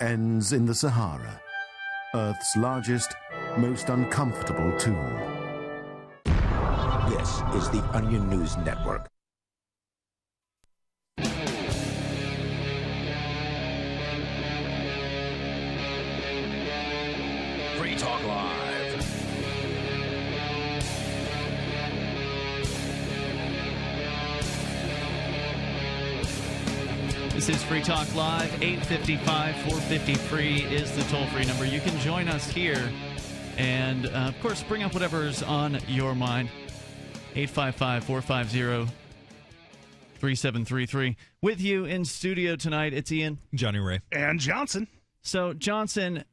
ends in the Sahara, Earth's largest, most uncomfortable tomb. This is the Onion News Network. Free Talk Live. This is Free Talk Live. 855-450-FREE is the toll-free number. You can join us here and, of course, bring up whatever's on your mind. 855-450-3733. With you in studio tonight, it's Ian. Jonny Ray. And Johnson. So, Johnson,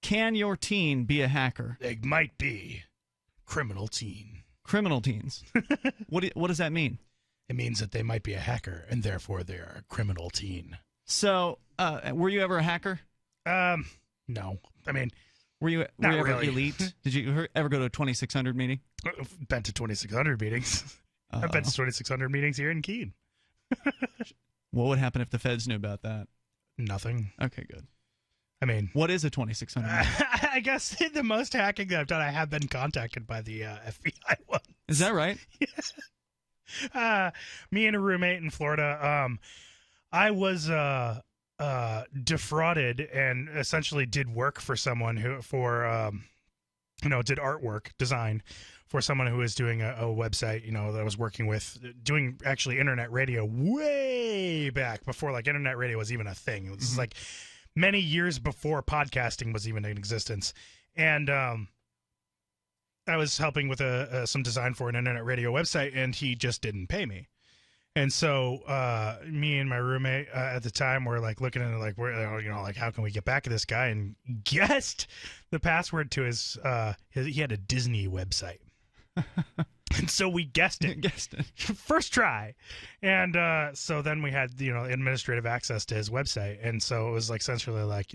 can your teen be a hacker? They might be. Criminal teen. Criminal teens. What does that mean? It means that they might be a hacker, and therefore they are a criminal teen. So, were you ever a hacker? No. I mean, were you ever really. elite? Did you ever go to a 2600 meeting? I've been to 2600 meetings. I've been to 2600 meetings here in Keene. What would happen if the feds knew about that? Nothing. Okay, good. I mean, what is a 2600 meeting? I guess the most hacking that I've done, I have been contacted by the FBI once. Is that right? Yeah. Me and a roommate in Florida, I was defrauded and essentially did work for someone did artwork design for someone who was doing a website, that I was working with, doing actually internet radio way back before like internet radio was even a thing. It was like many years before podcasting was even in existence. And I was helping with some design for an internet radio website, and he just didn't pay me. And so me and my roommate at the time were like looking at it like, how can we get back at this guy? And guessed the password to his he had a Disney website. And so we guessed it. First try. And so then we had, administrative access to his website. And so it was like essentially like,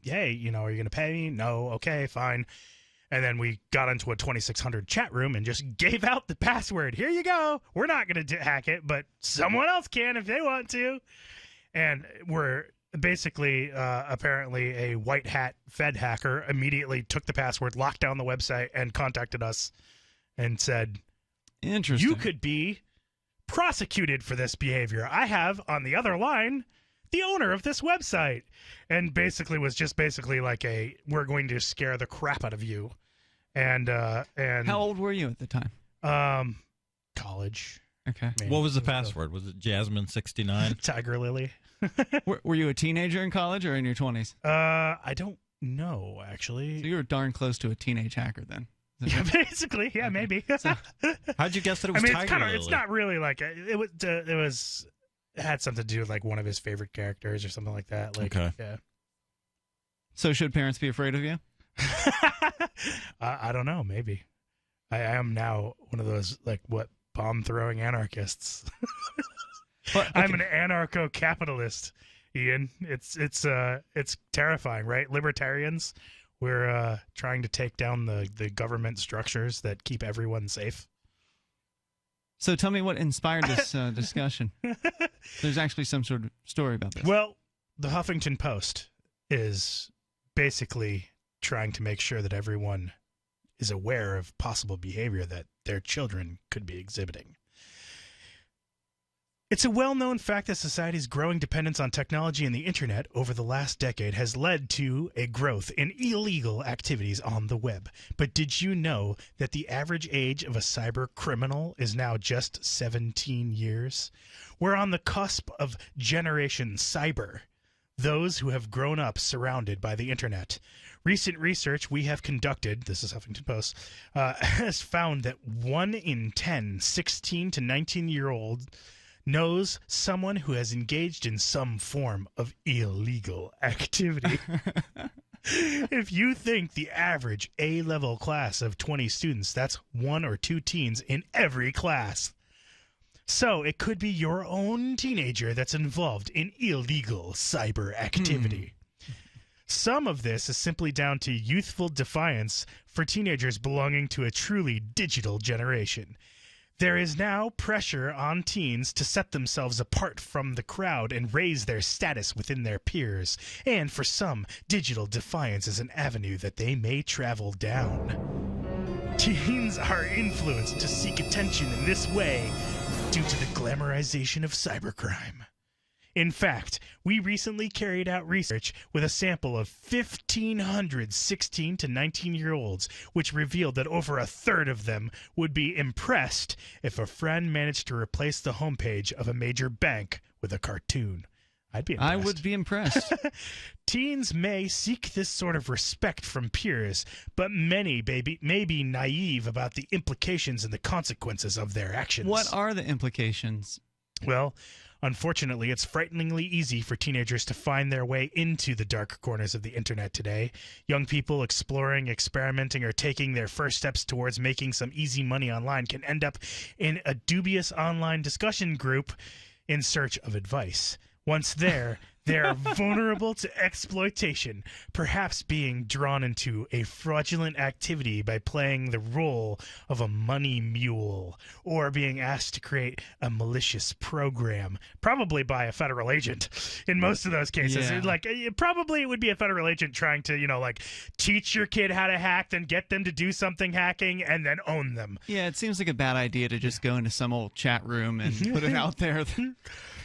hey, are you going to pay me? No. Okay, fine. And then we got into a 2600 chat room and just gave out the password. Here you go. We're not going to hack it, but someone else can if they want to. And we're basically, apparently, a white hat Fed hacker immediately took the password, locked down the website, and contacted us and said, "Interesting. You could be prosecuted for this behavior. I have on the other line the owner of this website." And basically was just like we're going to scare the crap out of you. And how old were you at the time? College. Okay. What was the password? Was it Jasmine69? Tiger Lily. Were you a teenager in college or in your 20s? I don't know, actually. So you were darn close to a teenage hacker then. Yeah, basically. Yeah, maybe. So, how'd you guess that it was Tiger Lily? It's not really like it had something to do with like one of his favorite characters or something like that. Like, okay. Yeah. So should parents be afraid of you? I don't know. Maybe. I am now one of those bomb throwing anarchists. But, okay. I'm an anarcho-capitalist, Ian. It's terrifying, right? Libertarians, we're trying to take down the government structures that keep everyone safe. So tell me what inspired this discussion. There's actually some sort of story about this. Well, the Huffington Post is basically trying to make sure that everyone is aware of possible behavior that their children could be exhibiting. It's a well-known fact that society's growing dependence on technology and the internet over the last decade has led to a growth in illegal activities on the web. But did you know that the average age of a cyber criminal is now just 17 years? We're on the cusp of Generation Cyber, those who have grown up surrounded by the internet. Recent research we have conducted, this is Huffington Post, has found that 1 in 10 16 to 19-year-olds knows someone who has engaged in some form of illegal activity. If you think the average A-level class of 20 students, that's 1 or 2 teens in every class. So it could be your own teenager that's involved in illegal cyber activity. Some of this is simply down to youthful defiance for teenagers belonging to a truly digital generation. There is now pressure on teens to set themselves apart from the crowd and raise their status within their peers. And for some, digital defiance is an avenue that they may travel down. Teens are influenced to seek attention in this way due to the glamorization of cybercrime. In fact, we recently carried out research with a sample of 1,500 16 to 19-year-olds, which revealed that over a third of them would be impressed if a friend managed to replace the homepage of a major bank with a cartoon. I'd be impressed. I would be impressed. Teens may seek this sort of respect from peers, but many may be naive about the implications and the consequences of their actions. What are the implications? Well, unfortunately, it's frighteningly easy for teenagers to find their way into the dark corners of the internet today. Young people exploring, experimenting, or taking their first steps towards making some easy money online can end up in a dubious online discussion group in search of advice. Once there, they are vulnerable to exploitation, perhaps being drawn into a fraudulent activity by playing the role of a money mule, or being asked to create a malicious program, probably by a federal agent. In most of those cases, probably it would be a federal agent trying to, teach your kid how to hack, then get them to do something hacking, and then own them. Yeah, it seems like a bad idea to just go into some old chat room and put it out there that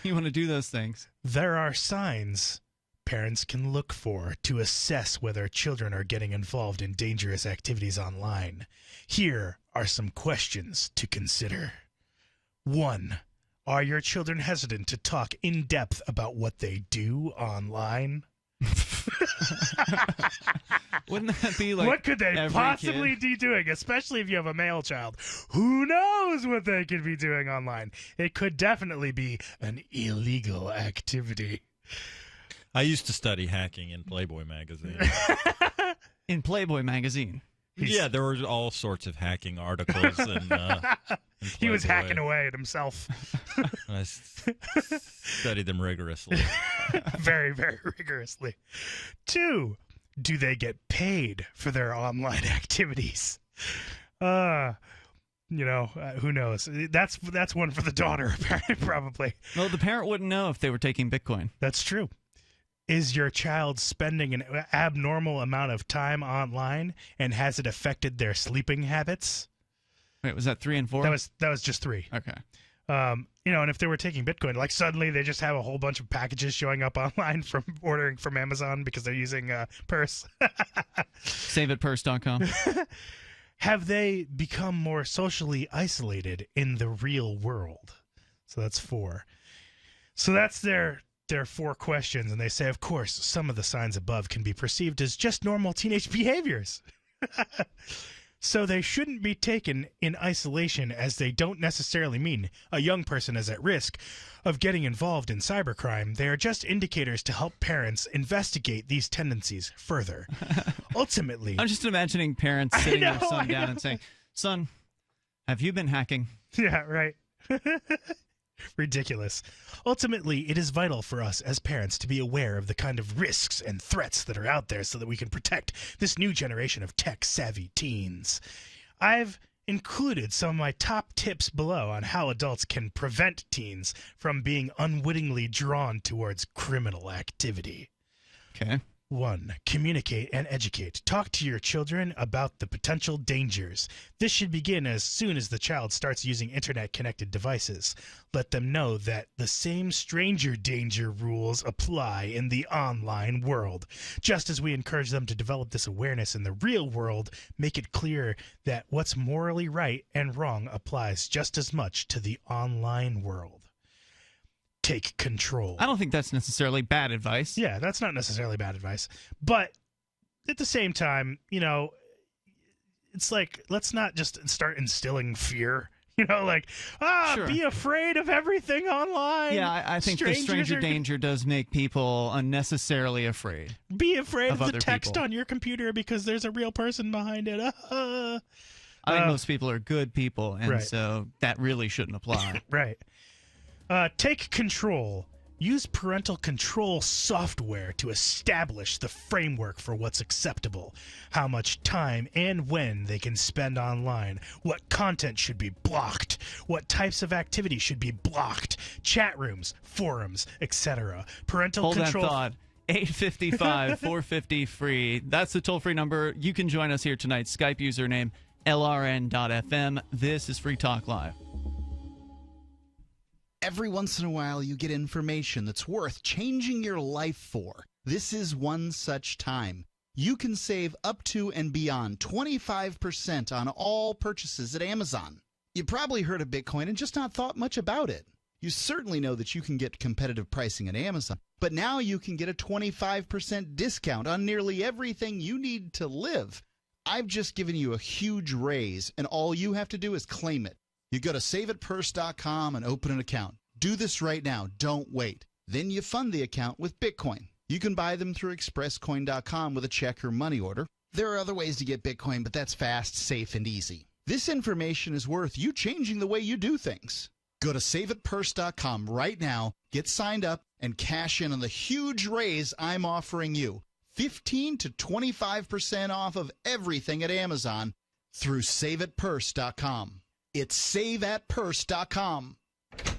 you want to do those things. There are signs parents can look for to assess whether children are getting involved in dangerous activities online. Here are some questions to consider. 1. Are your children hesitant to talk in depth about what they do online? Wouldn't that be like what could they every possibly kid? be doing, especially if you have a male child? Who knows what they could be doing online? It could definitely be an illegal activity. I used to study hacking in Playboy magazine. In Playboy magazine? Yeah, there were all sorts of hacking articles. He was hacking away at himself. I studied them rigorously. Very, very rigorously. 2, do they get paid for their online activities? Who knows? That's one for the daughter, probably. Well, the parent wouldn't know if they were taking Bitcoin. That's true. Is your child spending an abnormal amount of time online, and has it affected their sleeping habits? Wait, was that 3 and 4? That was just 3. Okay. And if they were taking Bitcoin, like suddenly they just have a whole bunch of packages showing up online from ordering from Amazon because they're using Purse. SaveItPurse.com. Have they become more socially isolated in the real world? So that's 4. So that's their 4 questions, and they say, of course, some of the signs above can be perceived as just normal teenage behaviors. So they shouldn't be taken in isolation, as they don't necessarily mean a young person is at risk of getting involved in cybercrime. They are just indicators to help parents investigate these tendencies further. Ultimately, I'm just imagining parents sitting their son down and saying, "Son, have you been hacking?" Yeah, right. Ridiculous. Ultimately, it is vital for us as parents to be aware of the kind of risks and threats that are out there so that we can protect this new generation of tech-savvy teens. I've included some of my top tips below on how adults can prevent teens from being unwittingly drawn towards criminal activity. Okay. 1. Communicate and educate. Talk to your children about the potential dangers. This should begin as soon as the child starts using internet-connected devices. Let them know that the same stranger danger rules apply in the online world. Just as we encourage them to develop this awareness in the real world, make it clear that what's morally right and wrong applies just as much to the online world. Take control. I don't think that's necessarily bad advice. Yeah, that's not necessarily bad advice. But at the same time, it's like, let's not just start instilling fear. Sure. Be afraid of everything online. Yeah, I think the stranger danger does make people unnecessarily afraid. Be afraid of the other text people on your computer because there's a real person behind it. I think most people are good people, and right. so that really shouldn't apply. Right. Take control. Use parental control software to establish the framework for what's acceptable, how much time and when they can spend online, what content should be blocked, what types of activity should be blocked, chat rooms, forums, etc. Parental control. Hold that thought. 855-450-FREE. That's the toll-free number. You can join us here tonight. Skype username LRN.FM. This is Free Talk Live. Every once in a while, you get information that's worth changing your life for. This is one such time. You can save up to and beyond 25% on all purchases at Amazon. You probably heard of Bitcoin and just not thought much about it. You certainly know that you can get competitive pricing at Amazon, but now you can get a 25% discount on nearly everything you need to live. I've just given you a huge raise, and all you have to do is claim it. You go to saveitpurse.com and open an account. Do this right now. Don't wait. Then you fund the account with Bitcoin. You can buy them through expresscoin.com with a check or money order. There are other ways to get Bitcoin, but that's fast, safe, and easy. This information is worth you changing the way you do things. Go to saveitpurse.com right now, get signed up, and cash in on the huge raise I'm offering you. 15 to 25% off of everything at Amazon through saveitpurse.com. It's saveatpurse.com.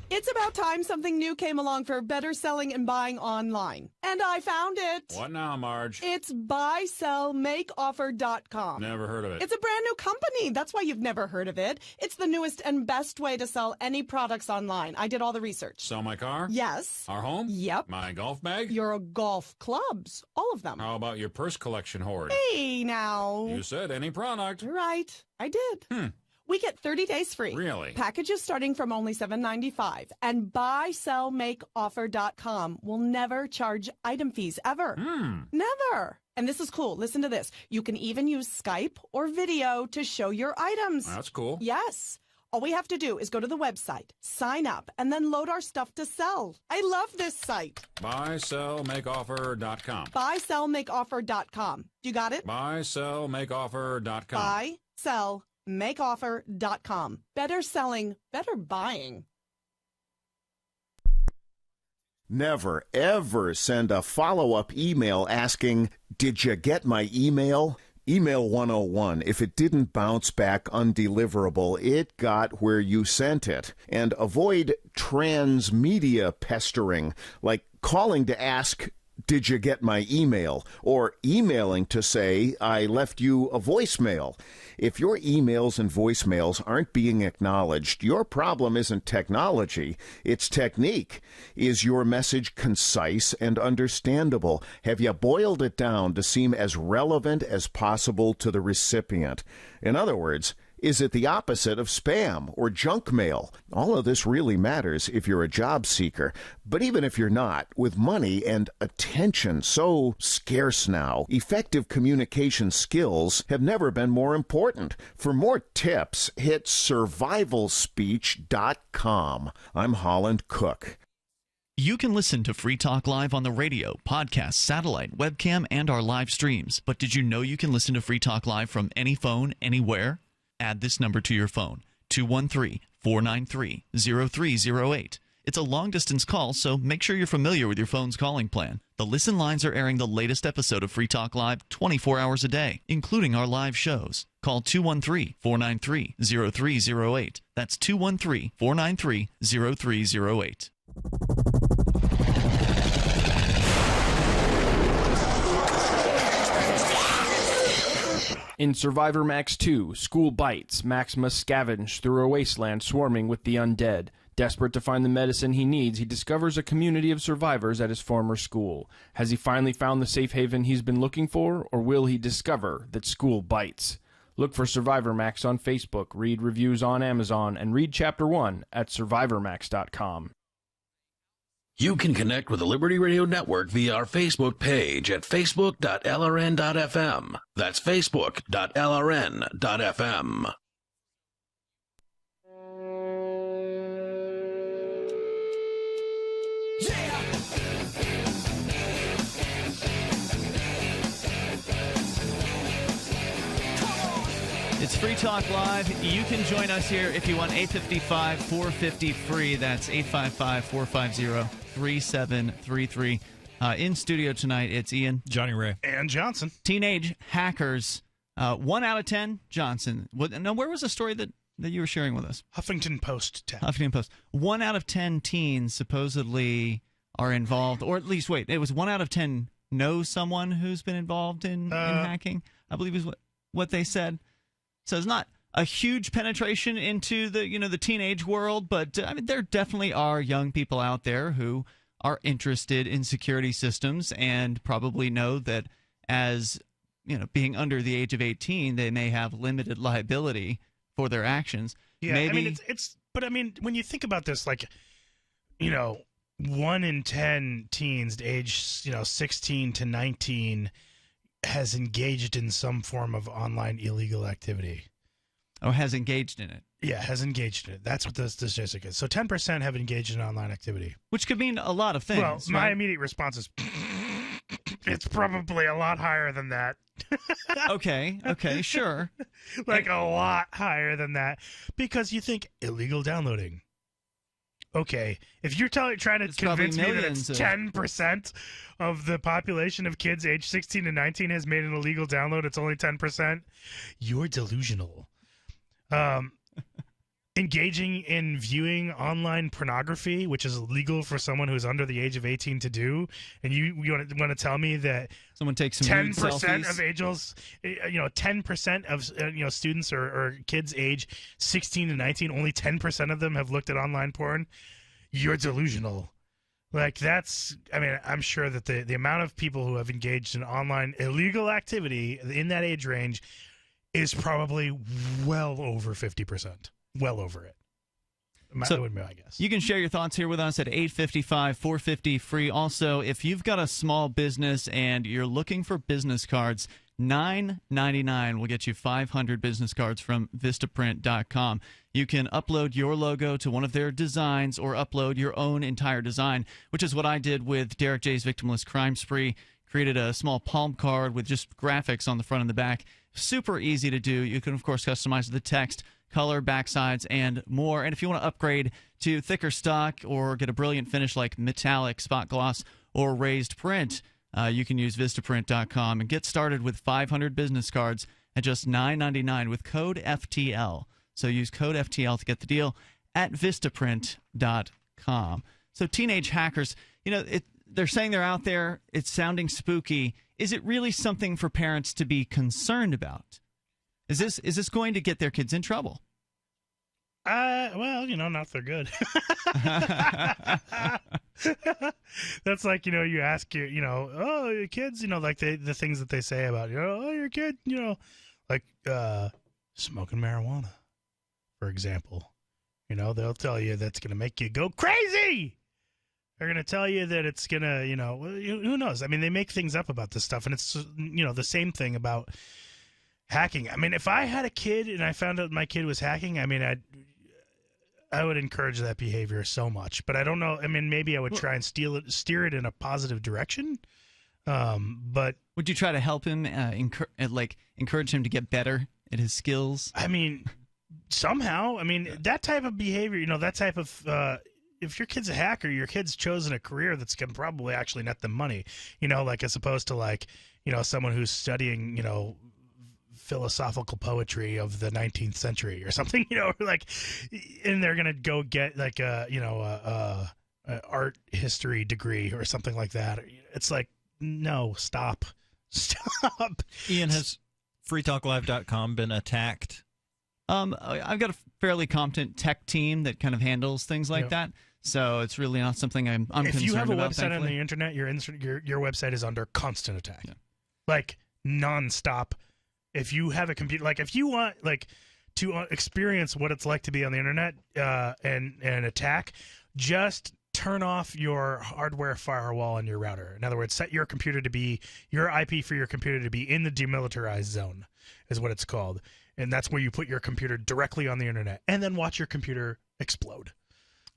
It's about time something new came along for better selling and buying online. And I found it. What now, Marge? It's buysellmakeoffer.com. Never heard of it. It's a brand new company. That's why you've never heard of it. It's the newest and best way to sell any products online. I did all the research. Sell my car? Yes. Our home? Yep. My golf bag? Your golf clubs. All of them. How about your purse collection hoard? Hey, now. You said any product. Right. I did. We get 30 days free. Really? Packages starting from only $7.95. And buysellmakeoffer.com will never charge item fees, ever. Never. And this is cool. Listen to this. You can even use Skype or video to show your items. That's cool. Yes. All we have to do is go to the website, sign up, and then load our stuff to sell. I love this site. Buysellmakeoffer.com. Buysellmakeoffer.com. You got it? Buysellmakeoffer.com. Buysellmakeoffer.com. Better selling, better buying. Never, ever send a follow-up email asking, "Did you get my email?" Email 101. If it didn't bounce back undeliverable, it got where you sent it. And avoid transmedia pestering, like calling to ask, "Did you get my email?" or emailing to say, "I left you a voicemail." If your emails and voicemails aren't being acknowledged, your problem isn't technology, it's technique. Is your message concise and understandable? Have you boiled it down to seem as relevant as possible to the recipient? In other words, is it the opposite of spam or junk mail? All of this really matters if you're a job seeker. But even if you're not, with money and attention so scarce now, effective communication skills have never been more important. For more tips, hit survivalspeech.com. I'm Holland Cook. You can listen to Free Talk Live on the radio, podcast, satellite, webcam, and our live streams. But did you know you can listen to Free Talk Live from any phone, anywhere? Add this number to your phone, 213-493-0308. It's a long-distance call, so make sure you're familiar with your phone's calling plan. The listen lines are airing the latest episode of Free Talk Live 24 hours a day, including our live shows. Call 213-493-0308. That's 213-493-0308. In Survivor Max 2, School Bites, Max must scavenge through a wasteland swarming with the undead. Desperate to find the medicine he needs, he discovers a community of survivors at his former school. Has he finally found the safe haven he's been looking for, or will he discover that school bites? Look for Survivor Max on Facebook, read reviews on Amazon, and read Chapter 1 at survivormax.com. You can connect with the Liberty Radio Network via our Facebook page at facebook.lrn.fm. That's facebook.lrn.fm. It's Free Talk Live. You can join us here if you want. 855-450-FREE. That's 855-450-3733. In studio tonight, it's Ian, Johnny Ray, and Johnson. Teenage hackers. 1 out of 10, Johnson. Now, where was the story that you were sharing with us? Huffington Post 10. Huffington Post. 1 out of 10 teens supposedly are involved, or at least, wait, it was 1 out of 10 know someone who's been involved in hacking, I believe is what they said. So it's not a huge penetration into the teenage world, but I mean, there definitely are young people out there who are interested in security systems and probably know that as being under the age of 18, they may have limited liability for their actions. Yeah, Maybe, I mean, but I mean, when you think about this, 1 in 10 teens age 16 to 19 has engaged in some form of online illegal activity. Oh, has engaged in it. Yeah, has engaged in it. That's what the statistic is. So 10% have engaged in online activity. Which could mean a lot of things. Well, my right? immediate response is, it's probably a lot higher than that. Okay, sure. A lot higher than that. Because you think illegal downloading. Okay, if you're trying to convince me that it's 10% of the population of kids age 16 to 19 has made an illegal download, it's only 10%, you're delusional. Engaging in viewing online pornography, which is illegal for someone who's under the age of 18 to do, and you want to tell me that someone takes some 10% of ages, 10% of students or kids age 16 to 19, only 10% of them have looked at online porn? You're delusional. I'm sure that the amount of people who have engaged in online illegal activity in that age range is probably well over 50%. Well over it. That would be my guess. You can share your thoughts here with us at 855-450-FREE. Also, if you've got a small business and you're looking for business cards, $9.99 will get you 500 business cards from Vistaprint.com. You can upload your logo to one of their designs or upload your own entire design, which is what I did with Derek J's Victimless Crime Spree. Created a small palm card with just graphics on the front and the back. Super easy to do. You can, of course, customize the text, color, backsides, and more. And if you want to upgrade to thicker stock or get a brilliant finish like metallic, spot gloss, or raised print, you can use Vistaprint.com and get started with 500 business cards at just $9.99 with code FTL. So use code FTL to get the deal at Vistaprint.com. So teenage hackers, they're saying they're out there. It's sounding spooky. Is it really something for parents to be concerned about? Is this going to get their kids in trouble? Well, not if they're good. That's like, you ask your kids, the things that they say about, your kid, smoking marijuana, for example. They'll tell you that's going to make you go crazy. They're going to tell you that it's going to, who knows? I mean, they make things up about this stuff, and it's, the same thing about hacking. I mean, if I had a kid and I found out my kid was hacking, I mean, I would encourage that behavior so much. But I don't know. I mean, maybe I would try and steer it in a positive direction. But would you try to help him, encourage him to get better at his skills? I mean, somehow. I mean, that type of behavior, that type of if your kid's a hacker, your kid's chosen a career that's going to probably actually net them money, as opposed to someone who's studying, philosophical poetry of the 19th century or something, and they're going to go get a art history degree or something like that. It's like, no, stop. Ian, has freetalklive.com been attacked? I've got a fairly competent tech team that kind of handles things like that. So it's really not something I'm concerned about. If you have a website thankfully. on the internet, your website is under constant attack, nonstop. If you have a computer, if you want to experience what it's like to be on the internet and attack, just turn off your hardware firewall on your router. In other words, set your computer to be your IP for your computer to be in the demilitarized zone, is what it's called, and that's where you put your computer directly on the internet, and then watch your computer explode.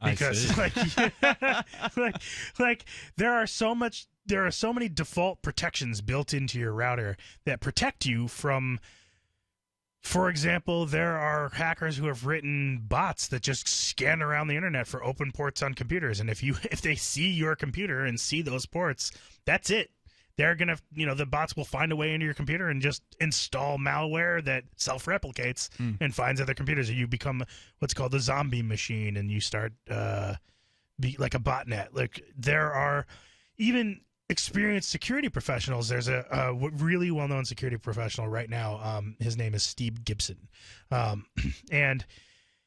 Because there are so many default protections built into your router that protect you from For example, there are hackers who have written bots that just scan around the internet for open ports on computers, and if they see your computer and see those ports, that's it. They're gonna, the bots will find a way into your computer and just install malware that self-replicates and finds other computers. And you become what's called a zombie machine, and you start be like a botnet. Like there are even experienced security professionals. There's a really well-known security professional right now. His name is Steve Gibson, and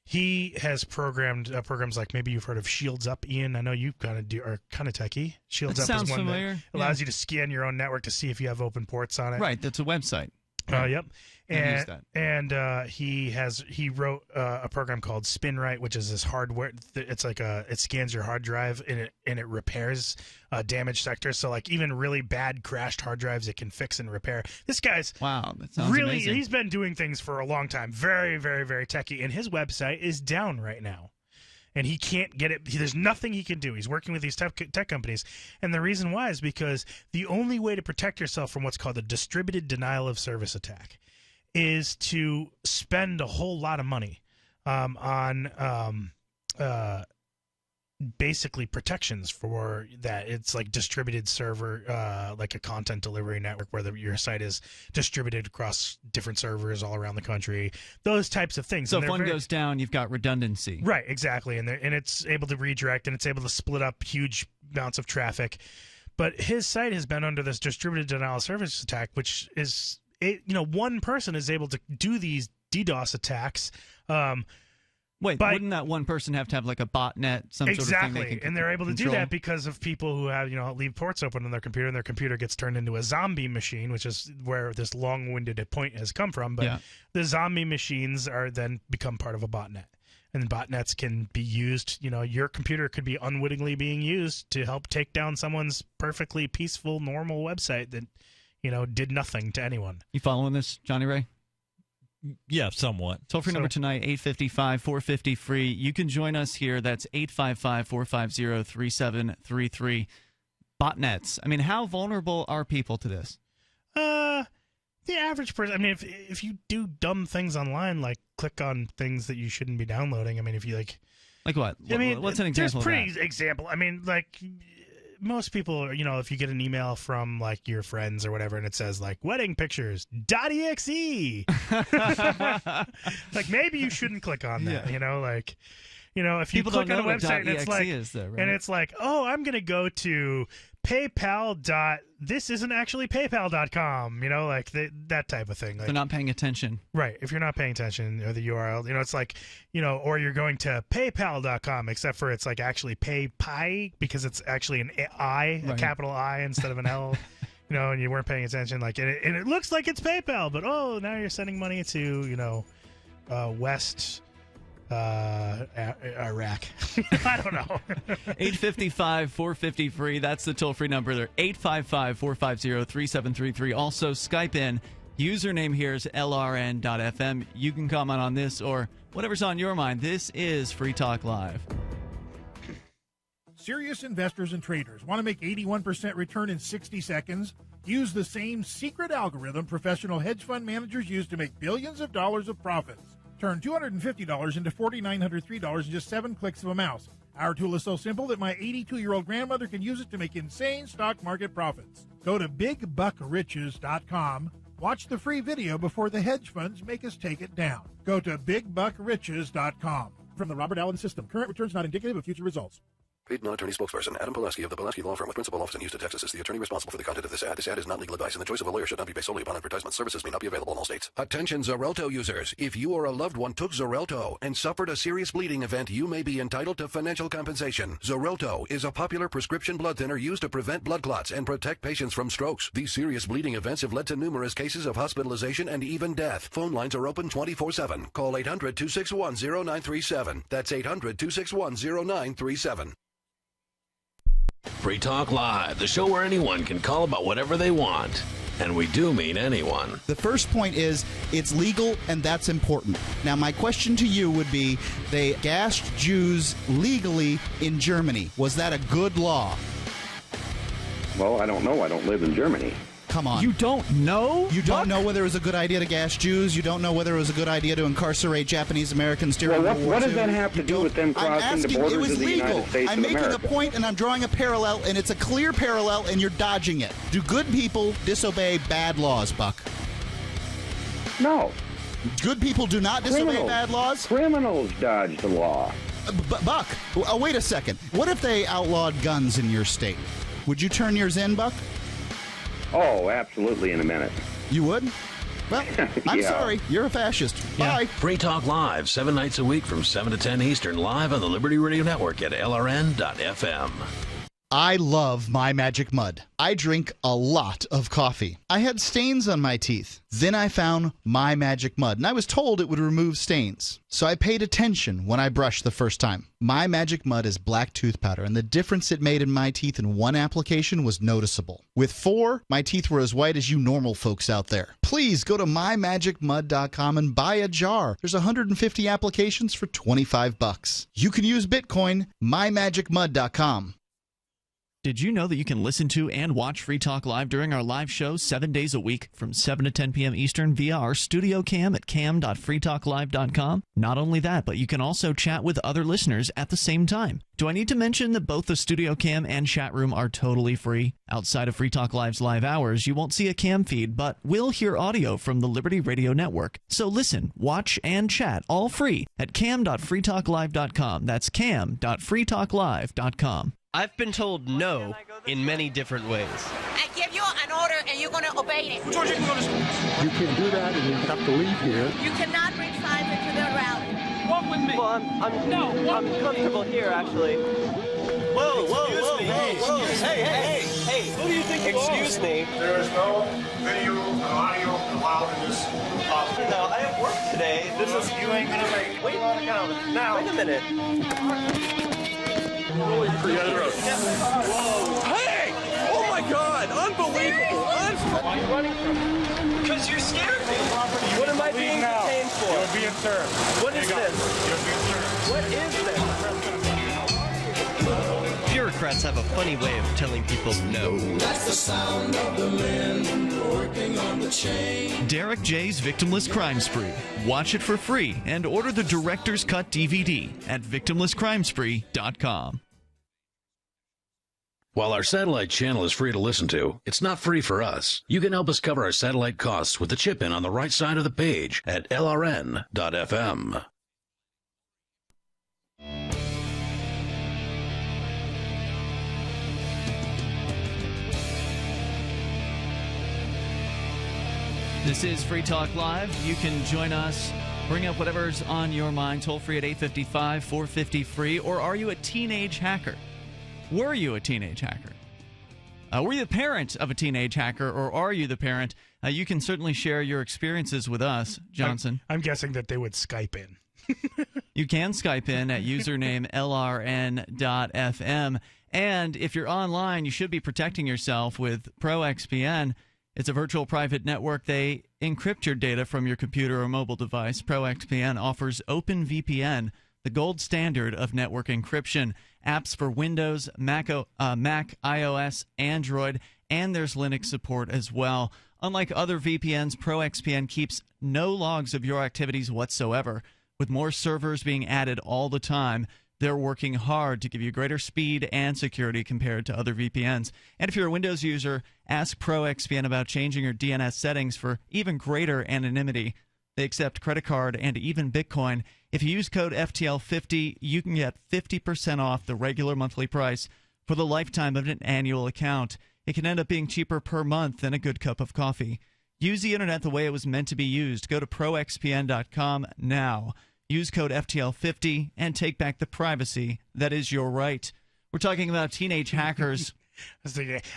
he has programmed programs like, maybe you've heard of Shields Up, Ian. I know you are kind of techie. Shields Up sounds is one familiar. that allows you to scan your own network to see if you have open ports on it. Right, that's a website. Yep. use that. And he wrote a program called SpinRite, which is this hardware. It's like it scans your hard drive and it repairs damaged sectors. So like even really bad crashed hard drives, it can fix and repair. This guy's wow, that sounds really amazing. He's been doing things for a long time. Very, very, very techy. And his website is down right now. And he can't get it. There's nothing he can do. He's working with these tech companies. And the reason why is because the only way to protect yourself from what's called a distributed denial of service attack is to spend a whole lot of money on basically protections for that. It's like distributed server, like a content delivery network where your site is distributed across different servers all around the country, those types of things. So if one goes down, you've got redundancy. Right, exactly. And it's able to redirect, and it's able to split up huge amounts of traffic. But his site has been under this distributed denial of service attack, which is, one person is able to do these DDoS attacks. Wait, wouldn't that one person have to have like a botnet, some sort of thing? Exactly, and they're able to do that because of people who have, leave ports open on their computer, and their computer gets turned into a zombie machine, which is where this long-winded point has come from. But the zombie machines are then become part of a botnet, and botnets can be used. Your computer could be unwittingly being used to help take down someone's perfectly peaceful, normal website that, did nothing to anyone. You following this, Johnny Ray? Yeah, somewhat. Toll-free number tonight, 855-450-FREE. You can join us here. That's 855-450-3733. Botnets. I mean, how vulnerable are people to this? The average person, I mean, if you do dumb things online, like click on things that you shouldn't be downloading, I mean, if you like what? I mean, what's an example of that? There's pretty example. I mean, like, most people, if you get an email from like your friends or whatever, and it says like wedding pictures.exe, like maybe you shouldn't click on that. If you click on a website and it's like, and it's like, oh, I'm gonna go to PayPal. This isn't actually PayPal.com. Like that type of thing. Like, they're not paying attention. Right. If you're not paying attention, or the URL, it's like, or you're going to PayPal.com, except for it's like actually PayPie, because it's actually an I, a capital I instead of an L. And you weren't paying attention. Like, and it looks like it's PayPal, but now you're sending money to West Iraq. I don't know. 855-450-FREE. That's the toll-free number there. 855-450-3733. Also, Skype in. Username here is LRN.FM. You can comment on this or whatever's on your mind. This is Free Talk Live. Serious investors and traders want to make 81% return in 60 seconds? Use the same secret algorithm professional hedge fund managers use to make billions of dollars of profits. Turn $250 into $4,903 in just 7 clicks of a mouse. Our tool is so simple that my 82-year-old grandmother can use it to make insane stock market profits. Go to BigBuckRiches.com. Watch the free video before the hedge funds make us take it down. Go to BigBuckRiches.com. From the Robert Allen System. Current returns not indicative of future results. Paid non-attorney spokesperson Adam Pulaski of the Pulaski Law Firm with principal office in Houston, Texas is the attorney responsible for the content of this ad. This ad is not legal advice, and the choice of a lawyer should not be based solely upon advertisement. Services may not be available in all states. Attention Xarelto users. If you or a loved one took Xarelto and suffered a serious bleeding event, you may be entitled to financial compensation. Xarelto is a popular prescription blood thinner used to prevent blood clots and protect patients from strokes. These serious bleeding events have led to numerous cases of hospitalization and even death. Phone lines are open 24/7. Call 800-261-0937. That's 800-261-0937. Free Talk Live, the show where anyone can call about whatever they want. And we do mean anyone. The first point is it's legal, and that's important. Now, my question to you would be, they gassed Jews legally in Germany. Was that a good law? Well, I don't know. I don't live in Germany. come on. You don't know? You don't know whether it was a good idea to gas Jews. You don't know whether it was a good idea to incarcerate Japanese Americans during World War II. What does that have to do with them crossing the borders of the United States I'm of making America? a point, and I'm drawing a parallel, and it's a clear parallel, and you're dodging it. Do good people disobey bad laws, Buck? No. Good people do not disobey bad laws? Criminals dodge the law. Buck, wait a second. What if they outlawed guns in your state? Would you turn yours in, Buck? Oh, absolutely, in a minute. You would? Well, I'm Yeah. sorry. You're a fascist. Bye. Free Talk Live, 7 nights a week from 7 to 10 Eastern, live on the Liberty Radio Network at LRN.FM. I love My Magic Mud. I drink a lot of coffee. I had stains on my teeth. Then I found My Magic Mud, and I was told it would remove stains. So I paid attention when I brushed the first time. My Magic Mud is black tooth powder, and the difference it made in my teeth in one application was noticeable. With 4, my teeth were as white as you normal folks out there. Please go to mymagicmud.com and buy a jar. There's 150 applications for $25. You can use Bitcoin, mymagicmud.com. Did you know that you can listen to and watch Free Talk Live during our live show 7 days a week from 7 to 10 p.m. Eastern via our studio cam at cam.freetalklive.com? Not only that, but you can also chat with other listeners at the same time. Do I need to mention that both the studio cam and chat room are totally free? Outside of Free Talk Live's live hours, you won't see a cam feed, but will hear audio from the Liberty Radio Network. So listen, watch, and chat all free at cam.freetalklive.com. That's cam.freetalklive.com. I've been told no in many different ways. I give you an order and you're going to obey it. You can do that and you have to leave here. You cannot bring signs into the rally. Walk with me. Well, I'm comfortable here, actually. Whoa, Hey. Who do you think you are? Excuse me. There is no video or audio allowed in this office. No, I have work today. You ain't going to make Wait now. Wait a minute. Hey! Oh my God! Unbelievable! Why are you running from me? Because you scared me. What am I being detained for? You're being served. What is this? You're being served. What is this? Bureaucrats have a funny way of telling people no. That's the sound of the men working on the chain. Derek J's Victimless Crime Spree. Watch it for free and order the Director's Cut DVD at victimlesscrimespree.com. While our satellite channel is free to listen to, it's not free for us. You can help us cover our satellite costs with the chip-in on the right side of the page at lrn.fm. This is Free Talk Live. You can join us. Bring up whatever's on your mind. Toll free at 855-450-FREE. Or are you a teenage hacker? Were you a teenage hacker? Were you the parent of a teenage hacker, or are you the parent? You can certainly share your experiences with us, Johnson. I'm guessing that they would Skype in. You can Skype in at username lrn.fm. And if you're online, you should be protecting yourself with ProXPN. It's a virtual private network. They encrypt your data from your computer or mobile device. ProXPN offers OpenVPN, the gold standard of network encryption. Apps for Windows, Mac, iOS, Android, and there's Linux support as well. Unlike other VPNs, ProXPN keeps no logs of your activities whatsoever. With more servers being added all the time, they're working hard to give you greater speed and security compared to other VPNs. And if you're a Windows user, ask ProXPN about changing your DNS settings for even greater anonymity. They accept credit card and even Bitcoin. If you use code FTL50, you can get 50% off the regular monthly price for the lifetime of an annual account. It can end up being cheaper per month than a good cup of coffee. Use the internet the way it was meant to be used. Go to proxpn.com now. Use code FTL50 and take back the privacy that is your right. We're talking about teenage hackers.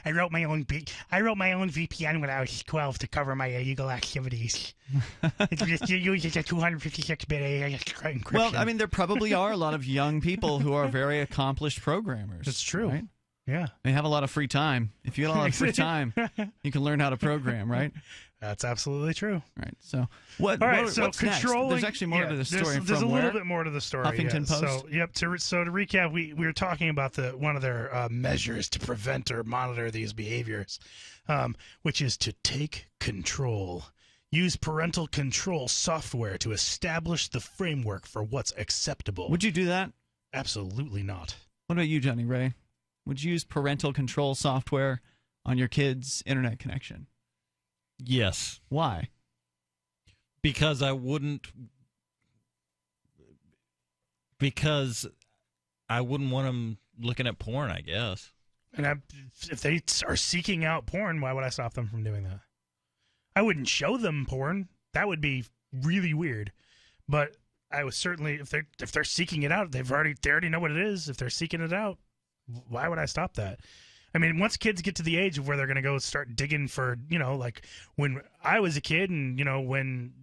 I wrote my own VPN when I was 12 to cover my illegal activities. It uses a 256-bit encryption. Well, I mean, there probably are a lot of young people who are very accomplished programmers. That's true. Right? Yeah. They have a lot of free time. If you have a lot of free time, you can learn how to program, right? That's absolutely true. Right. So what's What's controlling? Next? There's actually more to the story. There's a little bit more to the story. Huffington Post. So to recap, we were talking about one of their measures to prevent or monitor these behaviors, which is to take control. Use parental control software to establish the framework for what's acceptable. Would you do that? Absolutely not. What about you, Johnny Ray? Would you use parental control software on your kid's internet connection? Yes. Why? Because I wouldn't want them looking at porn, I guess. And if they are seeking out porn, why would I stop them from doing that? I wouldn't show them porn. That would be really weird. But I would certainly, if they're seeking it out, they already know what it is. If they're seeking it out, why would I stop that? I mean, once kids get to the age of where they're going to go start digging for, like when I was a kid and, when,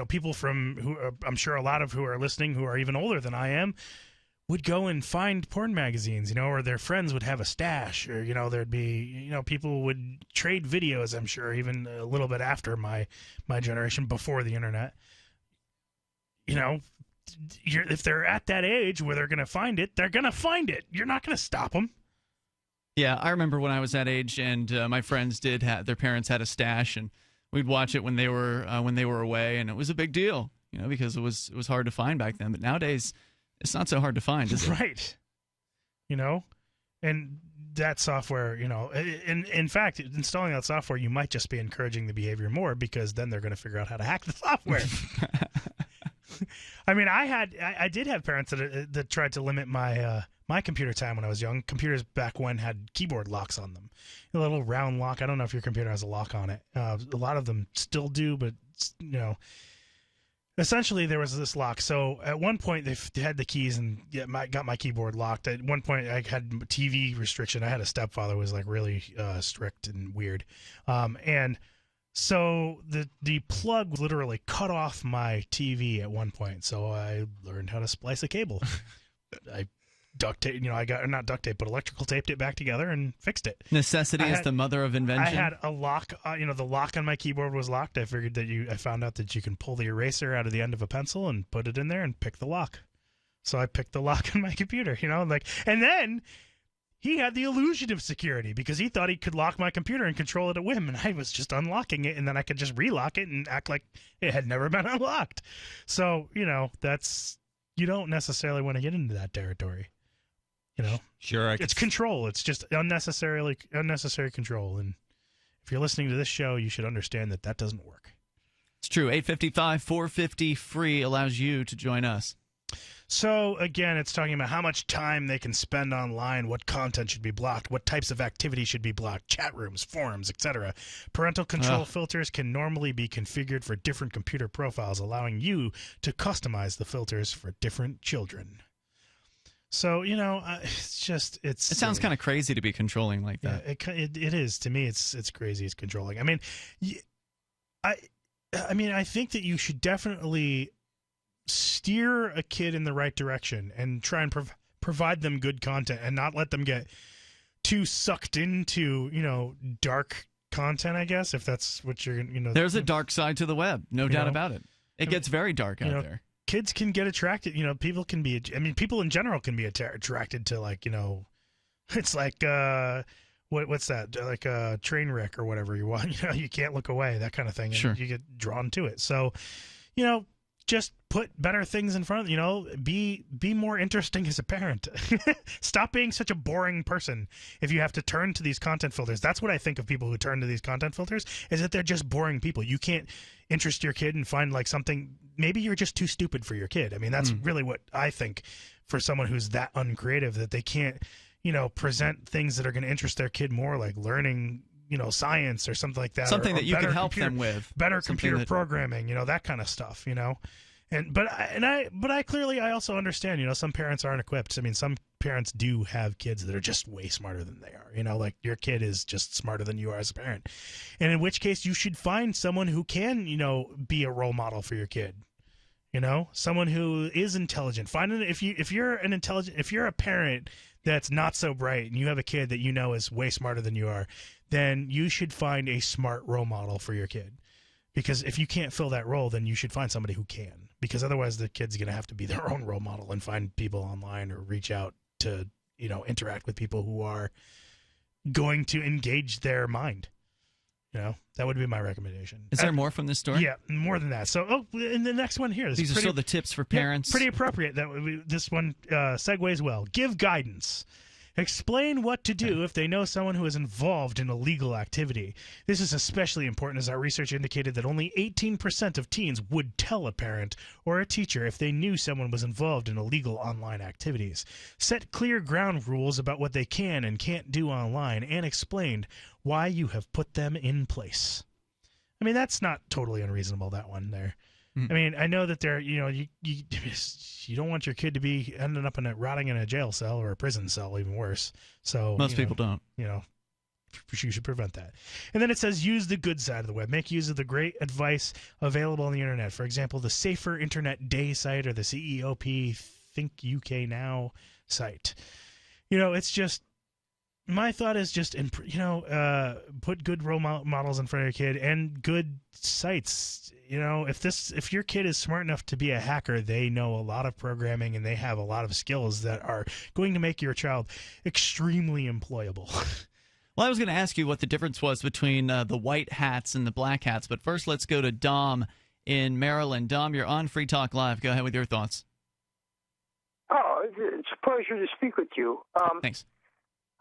people who I'm sure a lot of who are listening who are even older than I am would go and find porn magazines, or their friends would have a stash or, there'd be, people would trade videos, I'm sure, even a little bit after my generation before the internet. If they're at that age where they're going to find it, they're going to find it. You're not going to stop them. Yeah, I remember when I was that age, and my friends their parents had a stash, and we'd watch it when they were away, and it was a big deal, because it was hard to find back then. But nowadays, it's not so hard to find, is it? Right. And that software, in fact, installing that software, you might just be encouraging the behavior more because then they're going to figure out how to hack the software. I mean, I did have parents that tried to limit my computer time when I was young. Computers back when had keyboard locks on them, a little round lock. I don't know if your computer has a lock on it. A lot of them still do, but essentially there was this lock. So at one point they had the keys and got my keyboard locked. At one point I had TV restriction. I had a stepfather who was like really strict and weird, and so the plug literally cut off my TV at one point. So I learned how to splice a cable. I duct tape, I got not duct tape, but electrical taped it back together and fixed it. Necessity is the mother of invention. I had a lock. The lock on my keyboard was locked. I figured I found out that you can pull the eraser out of the end of a pencil and put it in there and pick the lock. So I picked the lock on my computer. And then he had the illusion of security because he thought he could lock my computer and control it at whim, and I was just unlocking it, and then I could just relock it and act like it had never been unlocked. So, you don't necessarily want to get into that territory. Sure, it's control. It's just unnecessary control, and if you're listening to this show, you should understand that doesn't work. It's true. 855-450 free allows you to join us. So, again, it's talking about how much time they can spend online, what content should be blocked, what types of activity should be blocked, chat rooms, forums, etc. Parental control filters can normally be configured for different computer profiles, allowing you to customize the filters for different children. So, it sounds kind of crazy to be controlling like that. Yeah, it is. To me, it's crazy. It's controlling. I mean, I think that you should definitely steer a kid in the right direction and try and provide them good content and not let them get too sucked into, dark content, I guess, if that's what you're, There's a dark side to the web, no doubt about it. It gets very dark out there. Kids can get attracted, people can be, people in general can be attracted to it's like, what's that? Like a train wreck or whatever you want, you can't look away, that kind of thing. And sure. You get drawn to it. So, just put better things in front of be more interesting as a parent. Stop being such a boring person if you have to turn to these content filters. That's what I think of people who turn to these content filters, is that they're just boring people. You can't interest your kid and find something. Maybe you're just too stupid for your kid. I mean, that's really what I think for someone who's that uncreative, that they can't present things that are going to interest their kid more, like learning science or something like that. Something or that you can help them with. Better computer programming, that kind of stuff, But I clearly also understand, some parents aren't equipped. I mean, some parents do have kids that are just way smarter than they are, like your kid is just smarter than you are as a parent. And in which case you should find someone who can, be a role model for your kid. Someone who is intelligent. If you're a parent that's not so bright and you have a kid that is way smarter than you are, then you should find a smart role model for your kid. Because if you can't fill that role, then you should find somebody who can. Because otherwise the kid's going to have to be their own role model and find people online or reach out to, interact with people who are going to engage their mind. That would be my recommendation. Is there more from this story? Yeah, more than that. So, in the next one here. These are still the tips for parents. Yeah, pretty appropriate. This one segues well. Give guidance. Explain what to do if they know someone who is involved in illegal activity. This is especially important as our research indicated that only 18% of teens would tell a parent or a teacher if they knew someone was involved in illegal online activities. Set clear ground rules about what they can and can't do online and explain why you have put them in place. I mean, that's not totally unreasonable, that one there. I mean, I know that there, you don't want your kid to be ending up rotting in a jail cell or a prison cell, even worse. So most people don't. You should prevent that. And then it says use the good side of the web. Make use of the great advice available on the internet. For example, the Safer Internet Day site or the CEOP Think UK Now site. It's just. My thought is just, put good role models in front of your kid and good sites. If your kid is smart enough to be a hacker, they know a lot of programming and they have a lot of skills that are going to make your child extremely employable. Well, I was going to ask you what the difference was between the white hats and the black hats, but first let's go to Dom in Maryland. Dom, you're on Free Talk Live. Go ahead with your thoughts. Oh, it's a pleasure to speak with you. Thanks.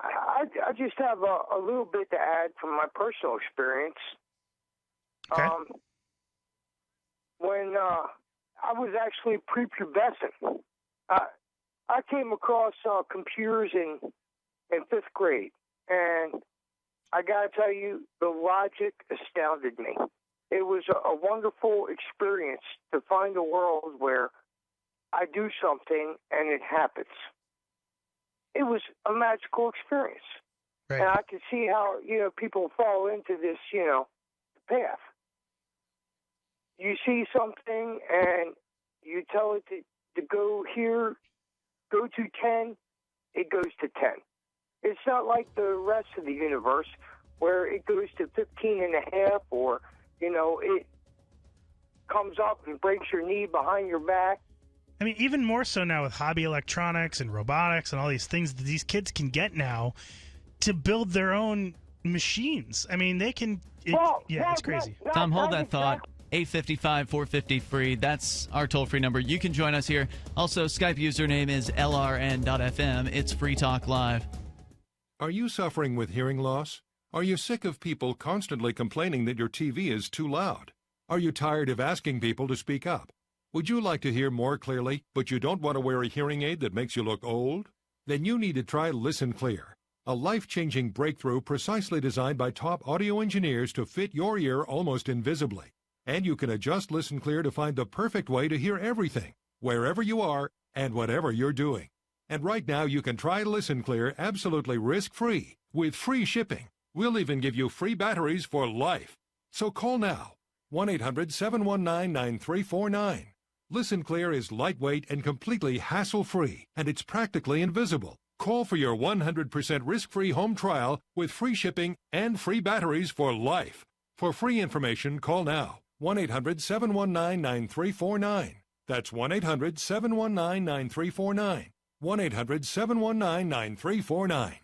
I just have a little bit to add from my personal experience. Okay. When I was actually prepubescent, I came across computers in 5th grade, and I got to tell you, the logic astounded me. It was a wonderful experience to find a world where I do something and it happens. It was a magical experience. Right. And I could see how, people fall into this, path. You see something and you tell it to go here, go to 10, it goes to 10. It's not like the rest of the universe where it goes to 15 and a half or, it comes up and breaks your knee behind your back. I mean, even more so now with hobby electronics and robotics and all these things that these kids can get now to build their own machines. I mean, they can. It's crazy. Tom, hold that thought. 855-450-FREE. That's our toll-free number. You can join us here. Also, Skype username is LRN.FM. It's Free Talk Live. Are you suffering with hearing loss? Are you sick of people constantly complaining that your TV is too loud? Are you tired of asking people to speak up? Would you like to hear more clearly, but you don't want to wear a hearing aid that makes you look old? Then you need to try Listen Clear, a life-changing breakthrough precisely designed by top audio engineers to fit your ear almost invisibly. And you can adjust Listen Clear to find the perfect way to hear everything, wherever you are and whatever you're doing. And right now you can try Listen Clear absolutely risk-free with free shipping. We'll even give you free batteries for life. So call now, 1-800-719-9349. Listen Clear is lightweight and completely hassle-free, and it's practically invisible. Call for your 100% risk-free home trial with free shipping and free batteries for life. For free information, call now, 1-800-719-9349. That's 1-800-719-9349. 1-800-719-9349.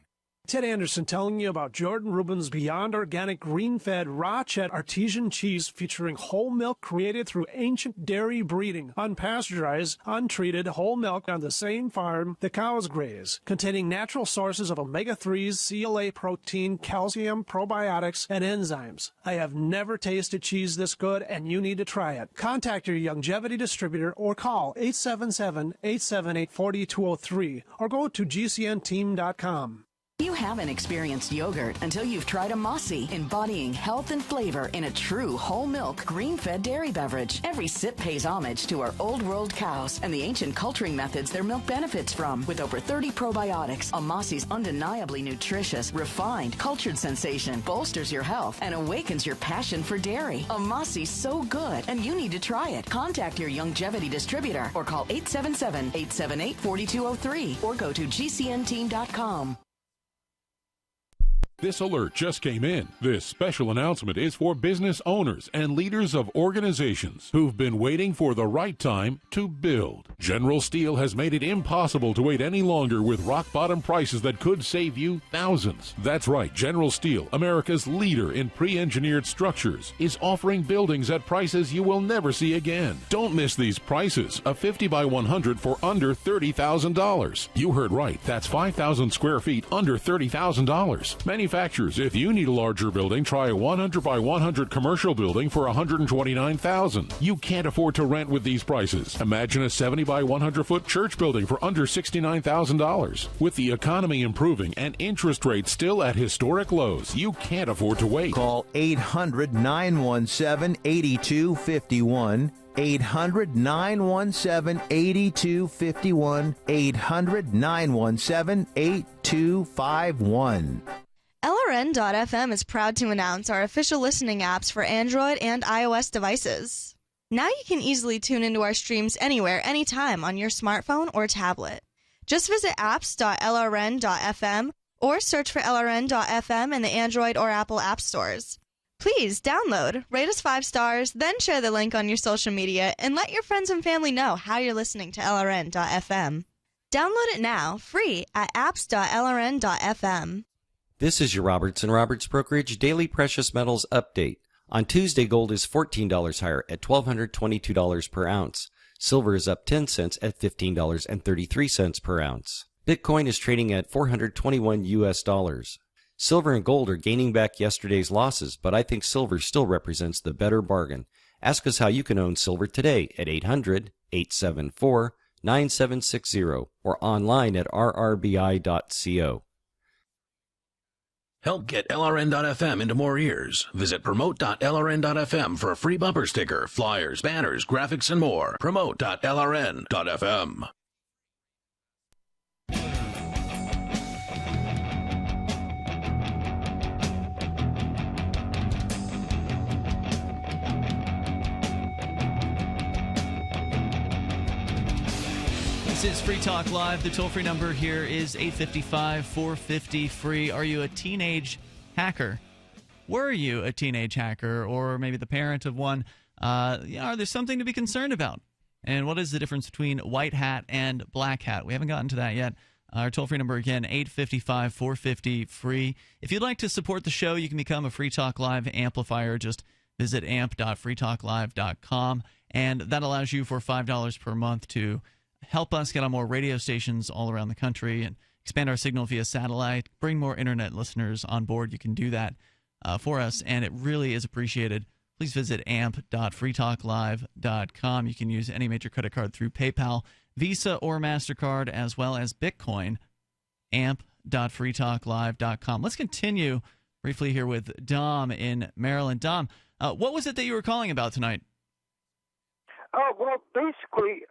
Ted Anderson telling you about Jordan Rubin's Beyond Organic Green-Fed Raw Chet Artesian Cheese featuring whole milk created through ancient dairy breeding, unpasteurized, untreated whole milk on the same farm the cows graze, containing natural sources of omega-3s, CLA protein, calcium, probiotics, and enzymes. I have never tasted cheese this good, and you need to try it. Contact your longevity distributor or call 877-878-4203 or go to gcnteam.com. You haven't experienced yogurt until you've tried a Mossy, embodying health and flavor in a true whole milk, green-fed dairy beverage. Every sip pays homage to our old world cows and the ancient culturing methods their milk benefits from. With over 30 probiotics, a Mossy's undeniably nutritious, refined, cultured sensation bolsters your health and awakens your passion for dairy. A Mossy's so good, and you need to try it. Contact your longevity distributor or call 877-878-4203 or go to gcnteam.com. This alert just came in. This special announcement is for business owners and leaders of organizations who've been waiting for the right time to build. General Steel has made it impossible to wait any longer with rock-bottom prices that could save you thousands. That's right, General Steel, America's leader in pre-engineered structures, is offering buildings at prices you will never see again. Don't miss these prices. A 50 by 100 for under $30,000. You heard right. That's 5,000 square feet under $30,000. Manufacturers, if you need a larger building, try a 100 by 100 commercial building for $129,000. You can't afford to rent with these prices. Imagine a 70 by 100 foot church building for under $69,000. With the economy improving and interest rates still at historic lows, you can't afford to wait. Call 800-917-8251. 800-917-8251. 800-917-8251. LRN.FM is proud to announce our official listening apps for Android and iOS devices. Now you can easily tune into our streams anywhere, anytime on your smartphone or tablet. Just visit apps.lrn.fm or search for LRN.FM in the Android or Apple app stores. Please download, rate us 5 stars, then share the link on your social media, and let your friends and family know how you're listening to LRN.FM. Download it now, free, at apps.lrn.fm. This is your Roberts & Roberts Brokerage Daily Precious Metals Update. On Tuesday, gold is $14 higher at $1,222 per ounce. Silver is up 10 cents at $15.33 per ounce. Bitcoin is trading at $421 US. Silver and gold are gaining back yesterday's losses, but I think silver still represents the better bargain. Ask us how you can own silver today at 800-874-9760 or online at rrbi.co. Help get LRN.FM into more ears. Visit promote.lrn.fm for a free bumper sticker, flyers, banners, graphics, and more. Promote.lrn.fm. This is Free Talk Live. The toll-free number here is 855-450-FREE. Are you a teenage hacker? Were you a teenage hacker or maybe the parent of one? Are there something to be concerned about? And what is the difference between white hat and black hat? We haven't gotten to that yet. Our toll-free number again, 855-450-FREE. If you'd like to support the show, you can become a Free Talk Live amplifier. Just visit amp.freetalklive.com, and that allows you for $5 per month to help us get on more radio stations all around the country and expand our signal via satellite, bring more internet listeners on board. You can do that for us, and it really is appreciated. Please visit amp.freetalklive.com. You can use any major credit card through PayPal, Visa, or MasterCard, as well as Bitcoin. amp.freetalklive.com. Let's continue briefly here with Dom in Maryland. Dom, what was it that you were calling about tonight? Well, basically,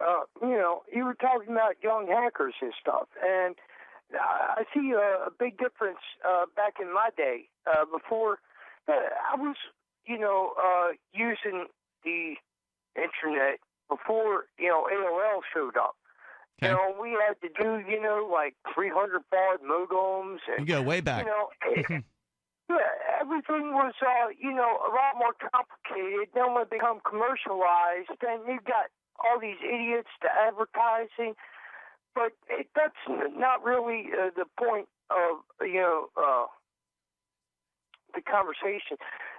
you were talking about young hackers and stuff, and I see a big difference back in my day. Before, I was, using the internet before, AOL showed up. Okay. We had to do, like 300 baud modems. And, you go way back. Everything was, a lot more complicated. Then when it become commercialized, then you've got all these idiots to advertising. But that's not really the point of, the conversation.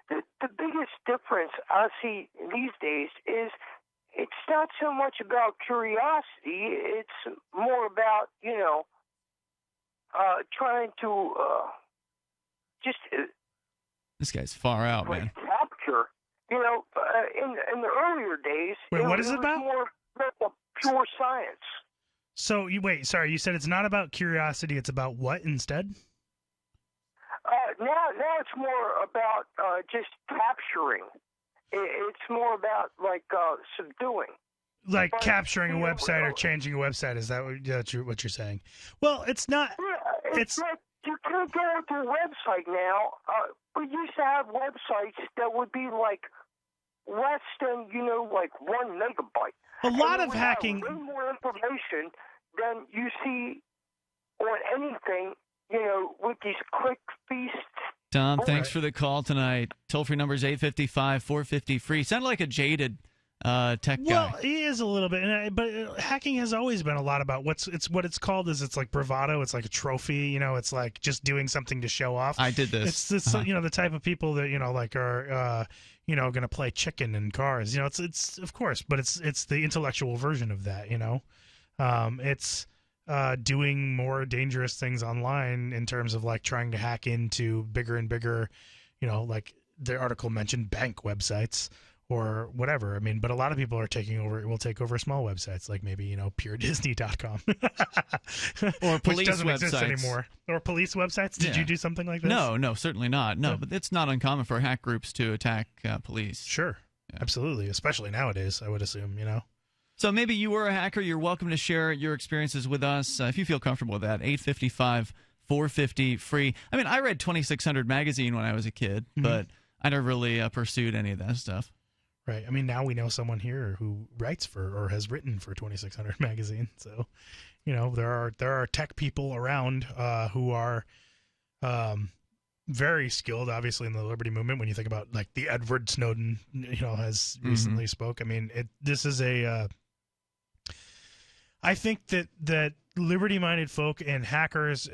The biggest difference I see these days is it's not so much about curiosity. It's more about, trying to... just this guy's far out, man. Capture, in the earlier days. Wait, what is it about? More pure science. So you said it's not about curiosity; it's about what instead? Now it's more about just capturing. It's more about subduing. Like capturing a website or changing a website. Is that what you're saying? Well, it's not. Yeah, it's like you can't go to a website now. We used to have websites that would be like less than 1 megabyte. A lot of hacking. Way more information than you see on anything with these quick feasts. Tom, thanks for the call tonight. Toll-free number is 855-450-FREE. Sounded like a jaded tech guy. Well, he is a little bit, but hacking has always been a lot about what it's called is it's like bravado. It's like a trophy. It's like just doing something to show off. I did this. It's the type of people that are going to play chicken in cars. It's of course, but it's the intellectual version of that. It's doing more dangerous things online in terms of like trying to hack into bigger and bigger, like the article mentioned bank websites or whatever. I mean, but a lot of people will take over small websites like maybe, puredisney.com or police which doesn't websites exist anymore. Or police websites. Did you do something like this? No, certainly not. No, but it's not uncommon for hack groups to attack police. Sure. Yeah. Absolutely. Especially nowadays, I would assume, So maybe you were a hacker. You're welcome to share your experiences with us if you feel comfortable with that. 855-450-FREE. I mean, I read 2600 magazine when I was a kid, but I never really pursued any of that stuff. Right. I mean, now we know someone here who writes for or has written for 2600 magazine. So, there are tech people around who are very skilled, obviously, in the liberty movement. When you think about like the Edward Snowden, has recently spoke. I mean, this is a. I think that liberty-minded folk and hackers,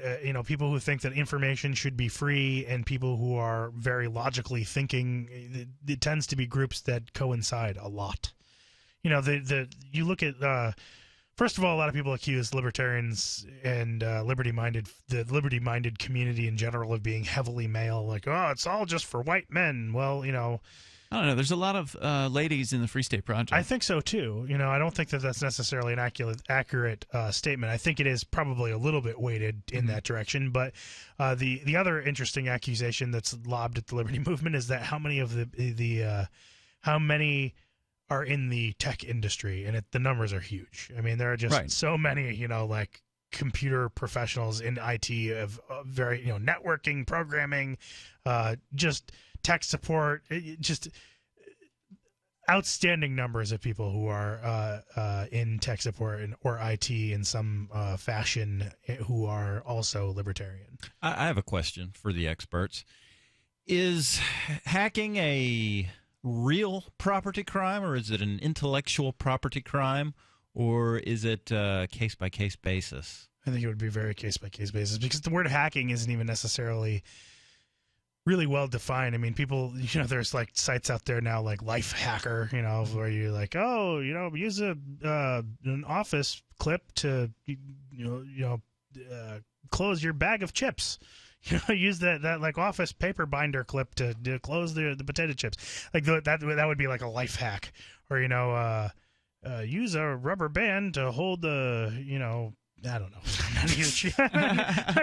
people who think that information should be free, and people who are very logically thinking, it tends to be groups that coincide a lot. You look at. First of all, a lot of people accuse libertarians and the liberty-minded community in general of being heavily male, like, oh, it's all just for white men. Well, I don't know. There's a lot of ladies in the Free State Project. I think so, too. I don't think that that's necessarily an accurate statement. I think it is probably a little bit weighted in that direction. But the other interesting accusation that's lobbed at the liberty movement is that how many of how many are in the tech industry, and the numbers are huge. I mean, there are just so many, like computer professionals in IT of very, networking, programming, just tech support, just outstanding numbers of people who are in tech support or IT in some fashion who are also libertarian. I have a question for the experts. Is hacking a real property crime, or is it an intellectual property crime, or is it a case-by-case basis? I think it would be very case-by-case basis, because the word hacking isn't even necessarily really well defined. I mean, people, there's like sites out there now like Life Hacker, where you're like, oh, use an office clip to, close your bag of chips. Use that like office paper binder clip to close the potato chips. Like that would be like a life hack. Or use a rubber band to hold the I don't know. I'm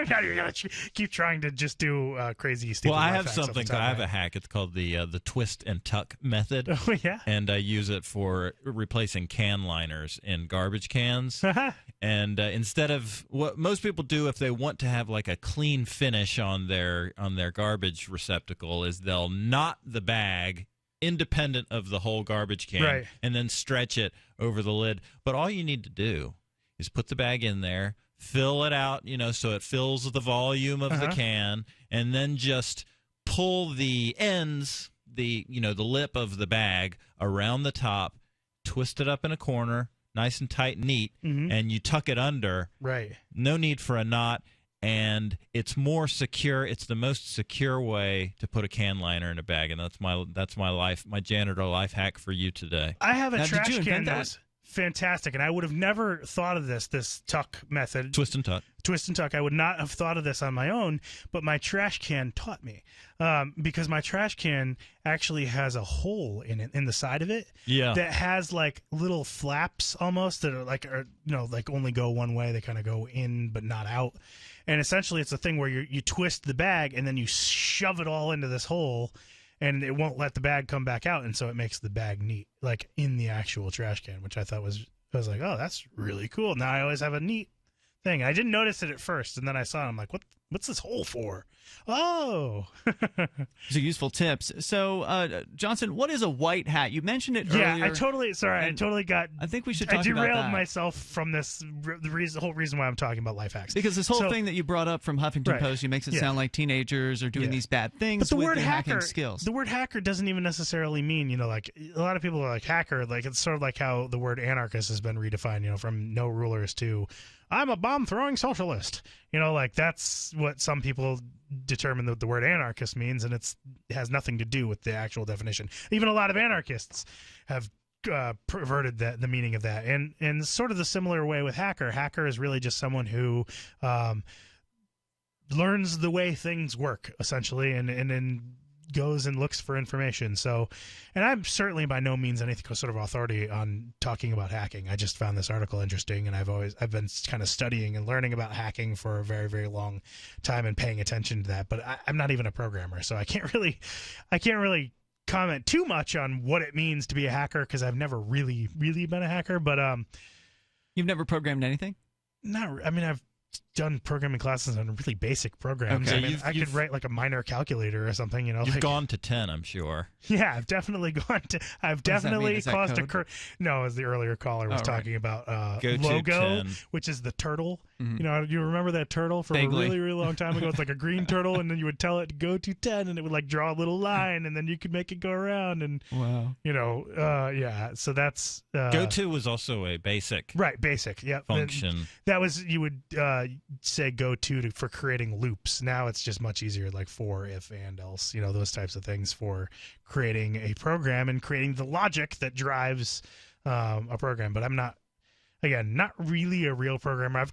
not even gonna keep trying to just do crazy stupid. Well, I have life hacks something. I have a hack. It's called the twist and tuck method. Oh yeah. And I use it for replacing can liners in garbage cans. And instead of what most people do, if they want to have like a clean finish on their garbage receptacle, is they'll knot the bag independent of the whole garbage can, and then stretch it over the lid. But all you need to do is put the bag in there, fill it out, so it fills the volume of the can, and then just pull the ends, the lip of the bag around the top, twist it up in a corner, nice and tight and neat, and you tuck it under. Right. No need for a knot, and it's more secure. It's the most secure way to put a can liner in a bag, and that's my janitor life hack for you today. I have a trash can that's fantastic, and I would have never thought of this tuck method. Twist and tuck. I would not have thought of this on my own, but my trash can taught me, because my trash can actually has a hole in the side of it that has like little flaps almost that are only go one way. They kind of go in but not out, and essentially it's a thing where you twist the bag and then you shove it all into this hole, and it won't let the bag come back out, and so it makes the bag neat, like in the actual trash can, which I was like, oh, that's really cool. Now I always have a neat thing. I didn't notice it at first, and then I saw it. I'm like, What's this hole for? Oh. These are useful tips. So, Johnson, what is a white hat? You mentioned it earlier. Yeah, I totally I think we should talk about that. I derailed myself from this, the whole reason why I'm talking about life hacks. Because this whole thing that you brought up from Huffington Post, makes it sound like teenagers are doing these bad things but with their hacking skills. The word hacker doesn't even necessarily mean, like a lot of people are like hacker, like it's sort of like how the word anarchist has been redefined, from no rulers to I'm a bomb-throwing socialist. Like that's what some people determine that the word anarchist means, and it has nothing to do with the actual definition. Even a lot of anarchists have perverted the meaning of that. And sort of the similar way with hacker. Hacker is really just someone who learns the way things work, essentially, and then goes and looks for information. So, and I'm certainly by no means any sort of authority on talking about hacking. I just found this article interesting, and I've been kind of studying and learning about hacking for a very, very long time and paying attention to that. But I'm not even a programmer, so I can't really comment too much on what it means to be a hacker because I've never really, really been a hacker. But you've never programmed anything? I've done programming classes on really basic programs. Okay. I could write like a minor calculator or something. You've gone to 10, I'm sure. Yeah, I've definitely gone to. I've definitely caused a. No, as the earlier caller was talking about logo, which is the turtle. Mm-hmm. You remember that turtle from a really, really long time ago? It's like a green turtle, and then you would tell it to go to 10, and it would like draw a little line, and then you could make it go around. And wow, yeah. So that's go to was also a basic, basic, yeah, function. That was you would say go to for creating loops. Now it's just much easier, like for, if, and, else. Those types of things for creating a program and creating the logic that drives a program. But I'm not. Again, not really a real programmer.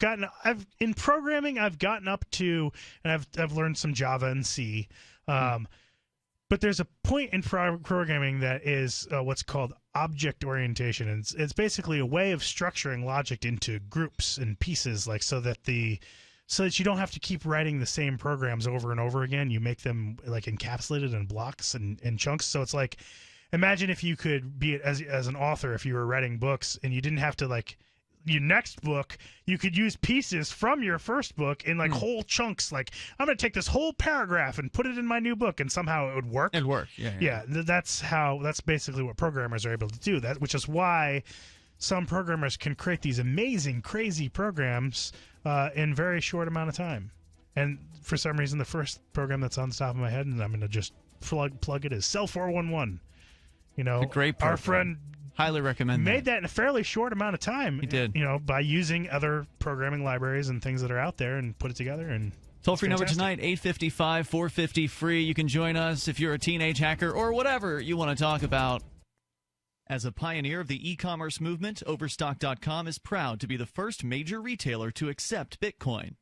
In programming, I've gotten up to, and I've learned some Java and C, but there's a point in programming that is what's called object orientation, and it's basically a way of structuring logic into groups and pieces, like so that you don't have to keep writing the same programs over and over again. You make them like encapsulated in blocks and chunks. So it's like, imagine if you could be as an author, if you were writing books and you didn't have to like. Your next book, you could use pieces from your first book in like whole chunks. Like, I'm going to take this whole paragraph and put it in my new book, and somehow it would work. It'd work, yeah. That's basically what programmers are able to do. Which is why some programmers can create these amazing, crazy programs in very short amount of time. And for some reason, the first program that's on the top of my head, and I'm going to just plug it, is Cell 411. A great program. Our friend. Highly recommend made that in a fairly short amount of time. He did. By using other programming libraries and things that are out there and put it together. And toll-free number tonight, 855-450-FREE. You can join us if you're a teenage hacker or whatever you want to talk about. As a pioneer of the e-commerce movement, Overstock.com is proud to be the first major retailer to accept Bitcoin.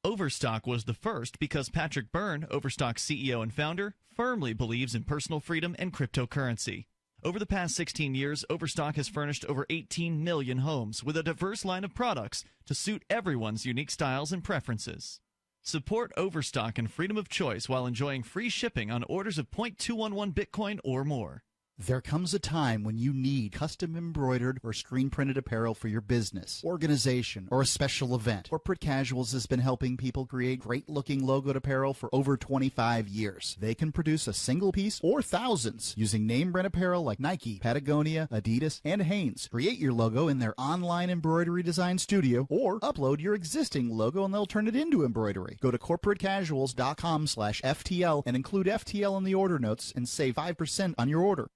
Overstock was the first because Patrick Byrne, Overstock's CEO and founder, firmly believes in personal freedom and cryptocurrency. Over the past 16 years, Overstock has furnished over 18 million homes with a diverse line of products to suit everyone's unique styles and preferences. Support Overstock and freedom of choice while enjoying free shipping on orders of 0.211 Bitcoin or more. There comes a time when you need custom embroidered or screen printed apparel for your business, organization, or a special event. Corporate Casuals has been helping people create great looking logoed apparel for over 25 years. They can produce a single piece or thousands using name brand apparel like Nike, Patagonia, Adidas, and Hanes. Create your logo in their online embroidery design studio or upload your existing logo and they'll turn it into embroidery. Go to corporatecasuals.com/FTL and include FTL in the order notes and save 5% on your order.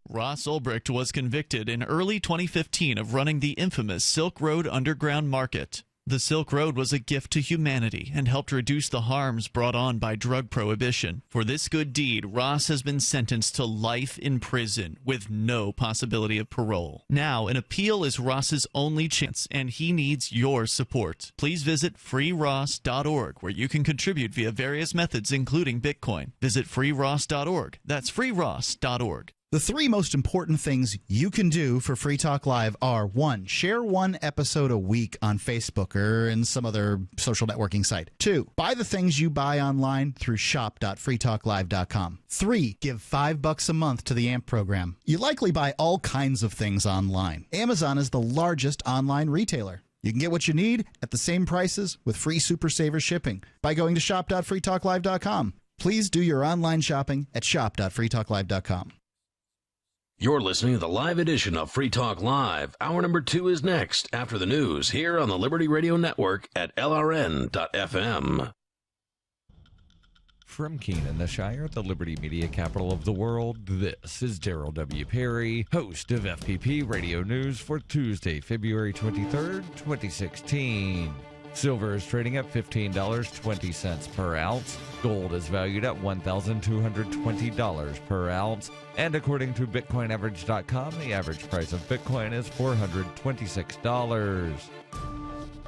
Ross Ulbricht was convicted in early 2015 of running the infamous Silk Road Underground Market. The Silk Road was a gift to humanity and helped reduce the harms brought on by drug prohibition. For this good deed, Ross has been sentenced to life in prison with no possibility of parole. Now, an appeal is Ross's only chance, and he needs your support. Please visit freeross.org, where you can contribute via various methods, including Bitcoin. Visit freeross.org. That's freeross.org. The three most important things you can do for Free Talk Live are: 1, share one episode a week on Facebook or in some other social networking site. 2, buy the things you buy online through shop.freetalklive.com. 3, give $5 a month to the AMP program. You likely buy all kinds of things online. Amazon is the largest online retailer. You can get what you need at the same prices with free Super Saver shipping by going to shop.freetalklive.com. Please do your online shopping at shop.freetalklive.com. You're listening to the live edition of Free Talk Live. Hour number 2 is next after the news here on the Liberty Radio Network at LRN.FM. From Keenan, the Shire, the Liberty Media capital of the world, this is Daryl W. Perry, host of FPP Radio News for Tuesday, February 23rd, 2016. Silver is trading at $15.20 per ounce. Gold is valued at $1,220 per ounce. And according to BitcoinAverage.com, the average price of Bitcoin is $426.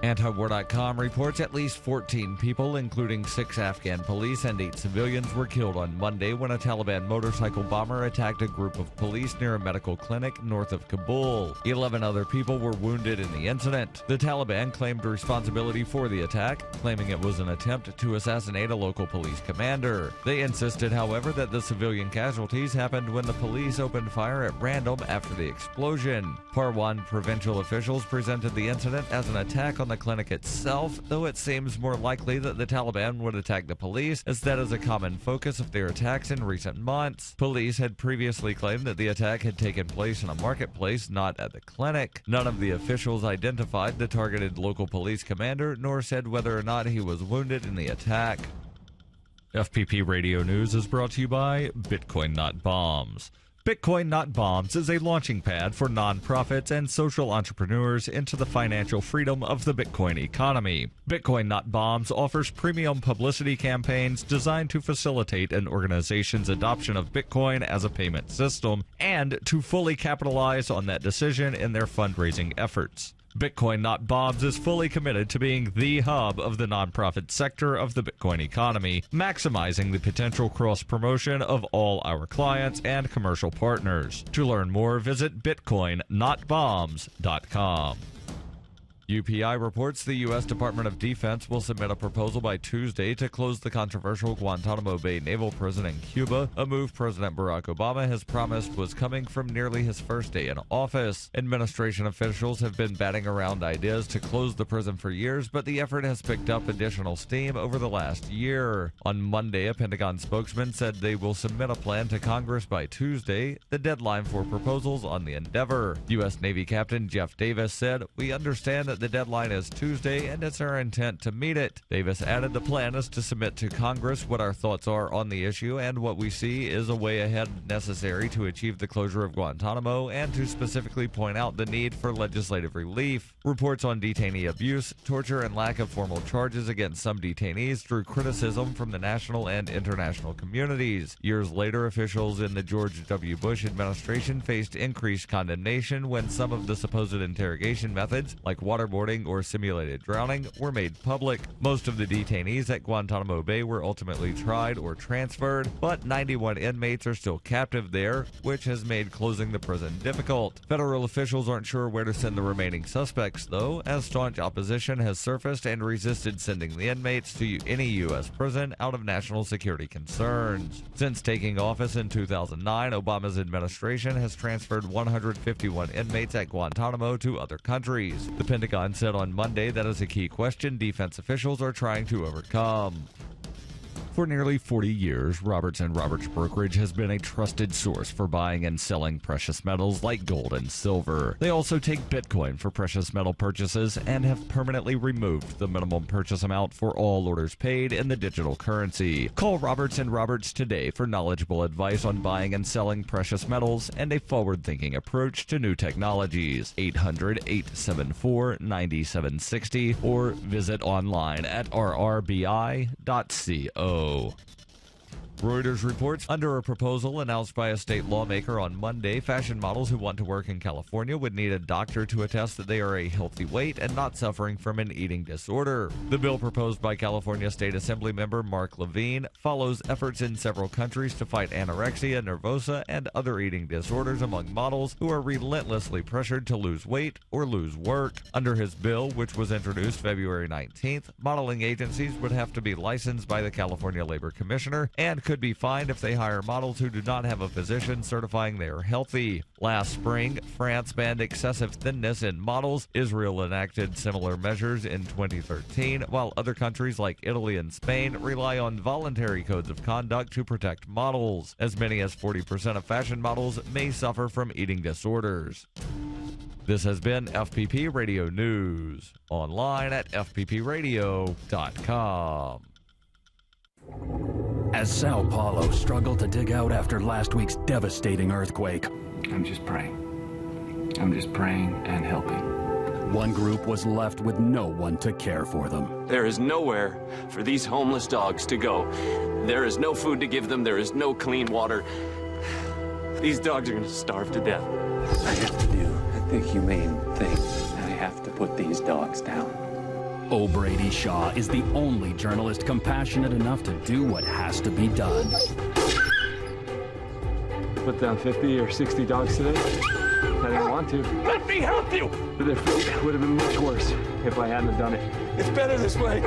Antiwar.com reports at least 14 people, including 6 Afghan police and 8 civilians, were killed on Monday when a Taliban motorcycle bomber attacked a group of police near a medical clinic north of Kabul. 11 other people were wounded in the incident. The Taliban claimed responsibility for the attack, claiming it was an attempt to assassinate a local police commander. They insisted, however, that the civilian casualties happened when the police opened fire at random after the explosion. Parwan provincial officials presented the incident as an attack on the clinic itself, though it seems more likely that the Taliban would attack the police, as that is a common focus of their attacks in recent months. Police had previously claimed that the attack had taken place in a marketplace, not at the clinic. None of the officials identified the targeted local police commander, nor said whether or not he was wounded in the attack. FPP Radio News is brought to you by Bitcoin Not Bombs. Bitcoin Not Bombs is a launching pad for nonprofits and social entrepreneurs into the financial freedom of the Bitcoin economy. Bitcoin Not Bombs offers premium publicity campaigns designed to facilitate an organization's adoption of Bitcoin as a payment system and to fully capitalize on that decision in their fundraising efforts. Bitcoin Not Bombs is fully committed to being the hub of the nonprofit sector of the Bitcoin economy, maximizing the potential cross-promotion of all our clients and commercial partners. To learn more, visit bitcoinnotbombs.com. UPI reports the U.S. Department of Defense will submit a proposal by Tuesday to close the controversial Guantanamo Bay Naval Prison in Cuba, a move President Barack Obama has promised was coming from nearly his first day in office. Administration officials have been batting around ideas to close the prison for years, but the effort has picked up additional steam over the last year. On Monday, a Pentagon spokesman said they will submit a plan to Congress by Tuesday, the deadline for proposals on the endeavor. U.S. Navy Captain Jeff Davis said, "We understand that the deadline is Tuesday, and it's our intent to meet it." Davis added, "The plan is to submit to Congress what our thoughts are on the issue, and what we see is a way ahead necessary to achieve the closure of Guantanamo, and to specifically point out the need for legislative relief." Reports on detainee abuse, torture, and lack of formal charges against some detainees drew criticism from the national and international communities. Years later, officials in the George W. Bush administration faced increased condemnation when some of the supposed interrogation methods, like waterboarding or simulated drowning, were made public. Most of the detainees at Guantanamo Bay were ultimately tried or transferred, but 91 inmates are still captive there, which has made closing the prison difficult. Federal officials aren't sure where to send the remaining suspects, though, as staunch opposition has surfaced and resisted sending the inmates to any U.S. prison out of national security concerns. Since taking office in 2009, Obama's administration has transferred 151 inmates at Guantanamo to other countries. The Pentagon said on Monday that is a key question defense officials are trying to overcome. For nearly 40 years, Roberts & Roberts Brokerage has been a trusted source for buying and selling precious metals like gold and silver. They also take Bitcoin for precious metal purchases and have permanently removed the minimum purchase amount for all orders paid in the digital currency. Call Roberts & Roberts today for knowledgeable advice on buying and selling precious metals and a forward-thinking approach to new technologies. 800-874-9760 or visit online at rrbi.co. Reuters reports, under a proposal announced by a state lawmaker on Monday, fashion models who want to work in California would need a doctor to attest that they are a healthy weight and not suffering from an eating disorder. The bill proposed by California State Assembly member Mark Levine follows efforts in several countries to fight anorexia nervosa and other eating disorders among models who are relentlessly pressured to lose weight or lose work. Under his bill, which was introduced February 19th, modeling agencies would have to be licensed by the California Labor Commissioner and could be fined if they hire models who do not have a physician certifying they are healthy. Last spring, France banned excessive thinness in models. Israel enacted similar measures in 2013, while other countries like Italy and Spain rely on voluntary codes of conduct to protect models. As many as 40% of fashion models may suffer from eating disorders. This has been FPP Radio News, online at fppradio.com. As Sao Paulo struggled to dig out after last week's devastating earthquake, I'm just praying. I'm just praying and helping. One group was left with no one to care for them. There is nowhere for these homeless dogs to go. There is no food to give them. There is no clean water. These dogs are going to starve to death. I have to do the humane thing. I have to put these dogs down. O'Brady Shaw is the only journalist compassionate enough to do what has to be done. Put down 50 or 60 dogs today. I didn't want to. Let me help you! But their fate would have been much worse if I hadn't done it. It's better this way.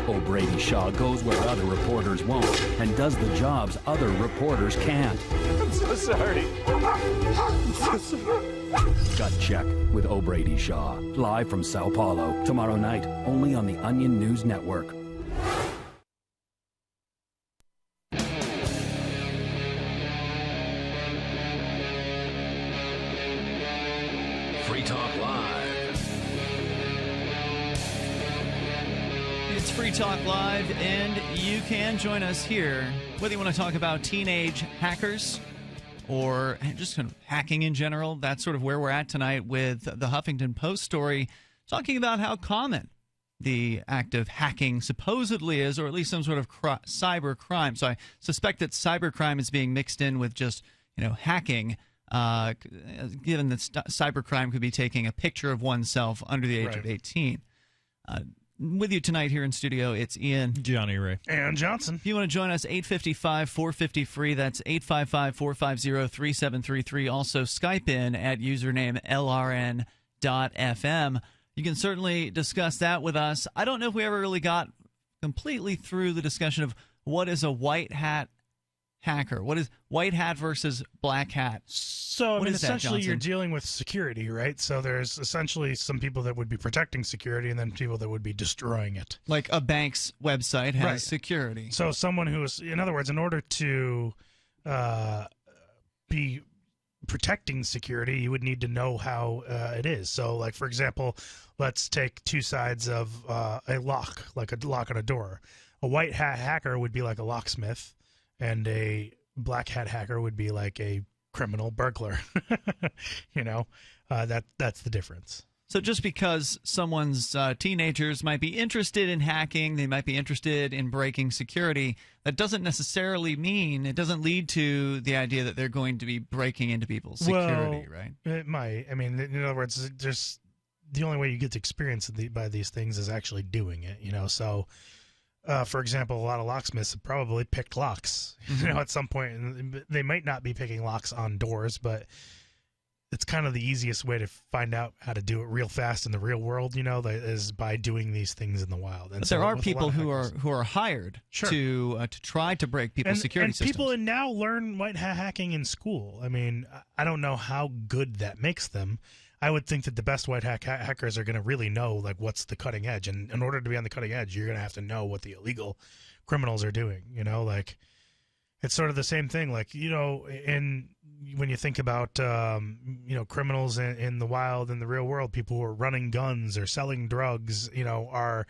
O'Brady Shaw goes where other reporters won't and does the jobs other reporters can't. I'm so sorry. I'm so sorry. Gut Check with O'Brady Shaw. Live from Sao Paulo. Tomorrow night, only on the Onion News Network. Free Talk Live. It's Free Talk Live, and you can join us here, whether you want to talk about teenage hackers or just kind of hacking in general. That's sort of where we're at tonight with the Huffington Post story, talking about how common the act of hacking supposedly is, or at least some sort of cyber crime. So I suspect that cyber crime is being mixed in with just, hacking, given that cyber crime could be taking a picture of oneself under the age of 18. With you tonight here in studio, it's Ian, Jonny Ray, and Johnson. If you want to join us, 855-450-FREE. That's 855-450-3733. Also, Skype in at username LRN.FM. You can certainly discuss that with us. I don't know if we ever really got completely through the discussion of what is a white hat hacker. What is white hat versus black hat? So, essentially you're dealing with security, right? So there's essentially some people that would be protecting security and then people that would be destroying it. Like a bank's website has security. So someone who is, in other words, in order to be protecting security, you would need to know how it is. So, like, for example, let's take two sides of a lock, like a lock on a door. A white hat hacker would be like a locksmith, and a black hat hacker would be like a criminal burglar. That's the difference. So just because someone's teenagers might be interested in hacking, they might be interested in breaking security, that doesn't necessarily mean, it doesn't lead to the idea that they're going to be breaking into people's security, right? It might. I mean, in other words, just the only way you get to experience by these things is actually doing it, So, for example, a lot of locksmiths have probably picked locks, at some point. And they might not be picking locks on doors, but it's kind of the easiest way to find out how to do it real fast in the real world, is by doing these things in the wild. And but there are people who are hired to try to break people's security systems. And people now learn white hat hacking in school. I mean, I don't know how good that makes them. I would think that the best white hat hackers are going to really know, like, what's the cutting edge. And in order to be on the cutting edge, you're going to have to know what the illegal criminals are doing, Like, it's sort of the same thing. Like, when you think about, criminals in the wild, in the real world, people who are running guns or selling drugs, are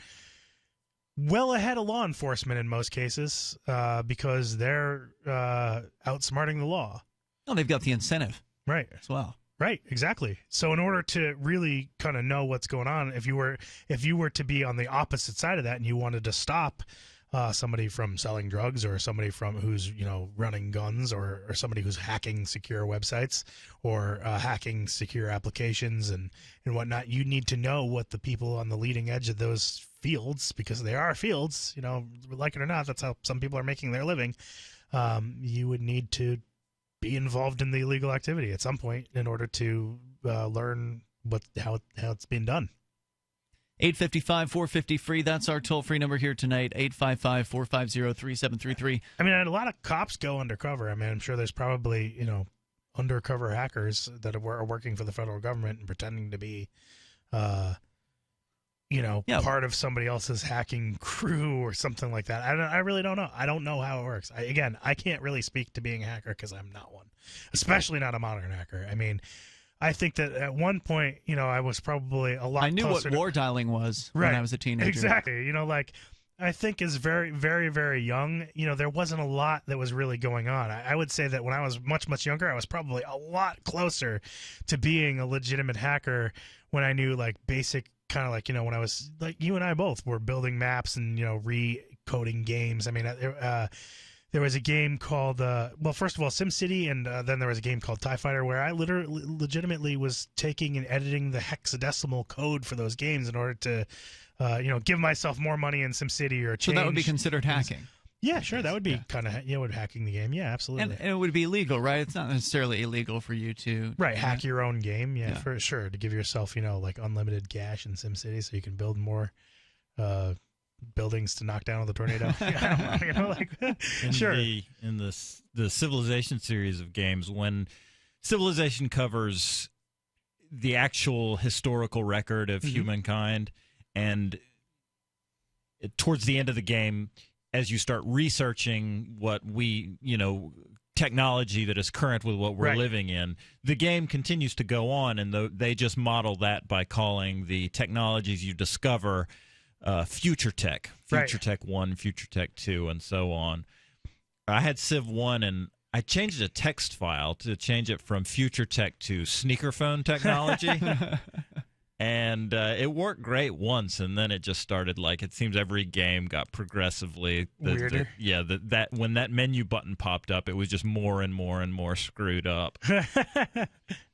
well ahead of law enforcement in most cases because they're outsmarting the law. Oh, they've got the incentive. Right. As well. Right, exactly. So in order to really kind of know what's going on, if you were to be on the opposite side of that and you wanted to stop somebody from selling drugs or somebody who's running guns or somebody who's hacking secure websites or hacking secure applications and whatnot, you need to know what the people on the leading edge of those fields, because they are fields, like it or not, that's how some people are making their living. You would need to be involved in the illegal activity at some point in order to learn how it's being done. 855-450-FREE. That's our toll-free number here tonight, 855-450-3733. I mean, a lot of cops go undercover. I mean, I'm sure there's probably, undercover hackers that are working for the federal government and pretending to be, part of somebody else's hacking crew or something like that. I really don't know. I don't know how it works. I can't really speak to being a hacker because I'm not one, especially not a modern hacker. I mean, I think that at one point, I was probably a lot. I knew closer what war dialing was when I was a teenager. Exactly. I think is very, very, very young. There wasn't a lot that was really going on. I would say that when I was much, much younger, I was probably a lot closer to being a legitimate hacker when I knew basic kind of when I was you and I both were building maps and recoding games. I mean, there was a game called first of all SimCity, and then there was a game called TIE Fighter where I legitimately was taking and editing the hexadecimal code for those games in order to give myself more money in SimCity or change. So that would be considered hacking. Yeah, sure. That would be kind of hacking the game. Yeah, absolutely. And it would be legal, right? It's not necessarily illegal for you to hack your own game. Yeah, for sure. To give yourself unlimited cash in SimCity so you can build more buildings to knock down with a tornado. Sure. In the Civilization series of games, when Civilization covers the actual historical record of humankind, and towards the end of the game, as you start researching what technology that is current with what we're living in, the game continues to go on, and they just model that by calling the technologies you discover future tech, future tech 1, future tech 2, and so on. I had Civ 1, and I changed a text file to change it from future tech to sneaker phone technology. And it worked great once, and then it just started it seems every game got progressively weirder. That when that menu button popped up, it was just more and more and more screwed up.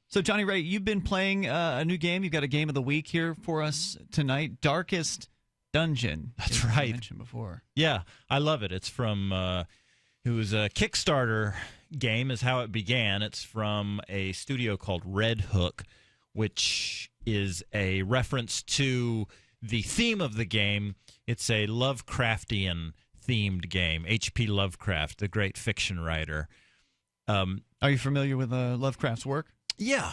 So, Johnny Ray, you've been playing a new game. You've got a game of the week here for us tonight, Darkest Dungeon. That's right. You mentioned before. Yeah, I love it. It's from it was a Kickstarter game is how it began. It's from a studio called Red Hook, which is a reference to the theme of the game. It's a Lovecraftian-themed game. H.P. Lovecraft, the great fiction writer. Are you familiar with Lovecraft's work? Yeah.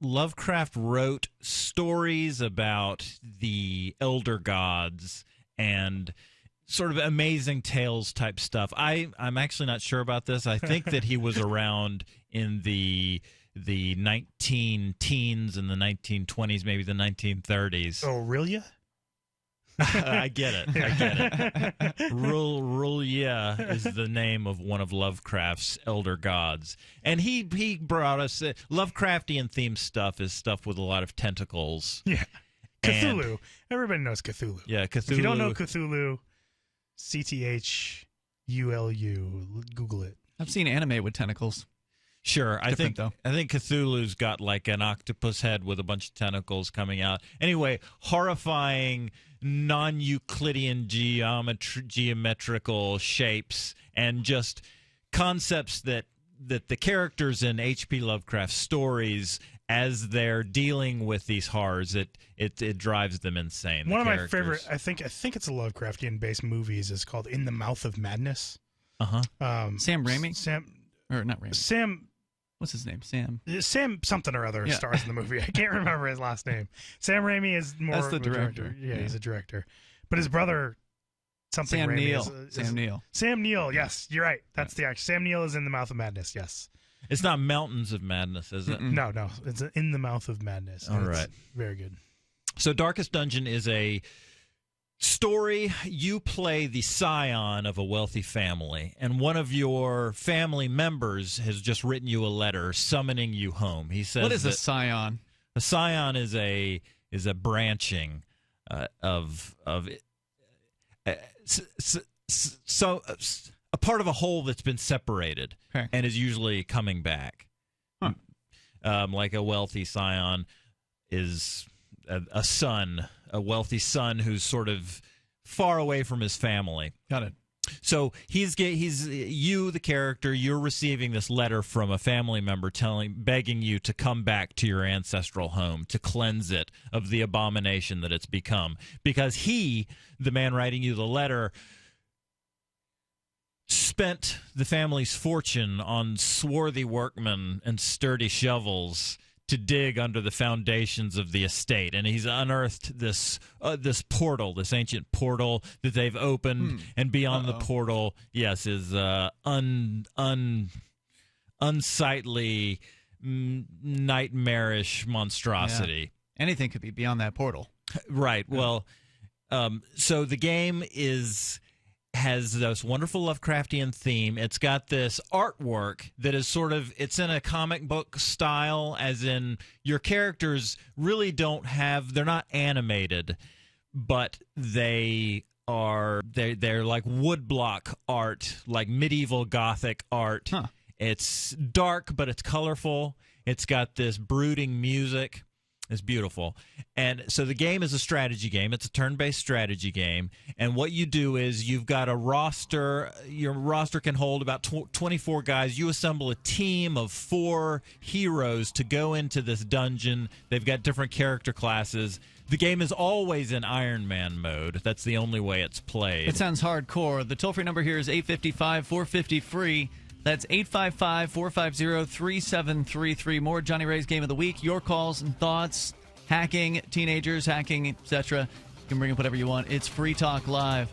Lovecraft wrote stories about the elder gods and sort of amazing tales type stuff. I'm actually not sure about this. I think that he was around in the 19-teens and the 1920s, maybe the 1930s. Oh, really? I get it. Rulia is the name of one of Lovecraft's elder gods. And he brought us Lovecraftian themed stuff is stuff with a lot of tentacles. Yeah. Cthulhu. Everybody knows Cthulhu. Yeah, Cthulhu. If you don't know Cthulhu, CTHULU, Google it. I've seen anime with tentacles. Sure, I think Cthulhu's got an octopus head with a bunch of tentacles coming out. Anyway, horrifying non-Euclidean geometrical shapes and just concepts that the characters in H.P. Lovecraft stories, as they're dealing with these horrors, it drives them insane. One of my favorite, I think it's a Lovecraftian-based movies is called In the Mouth of Madness. Sam Raimi? Or not Raimi. Sam. What's his name? Sam something or other stars in the movie. I can't remember his last name. Sam Raimi is more. That's the director. Yeah, he's a director. But his brother, something Sam Raimi Neill. is Sam Neill. Sam Neill. Yes, you're right. That's the actor. Sam Neill is In the Mouth of Madness. Yes. It's not Mountains of Madness, is it? No. It's In the Mouth of Madness. All right. Very good. So Darkest Dungeon is a story. You play the scion of a wealthy family, and one of your family members has just written you a letter summoning you home. He says, "What is a scion?" A scion is a branching of so a part of a whole that's been separated and is usually coming back. Like a wealthy scion is a son, a wealthy son who's sort of far away from his family. Got it. So he's you, the character. You're receiving this letter from a family member begging you to come back to your ancestral home to cleanse it of the abomination that it's become. Because he, the man writing you the letter, spent the family's fortune on swarthy workmen and sturdy shovels to dig under the foundations of the estate, and he's unearthed this portal, this ancient portal that they've opened, and beyond the portal, yes, is unsightly, nightmarish monstrosity. Yeah. Anything could be beyond that portal, right? Well, so the game has this wonderful Lovecraftian theme. It's got this artwork that is it's in a comic book style, as in your characters really they're not animated, but they're like woodblock art, like medieval Gothic art. Huh. It's dark, but it's colorful. It's got this brooding music. It's beautiful. And so the game is a strategy game. It's a turn-based strategy game. And what you do is you've got a roster. Your roster can hold about 24 guys. You assemble a team of 4 heroes to go into this dungeon. They've got different character classes. The game is always in Iron Man mode. That's the only way it's played. It sounds hardcore. The toll-free number here is 855-450-FREE. That's 855-450-3733. More Johnny Ray's Game of the Week. Your calls and thoughts. Hacking, teenagers, hacking, etc. You can bring up whatever you want. It's Free Talk Live.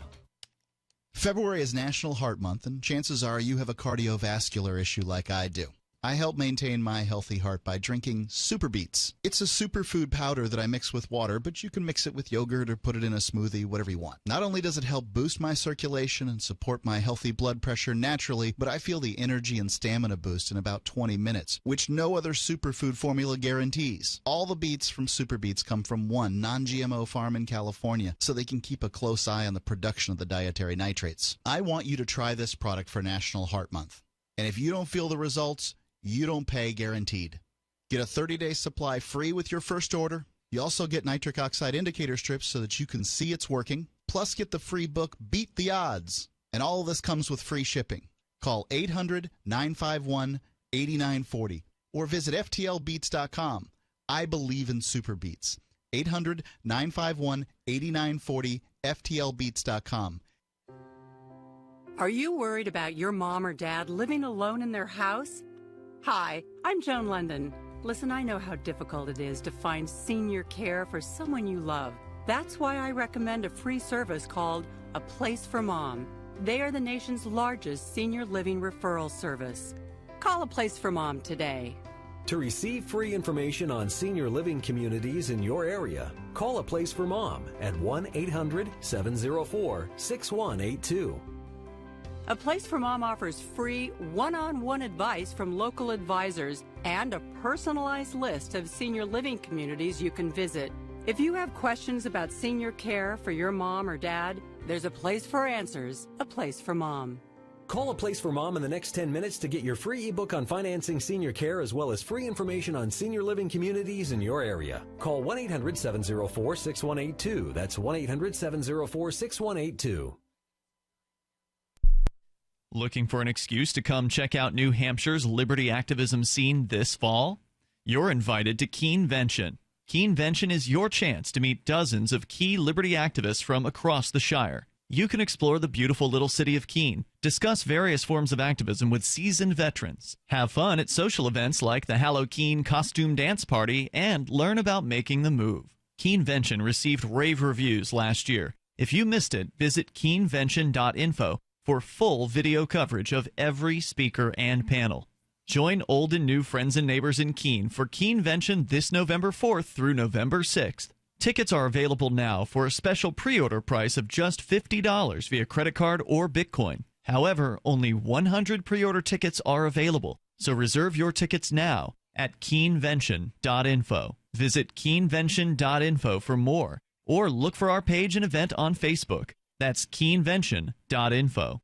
February is National Heart Month, and chances are you have a cardiovascular issue like I do. I help maintain my healthy heart by drinking Super Beets. It's a superfood powder that I mix with water, but you can mix it with yogurt or put it in a smoothie, whatever you want. Not only does it help boost my circulation and support my healthy blood pressure naturally, but I feel the energy and stamina boost in about 20 minutes, which no other superfood formula guarantees. All the beets from Super Beets come from one non-GMO farm in California, so they can keep a close eye on the production of the dietary nitrates. I want you to try this product for National Heart Month. And if you don't feel the results, you don't pay, guaranteed. Get a 30-day supply free with your first order. You also get nitric oxide indicator strips so that you can see it's working. Plus, get the free book, Beat the Odds. And all of this comes with free shipping. Call 800-951-8940 or visit FTLbeats.com. I believe in Super Beats. 800-951-8940, FTLbeats.com. Are you worried about your mom or dad living alone in their house? Hi, I'm Joan London. Listen, I know how difficult it is to find senior care for someone you love. That's why I recommend a free service called A Place for Mom. They are the nation's largest senior living referral service. Call A Place for Mom today. To receive free information on senior living communities in your area, call A Place for Mom at 1-800-704-6182. A Place for Mom offers free one-on-one advice from local advisors and a personalized list of senior living communities you can visit. If you have questions about senior care for your mom or dad, there's a place for answers, A Place for Mom. Call A Place for Mom in the next 10 minutes to get your free ebook on financing senior care as well as free information on senior living communities in your area. Call 1-800-704-6182. That's 1-800-704-6182. Looking for an excuse to come check out New Hampshire's liberty activism scene this fall? You're invited to Keenvention. Keenvention is your chance to meet dozens of key liberty activists from across the Shire. You can explore the beautiful little city of Keene, discuss various forms of activism with seasoned veterans, have fun at social events like the Hallow Keene Costume Dance Party, and learn about making the move. Keenvention received rave reviews last year. If you missed it, visit keenvention.info for full video coverage of every speaker and panel. Join old and new friends and neighbors in Keene for Keenvention this November 4th through November 6th. Tickets are available now for a special pre-order price of just $50 via credit card or Bitcoin. However, only 100 pre-order tickets are available, so reserve your tickets now at keenvention.info. Visit keenvention.info for more, or look for our page and event on Facebook. That's keenvention.info.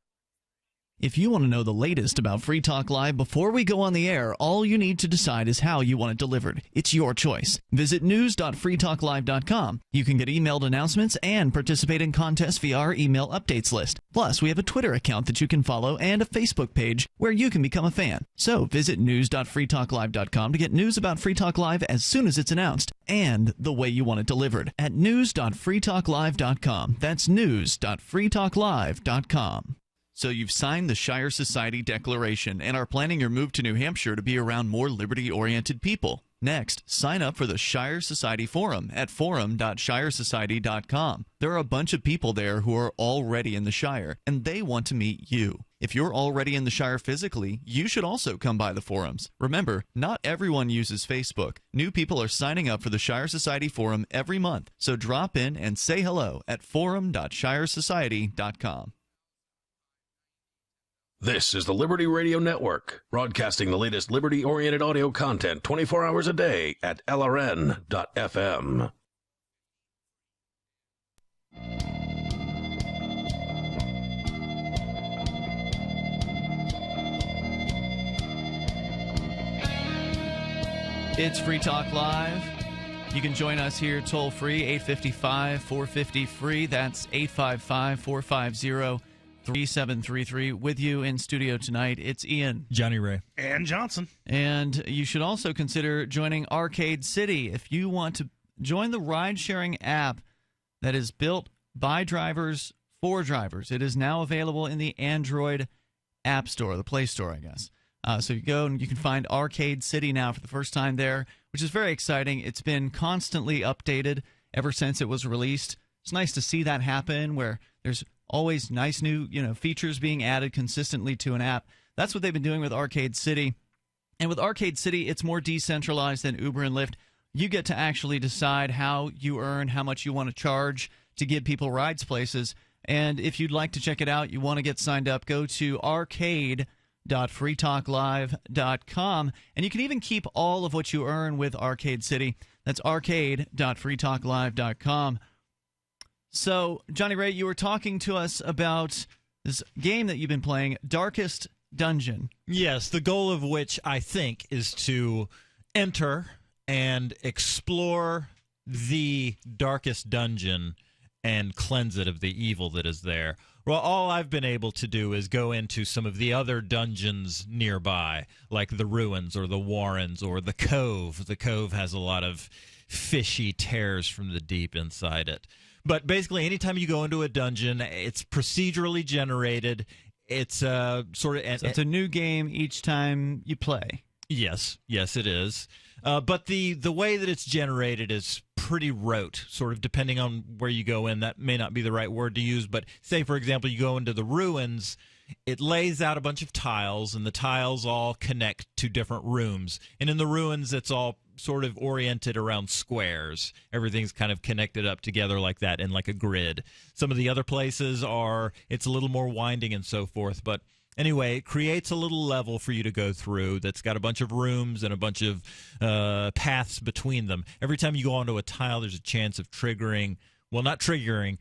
If you want to know the latest about Free Talk Live before we go on the air, all you need to decide is how you want it delivered. It's your choice. Visit news.freetalklive.com. You can get emailed announcements and participate in contests via our email updates list. Plus, we have a Twitter account that you can follow and a Facebook page where you can become a fan. So visit news.freetalklive.com to get news about Free Talk Live as soon as it's announced and the way you want it delivered at news.freetalklive.com. That's news.freetalklive.com. So you've signed the Shire Society Declaration and are planning your move to New Hampshire to be around more liberty-oriented people. Next, sign up for the Shire Society Forum at forum.shiresociety.com. There are a bunch of people there who are already in the Shire, and they want to meet you. If you're already in the Shire physically, you should also come by the forums. Remember, not everyone uses Facebook. New people are signing up for the Shire Society Forum every month, so drop in and say hello at forum.shiresociety.com. This is the Liberty Radio Network, broadcasting the latest liberty-oriented audio content 24 hours a day at LRN.FM. It's Free Talk Live. You can join us here toll-free, 855-450-FREE. That's 855-450-3733. With you in studio tonight, it's Ian, Johnny Ray, and Johnson. And you should also consider joining Arcade City if you want to join the ride-sharing app that is built by drivers for drivers. It is now available in the Android App Store, the Play Store, I guess. So you go and you can find Arcade City now for the first time there, which is very exciting. It's been constantly updated ever since it was released. It's nice to see that happen, where there's always nice new features being added consistently to an app. That's what they've been doing with Arcade City. And with Arcade City, it's more decentralized than Uber and Lyft. You get to actually decide how you earn, how much you want to charge to give people rides places. And if you'd like to check it out, you want to get signed up, go to arcade.freetalklive.com. And you can even keep all of what you earn with Arcade City. That's arcade.freetalklive.com. So, Johnny Ray, you were talking to us about this game that you've been playing, Darkest Dungeon. Yes, the goal of which, I think, is to enter and explore the darkest dungeon and cleanse it of the evil that is there. Well, all I've been able to do is go into some of the other dungeons nearby, like the Ruins or the Warrens or the Cove. The Cove has a lot of fishy tears from the deep inside it. But basically, anytime you go into a dungeon, it's procedurally generated. It's so it's a new game each time you play. Yes, it is. But the way that it's generated is pretty rote, sort of depending on where you go in. That may not be the right word to use, but say, for example, you go into the Ruins. It lays out a bunch of tiles, and the tiles all connect to different rooms. And in the Ruins, it's all sort of oriented around squares. Everything's kind of connected up together like that in like a grid. Some of the other places it's a little more winding and so forth. But anyway, it creates a little level for you to go through that's got a bunch of rooms and a bunch of paths between them. Every time you go onto a tile, there's a chance of triggering. Well, not triggering.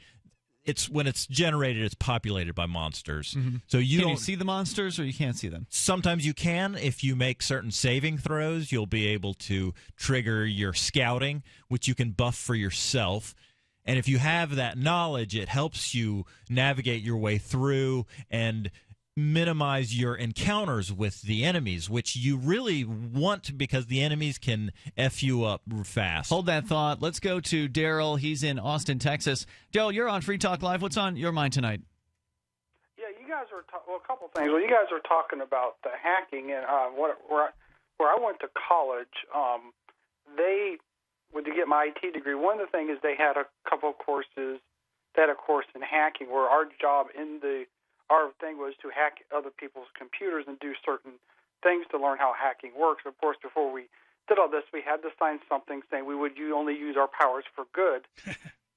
It's when it's generated, it's populated by monsters. Mm-hmm. So Can you see the monsters, or you can't see them? Sometimes you can. If you make certain saving throws, you'll be able to trigger your scouting, which you can buff for yourself. And if you have that knowledge, it helps you navigate your way through and minimize your encounters with the enemies, which you really want because the enemies can F you up fast. Hold that thought. Let's go to Daryl. He's in Austin, Texas. Daryl, you're on Free Talk Live. What's on your mind tonight? Yeah, you guys are a couple things. Well, you guys are talking about the hacking, and where I went to college, to get my IT degree, one of the things is they had a couple of courses. They had a course in hacking where our job our thing was to hack other people's computers and do certain things to learn how hacking works. Of course, before we did all this, we had to sign something saying we would only use our powers for good.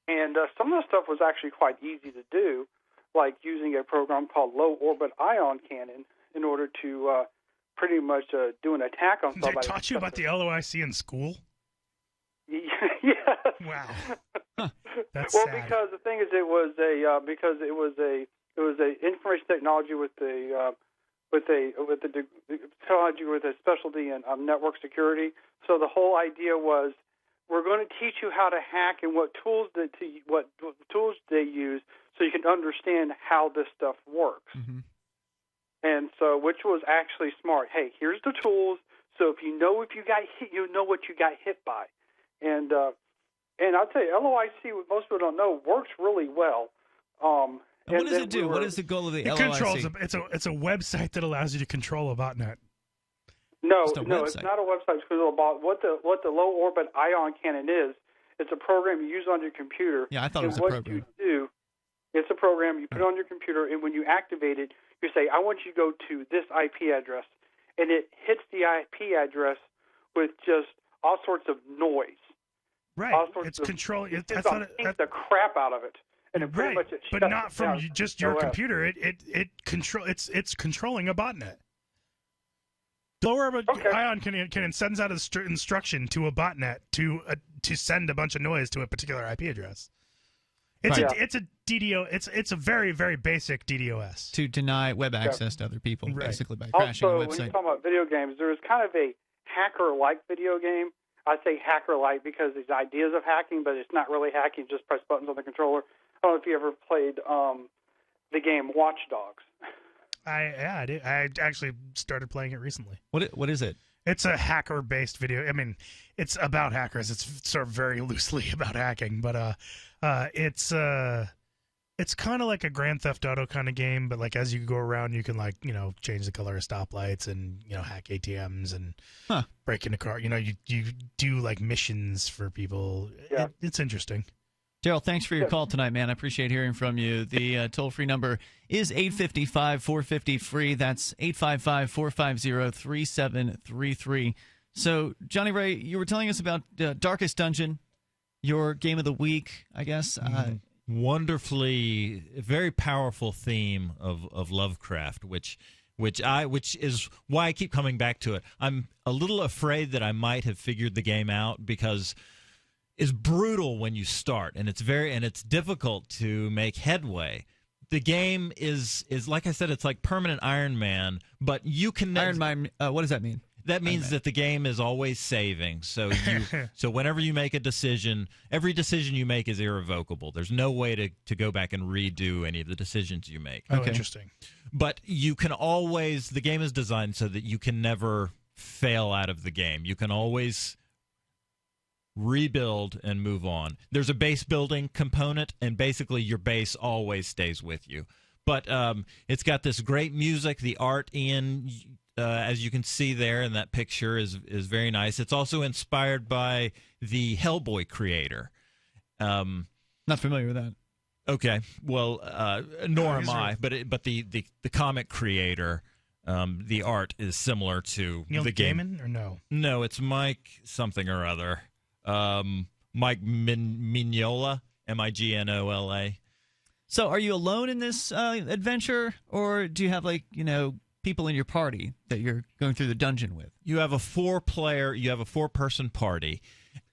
And some of the stuff was actually quite easy to do, like using a program called Low Orbit Ion Cannon in order to pretty much do an attack on somebody. They taught you about the LOIC in school? Yes. Wow. That's well, sad. because the thing is, it was a It was a information technology with a technology with a specialty in network security. So the whole idea was, we're going to teach you how to hack and what tools they use, so you can understand how this stuff works. Mm-hmm. And so, which was actually smart. Hey, here's the tools. So if you got hit, you know what you got hit by. And I'll tell you, LOIC, what most people don't know, works really well. What does it do? What is the goal of the LOIC? It's a website that allows you to control a botnet. No, it's not a website. It's about what the low orbit ion cannon is. It's a program you use on your computer. Yeah, I thought it was a program. What you do, it's a program you put on your computer, and when you activate it, you say, I want you to go to this IP address, and it hits the IP address with just all sorts of noise. Right. It's controlling. It the crap out of it. And it pretty much but not from just your computer. It's controlling a botnet. Lower ion cannon sends out an instruction to a botnet to send a bunch of noise to a particular IP address. It's a DDo. It's a very, very basic DDoS to deny web access to other people, basically by crashing a website. Also, when you talk about video games, there's kind of a hacker-like video game. I say hacker-like because there's ideas of hacking, but it's not really hacking. Just press buttons on the controller. I don't know if you ever played the game Watch Dogs. I did. I actually started playing it recently. What is it? It's a hacker-based video. I mean, it's about hackers. It's sort of very loosely about hacking, but it's kind of like a Grand Theft Auto kind of game. But like as you go around, you can change the color of stoplights and hack ATMs and break into car. You do like missions for people. Yeah. It's interesting. Daryl, thanks for your call tonight, man. I appreciate hearing from you. The toll-free number is 855-450-FREE. That's 855-450-3733. So, Johnny Ray, you were telling us about Darkest Dungeon, your game of the week, I guess. Wonderfully, very powerful theme of Lovecraft, which is why I keep coming back to it. I'm a little afraid that I might have figured the game out because it's brutal when you start, and it's difficult to make headway. The game is like I said, it's like permanent Iron Man, but you can Iron Man. What does that mean? That means that the game is always saving. So so whenever you make a decision, every decision you make is irrevocable. There's no way to go back and redo any of the decisions you make. Oh, interesting. But you can always, the game is designed so that you can never fail out of the game. You can always rebuild and move on. There's a base building component, and basically your base always stays with you. But it's got this great music. The art, Ian, as you can see there in that picture, is very nice. It's also inspired by the Hellboy creator. Not familiar with that. Okay, well, nor am I. But the comic creator, the art is similar to Neil the game. Gaiman, or no? No, it's Mike something or other. Mike Mignola, Mignola. So, are you alone in this adventure, or do you have people in your party that you're going through the dungeon with? You have a four-person party,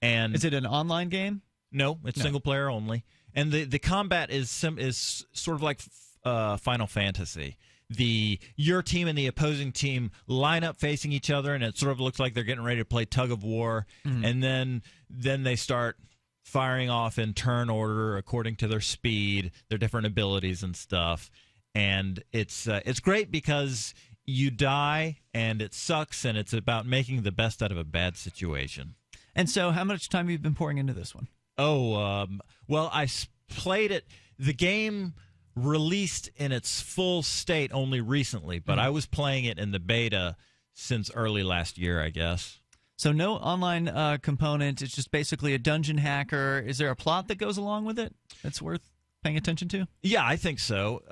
and is it an online game? No, it's single player only. And the combat is sort of like Final Fantasy. Your team and the opposing team line up facing each other, and it sort of looks like they're getting ready to play tug of war. Mm-hmm. And then they start firing off in turn order according to their speed, their different abilities and stuff. And it's great because you die and it sucks, and it's about making the best out of a bad situation. And so, how much time have you been pouring into this one? Well, I played it. The game released in its full state only recently, but I was playing it in the beta since early last year, I guess. So no online component. It's just basically a dungeon hacker. Is there a plot that goes along with it that's worth paying attention to? Yeah, I think so.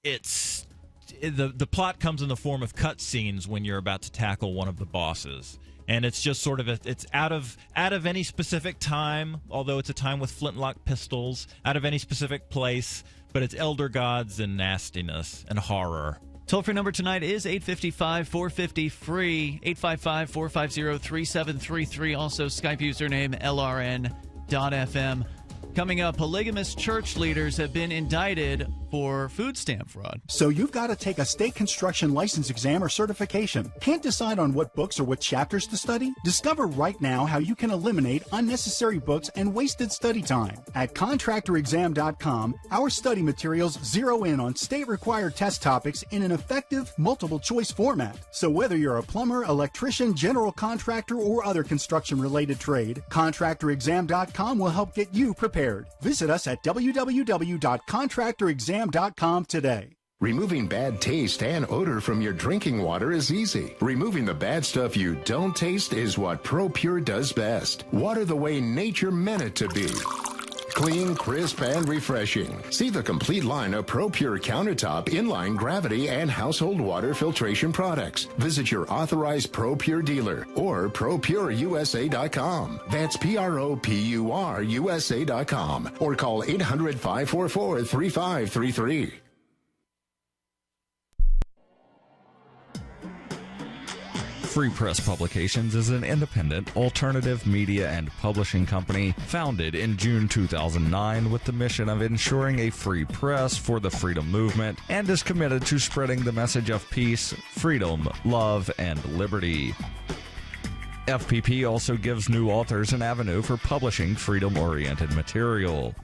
The plot comes in the form of cutscenes when you're about to tackle one of the bosses. And it's just sort of it's out of any specific time, although it's a time with flintlock pistols, out of any specific place, but it's elder gods and nastiness and horror. Toll-free number tonight is 855-450-FREE, 855-450-3733. Also, Skype username LRN.FM. Coming up, polygamous church leaders have been indicted for food stamp fraud. So you've got to take a state construction license exam or certification. Can't decide on what books or what chapters to study? Discover right now how you can eliminate unnecessary books and wasted study time. At contractorexam.com, our study materials zero in on state-required test topics in an effective, multiple-choice format. So whether you're a plumber, electrician, general contractor, or other construction-related trade, contractorexam.com will help get you prepared. Visit us at www.contractorexam.com today. Removing bad taste and odor from your drinking water is easy. Removing the bad stuff you don't taste is what ProPure does best. Water the way nature meant it to be. Clean, crisp, and refreshing. See the complete line of ProPure countertop, inline, gravity, and household water filtration products. Visit your authorized ProPure dealer or ProPureUSA.com. That's ProPureUSA.com or call 800-544-3533. Free Press Publications is an independent, alternative media and publishing company founded in June 2009 with the mission of ensuring a free press for the freedom movement and is committed to spreading the message of peace, freedom, love, and liberty. FPP also gives new authors an avenue for publishing freedom-oriented material.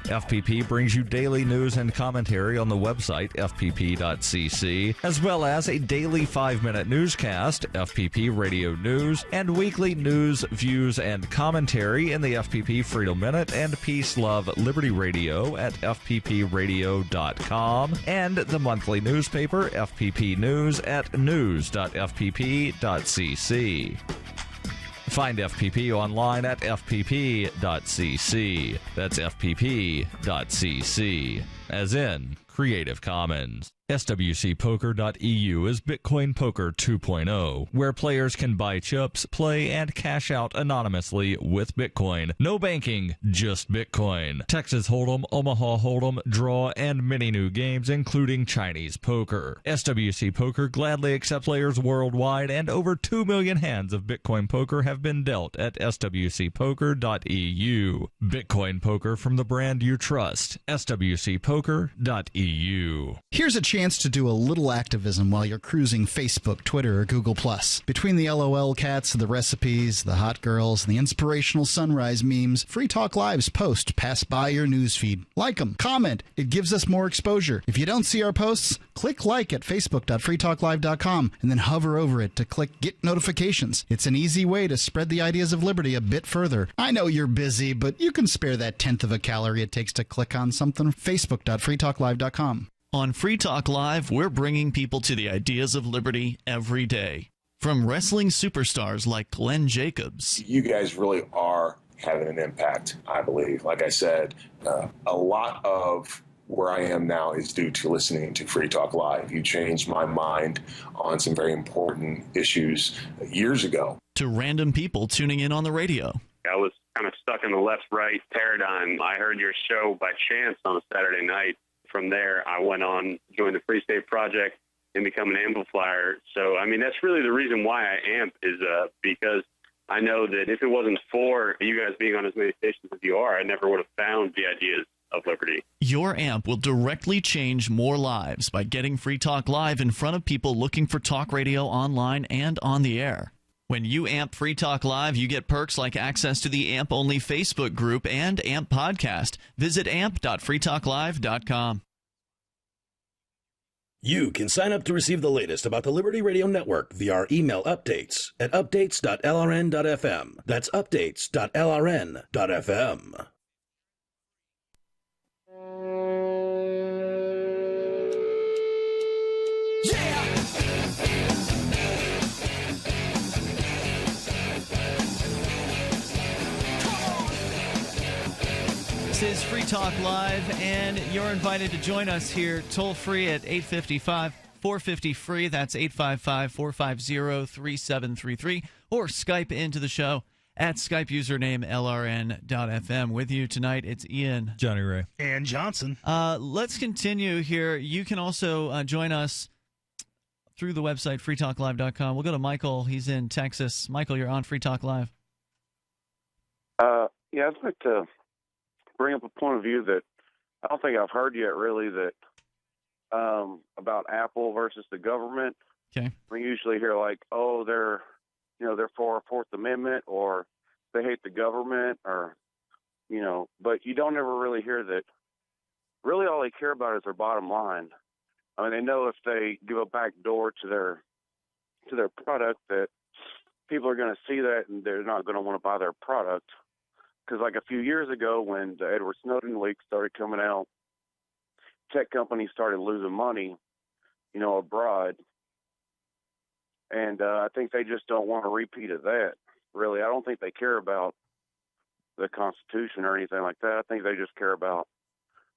FPP brings you daily news and commentary on the website fpp.cc, as well as a daily 5-minute newscast, FPP Radio News, and weekly news, views, and commentary in the FPP Freedom Minute and Peace, Love, Liberty Radio at fppradio.com, and the monthly newspaper FPP News at news.fpp.cc. Find FPP online at fpp.cc. That's fpp.cc, as in Creative Commons. SWCPoker.eu is Bitcoin Poker 2.0, where players can buy chips, play, and cash out anonymously with Bitcoin. No banking, just Bitcoin. Texas Hold'em, Omaha Hold'em, Draw, and many new games, including Chinese poker. SWC Poker gladly accepts players worldwide, and over 2 million hands of Bitcoin Poker have been dealt at SWCPoker.eu. Bitcoin Poker from the brand you trust. SWCPoker.eu. Here's a chance to do a little activism while you're cruising Facebook, Twitter, or Google+. Between the LOL cats, the recipes, the hot girls, and the inspirational sunrise memes, Free Talk Live's posts pass by your newsfeed. Like them, comment. It gives us more exposure. If you don't see our posts, click like at facebook.freetalklive.com and then hover over it to click Get Notifications. It's an easy way to spread the ideas of liberty a bit further. I know you're busy, but you can spare that 1/10 of a calorie it takes to click on something. facebook.freetalklive.com. On Free Talk Live, we're bringing people to the ideas of liberty every day. From wrestling superstars like Glenn Jacobs. You guys really are having an impact, I believe. Like I said, a lot of where I am now is due to listening to Free Talk Live. You changed my mind on some very important issues years ago. To random people tuning in on the radio. I was kind of stuck in the left-right paradigm. I heard your show by chance on a Saturday night. From there, I went on, joined the Free State Project, and become an amplifier. So, I mean, that's really the reason why I amp is because I know that if it wasn't for you guys being on as many stations as you are, I never would have found the ideas of liberty. Your amp will directly change more lives by getting Free Talk Live in front of people looking for talk radio online and on the air. When you amp Free Talk Live, you get perks like access to the AMP-only Facebook group and AMP podcast. Visit amp.freetalklive.com. You can sign up to receive the latest about the Liberty Radio Network via our email updates at updates.lrn.fm. That's updates.lrn.fm. This is Free Talk Live, and you're invited to join us here toll-free at 855-450-FREE. That's 855-450-3733. Or Skype into the show at Skype username LRN.FM. With you tonight, it's Ian. Jonny Ray. And Johnson. Let's continue here. You can also join us through the website, freetalklive.com. We'll go to Michael. He's in Texas. Michael, you're on Free Talk Live. Yeah, I'd like to bring up a point of view that I don't think I've heard yet really that about Apple versus the government. Okay. We usually hear like, oh, they're for a Fourth Amendment, or they hate the government, or but you don't ever really hear that. Really, all they care about is their bottom line. I mean, they know if they give a back door to their product that people are going to see that and they're not going to want to buy their product. Because like a few years ago when the Edward Snowden leaks started coming out, tech companies started losing money, abroad. And I think they just don't want a repeat of that, really. I don't think they care about the Constitution or anything like that. I think they just care about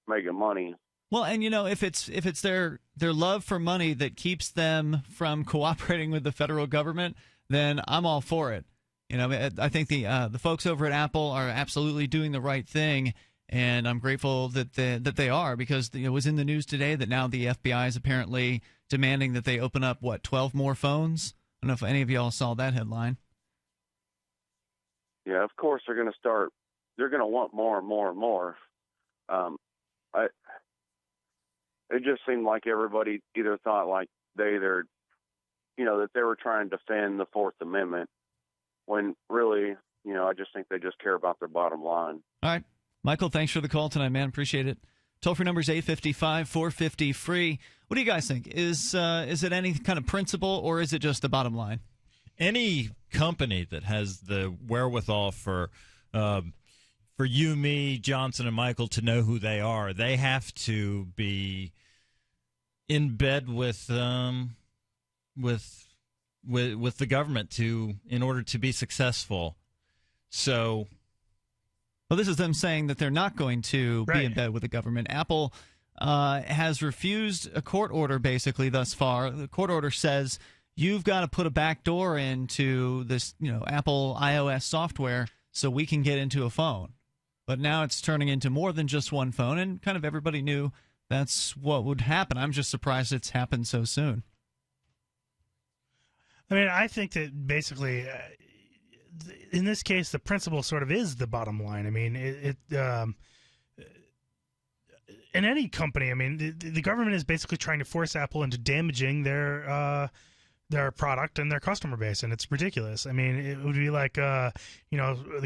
making money. Well, and if it's their love for money that keeps them from cooperating with the federal government, then I'm all for it. I think the folks over at Apple are absolutely doing the right thing, and I'm grateful that they are, because it was in the news today that now the FBI is apparently demanding that they open up 12 more phones. I don't know if any of y'all saw that headline. Yeah, of course they're going to start. They're going to want more and more and more. It just seemed like everybody either thought like that they were trying to defend the Fourth Amendment, when really, I just think they just care about their bottom line. All right. Michael, thanks for the call tonight, man. Appreciate it. Toll-free number is 855-450-FREE. What do you guys think? Is it any kind of principle, or is it just the bottom line? Any company that has the wherewithal for you, me, Johnson, and Michael to know who they are, they have to be in bed with the government in order to be successful. So, well, this is them saying that they're not going to be in bed with the government. Apple has refused a court order basically thus far. The court order says you've got to put a back door into this, Apple iOS software so we can get into a phone. But now it's turning into more than just one phone, and kind of everybody knew that's what would happen. I'm just surprised it's happened so soon. I mean, I think that basically, in this case, the principle sort of is the bottom line. I mean, in any company, I mean, the government is basically trying to force Apple into damaging their product and their customer base, and it's ridiculous. I mean, it would be like, the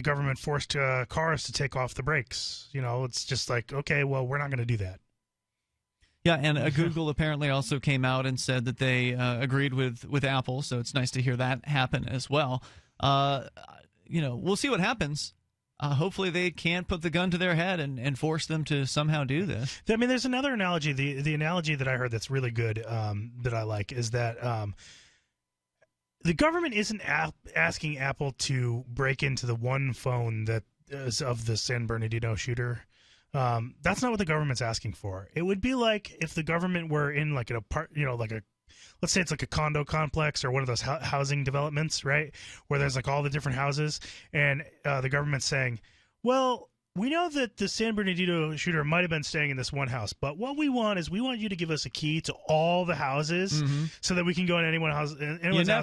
government forced cars to take off the brakes. It's just like, okay, well, we're not going to do that. Yeah, and Google apparently also came out and said that they agreed with Apple, so it's nice to hear that happen as well. We'll see what happens. Hopefully they can't put the gun to their head and force them to somehow do this. I mean, there's another analogy. The analogy that I heard that's really good that I like is that the government isn't asking Apple to break into the one phone that is of the San Bernardino shooter. That's not what the government's asking for. It would be like if the government were in like an let's say it's like a condo complex or one of those housing developments, right? Where there's like all the different houses, and the government's saying, well, we know that the San Bernardino shooter might have been staying in this one house, but what we want is we want you to give us a key to all the houses so that we can go in anyone's house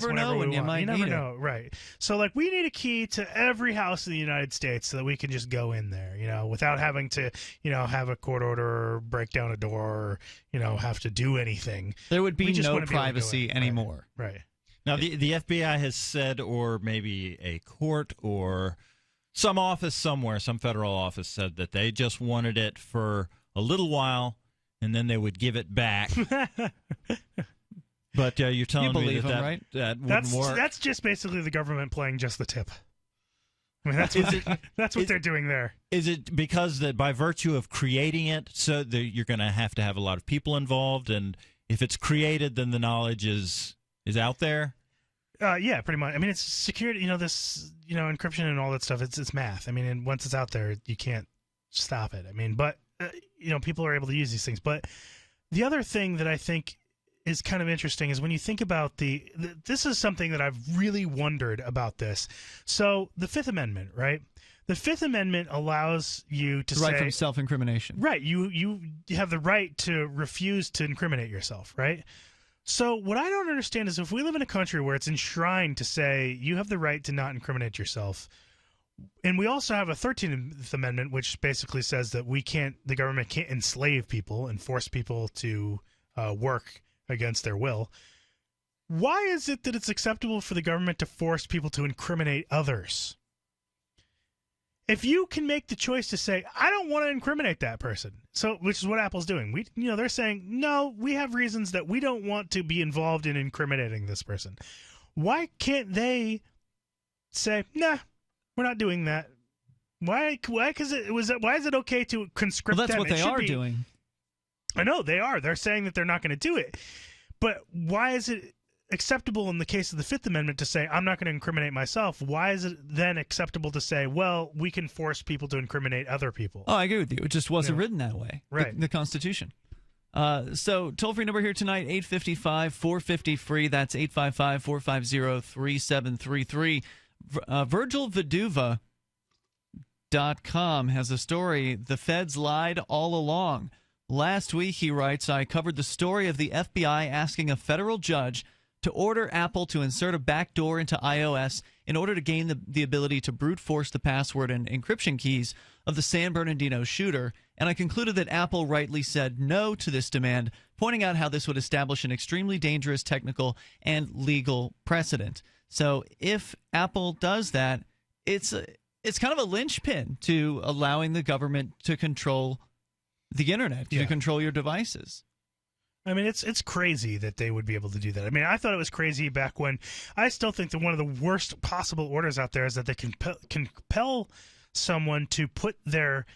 whenever we want. You never know, right? So like we need a key to every house in the United States so that we can just go in there, without having to, have a court order or break down a door or, have to do anything. There would be no privacy anymore. Right. Now the FBI has said, or maybe a court or some office somewhere, some federal office said that they just wanted it for a little while and then they would give it back. But you're telling me that right? that wouldn't work? That's just basically the government playing just the tip. I mean, that's what they're doing there. Is it because that by virtue of creating it, so that you're going to have a lot of people involved, and if it's created, then the knowledge is out there? Yeah, pretty much. I mean, it's security. This encryption and all that stuff. It's math. I mean, and once it's out there, you can't stop it. I mean, but people are able to use these things. But the other thing that I think is kind of interesting is when you think about this is something that I've really wondered about this. So the Fifth Amendment, right? The Fifth Amendment allows you to say... Right from self-incrimination. Right. You have the right to refuse to incriminate yourself, right? So what I don't understand is if we live in a country where it's enshrined to say you have the right to not incriminate yourself, And we also have a 13th Amendment, which basically says that the government can't enslave people and force people to work against their will. Why is it that it's acceptable for the government to force people to incriminate others? If you can make the choice to say, I don't want to incriminate that person, which is what Apple's doing. They're saying, no, we have reasons that we don't want to be involved in incriminating this person. Why can't they say, nah, we're not doing that? Why? Why is it okay to conscript them? Well, that's what they are doing. I know they are. They're saying that they're not going to do it. But why is it acceptable in the case of the Fifth Amendment to say, I'm not going to incriminate myself? Why is it then acceptable to say, well, we can force people to incriminate other people? Oh, I agree with you. It just wasn't written that way. Right. The Constitution. So toll-free number here tonight, 855-450-FREE. That's 855-450-3733. VirgilViduva.com has a story, The Feds Lied All Along. Last week, he writes, I covered the story of the FBI asking a federal judge to order Apple to insert a backdoor into iOS in order to gain the ability to brute force the password and encryption keys of the San Bernardino shooter, and I concluded that Apple rightly said no to this demand, pointing out how this would establish an extremely dangerous technical and legal precedent. So if Apple does that, it's kind of a linchpin to allowing the government to control the internet, to control your devices. I mean, it's crazy that they would be able to do that. I mean, I thought it was crazy back when. I still think that one of the worst possible orders out there is that they can compel someone to put their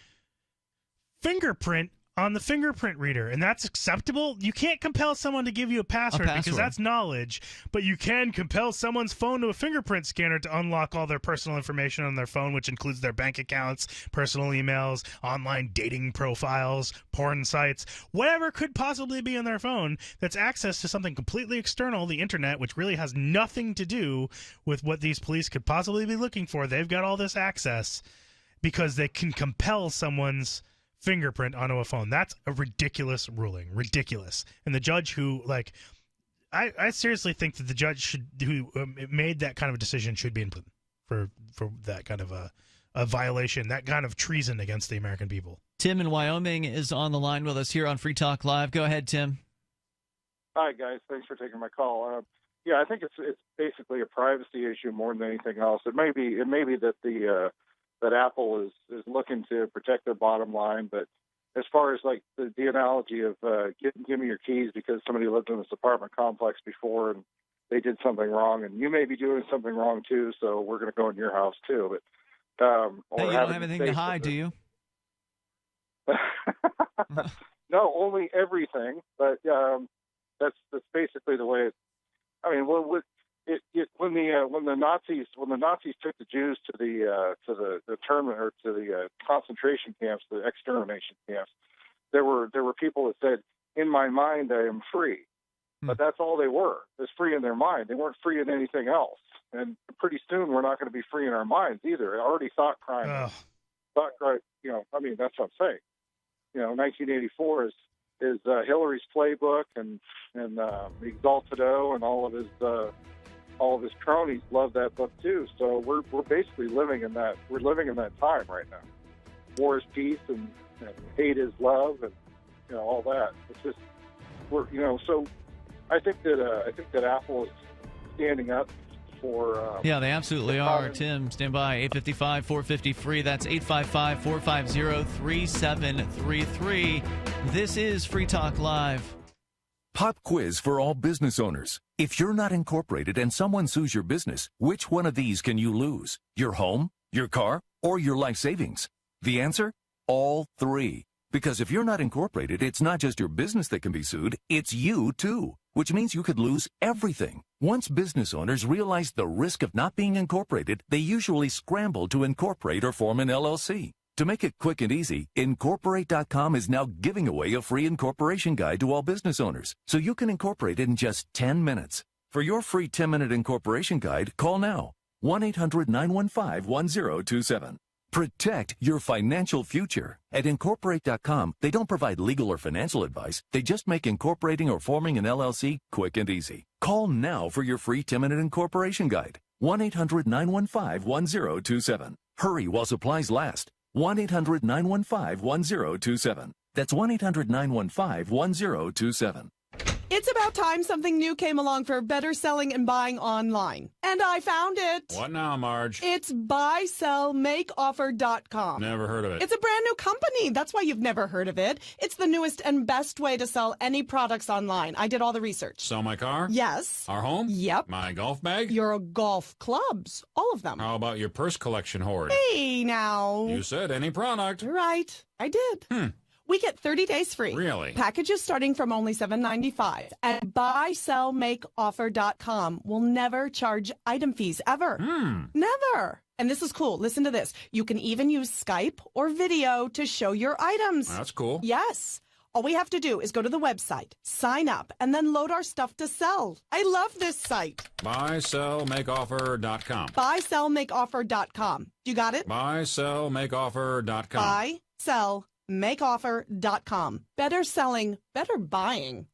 fingerprint on the fingerprint reader, and that's acceptable. You can't compel someone to give you a password because that's knowledge, but you can compel someone's phone to a fingerprint scanner to unlock all their personal information on their phone, which includes their bank accounts, personal emails, online dating profiles, porn sites, whatever could possibly be on their phone that's access to something completely external, the internet, which really has nothing to do with what these police could possibly be looking for. They've got all this access because they can compel someone's fingerprint onto a phone. That's a ridiculous ruling. Ridiculous. And the judge who, I seriously think that the judge who made that kind of a decision should be in prison for that kind of a violation, that kind of treason against the American people. Tim in Wyoming is on the line with us here on Free Talk Live. Go ahead, Tim. Hi, guys. Thanks for taking my call. I think it's basically a privacy issue more than anything else. It may be that that Apple is looking to protect their bottom line, but as far as like the analogy of give me your keys because somebody lived in this apartment complex before and they did something wrong, and you may be doing something wrong too, so we're going to go in your house too. But you don't have anything to hide, do you? No, only everything. But that's basically the way. When the Nazis took the Jews to the concentration camps, the extermination camps, there were people that said, "In my mind, I am free," but that's all they were. It was free in their mind. They weren't free in anything else. And pretty soon, we're not going to be free in our minds either. I already thought crime. That's what I'm saying. 1984 is Hillary's playbook, and the Exalted O and all of his cronies love that book too. So we're basically living in that. We're living in that time right now. War is peace, and hate is love, and all that. It's just So I think that Apple is standing up for. Yeah, they absolutely are. Tim, stand by. 855-450-FREE. That's 855-450-3733. This is Free Talk Live. Pop quiz for all business owners. If you're not incorporated and someone sues your business, which one of these can you lose? Your home, your car, or your life savings? The answer? All three. Because if you're not incorporated, it's not just your business that can be sued, it's you too, which means you could lose everything. Once business owners realize the risk of not being incorporated, they usually scramble to incorporate or form an LLC. To make it quick and easy, Incorporate.com is now giving away a free incorporation guide to all business owners, so you can incorporate in just 10 minutes. For your free 10-minute incorporation guide, call now. 1-800-915-1027. Protect your financial future. At Incorporate.com, they don't provide legal or financial advice. They just make incorporating or forming an LLC quick and easy. Call now for your free 10-minute incorporation guide. 1-800-915-1027. Hurry while supplies last. 1-800-915-1027. That's 1-800-915-1027. It's about time something new came along for better selling and buying online. And I found it. What now, Marge? It's buysellmakeoffer.com. Never heard of it. It's a brand new company. That's why you've never heard of it. It's the newest and best way to sell any products online. I did all the research. Sell my car? Yes. Our home? Yep. My golf bag? Your golf clubs. All of them. How about your purse collection hoard? Hey, now. You said any product. Right. I did. We get 30 days free. Really? Packages starting from only $7.95 at buysellmakeoffer.com. We'll never charge item fees ever. Never. And this is cool. Listen to this. You can even use Skype or video to show your items. That's cool. Yes. All we have to do is go to the website, sign up, and then load our stuff to sell. I love this site. Buysellmakeoffer.com. Buysellmakeoffer.com. You got it? Buysellmakeoffer.com. Buysellmakeoffer.com. Better selling, better buying.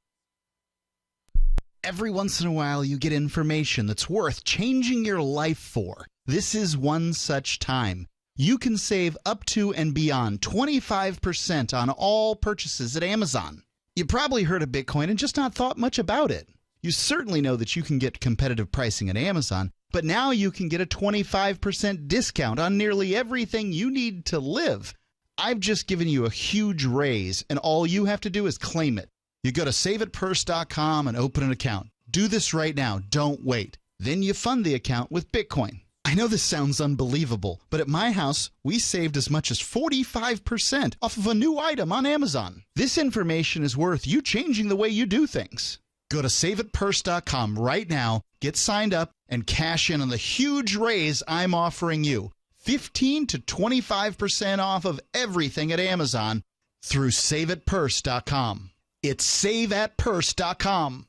Every once in a while, you get information that's worth changing your life for. This is one such time. You can save up to and beyond 25% on all purchases at Amazon. You probably heard of Bitcoin and just not thought much about it. You certainly know that you can get competitive pricing at Amazon, but now you can get a 25% discount on nearly everything you need to live. I've just given you a huge raise, and all you have to do is claim it. You go to saveitpurse.com and open an account. Do this right now. Don't wait. Then you fund the account with Bitcoin. I know this sounds unbelievable, but at my house, we saved as much as 45% off of a new item on Amazon. This information is worth you changing the way you do things. Go to saveitpurse.com right now, get signed up, and cash in on the huge raise I'm offering you. 15 to 25% off of everything at Amazon through saveitpurse.com. It's saveatpurse.com.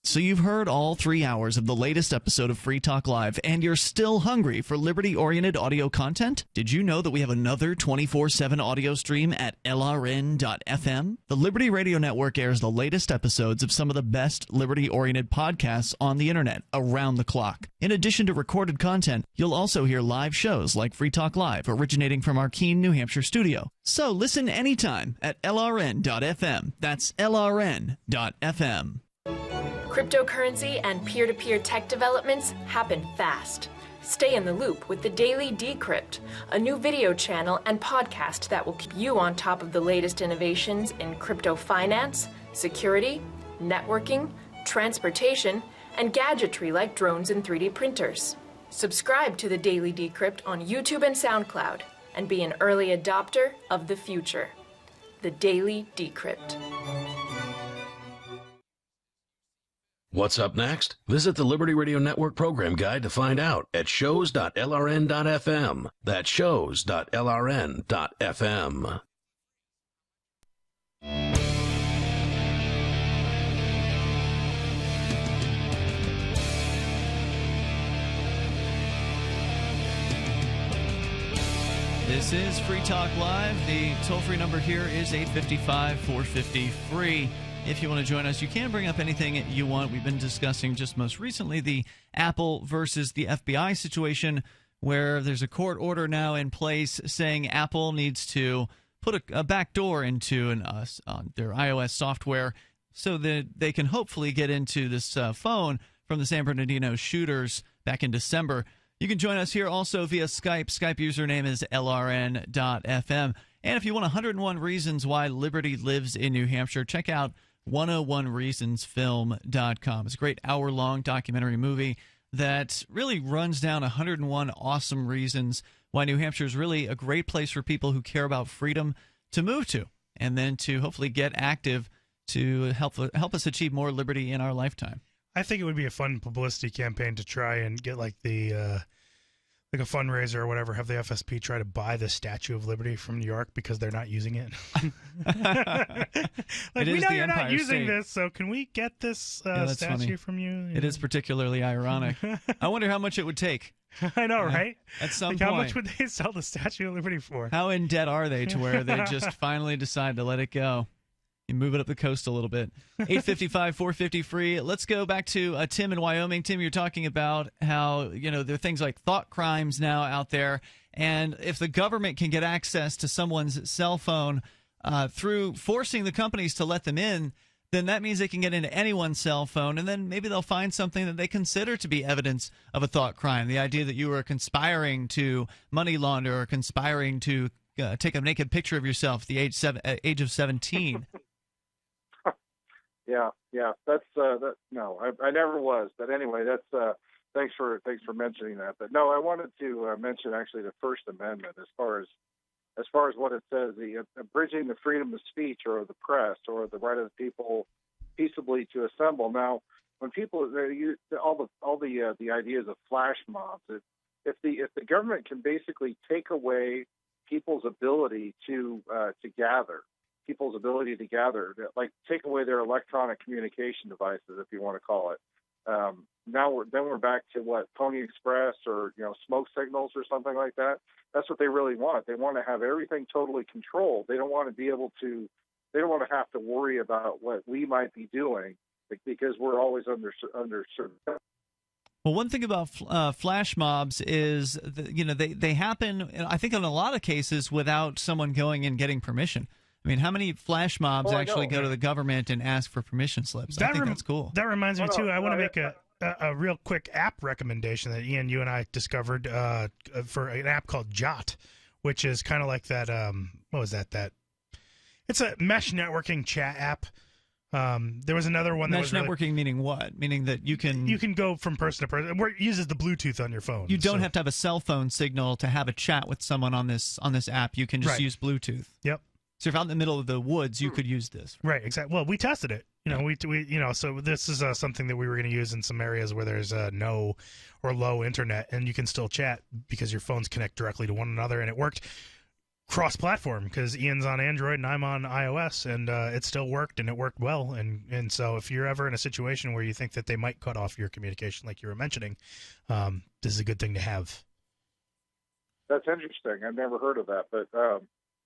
So you've heard all 3 hours of the latest episode of Free Talk Live, and you're still hungry for liberty-oriented audio content? Did you know that we have another 24/7 audio stream at LRN.FM? The Liberty Radio Network airs the latest episodes of some of the best liberty-oriented podcasts on the internet around the clock. In addition to recorded content, you'll also hear live shows like Free Talk Live, originating from our Keene, New Hampshire studio. So listen anytime at LRN.FM. That's LRN.FM. Cryptocurrency and peer-to-peer tech developments happen fast. Stay in the loop with the Daily Decrypt, a new video channel and podcast that will keep you on top of the latest innovations in crypto finance, security, networking, transportation, and gadgetry like drones and 3D printers. Subscribe to the Daily Decrypt on YouTube and SoundCloud and be an early adopter of the future. The Daily Decrypt. What's up next? Visit the Liberty Radio Network program guide to find out at shows.lrn.fm. That's shows.lrn.fm. This is Free Talk Live. The toll-free number here is 855-450-FREE. If you want to join us, you can bring up anything you want. We've been discussing just most recently the Apple versus the FBI situation, where there's a court order now in place saying Apple needs to put a backdoor into their iOS software so that they can hopefully get into this phone from the San Bernardino shooters back in December. You can join us here also via Skype. Skype username is LRN.FM. And if you want 101 Reasons Why Liberty Lives in New Hampshire, check out 101reasonsfilm.com. It's a great hour-long documentary movie that really runs down 101 awesome reasons why New Hampshire is really a great place for people who care about freedom to move to, and then to hopefully get active to help us achieve more liberty in our lifetime. I think it would be a fun publicity campaign to try and get like a fundraiser or whatever, have the FSP try to buy the Statue of Liberty from New York because they're not using it. We know you're not using this, so can we get this statue funny. from you? It is particularly ironic. I wonder how much it would take. I know, right? At some point. How much would they sell the Statue of Liberty for? How in debt are they to where they just finally decide to let it go? You move it up the coast a little bit. 855-450-FREE. Let's go back to Tim in Wyoming. Tim, you're talking about how, there are things like thought crimes now out there, And if the government can get access to someone's cell phone through forcing the companies to let them in, then that means they can get into anyone's cell phone, and then maybe they'll find something that they consider to be evidence of a thought crime. The idea that you were conspiring to money launder or conspiring to take a naked picture of yourself at the age of 17. Yeah. That's no, I never was. But anyway, that's thanks for mentioning that. But no, I wanted to mention actually the First Amendment as far as what it says, the abridging the freedom of speech or the press or the right of the people peaceably to assemble. Now, when people all the ideas of flash mobs, if the government can basically take away people's ability to gather, like take away their electronic communication devices, if you want to call it. Now we're back to what, Pony Express or smoke signals or something like that. That's what they really want. They want to have everything totally controlled. They don't want to be able to. They don't want to have to worry about what we might be doing because we're always under certain. Well, one thing about flash mobs is they happen, I think, in a lot of cases without someone going and getting permission. I mean, how many flash mobs actually go to the government and ask for permission slips? I think that's cool. That reminds me, too. I want to make a real quick app recommendation that Ian, you and I discovered for an app called Jott, which is kind of like that. What was that? It's a mesh networking chat app. There was another one. Mesh networking meaning what? Meaning that you can go from person to person. Where it uses the Bluetooth on your phone. You don't have to have a cell phone signal to have a chat with someone on this app. You can just use Bluetooth. Yep. So if you're out in the middle of the woods, you could use this. Right, exactly. Well, we tested it. So this is something that we were going to use in some areas where there's no or low internet, and you can still chat because your phones connect directly to one another, and it worked cross-platform because Ian's on Android and I'm on iOS, and it still worked, and it worked well. And so if you're ever in a situation where you think that they might cut off your communication, like you were mentioning, this is a good thing to have. That's interesting. I've never heard of that, but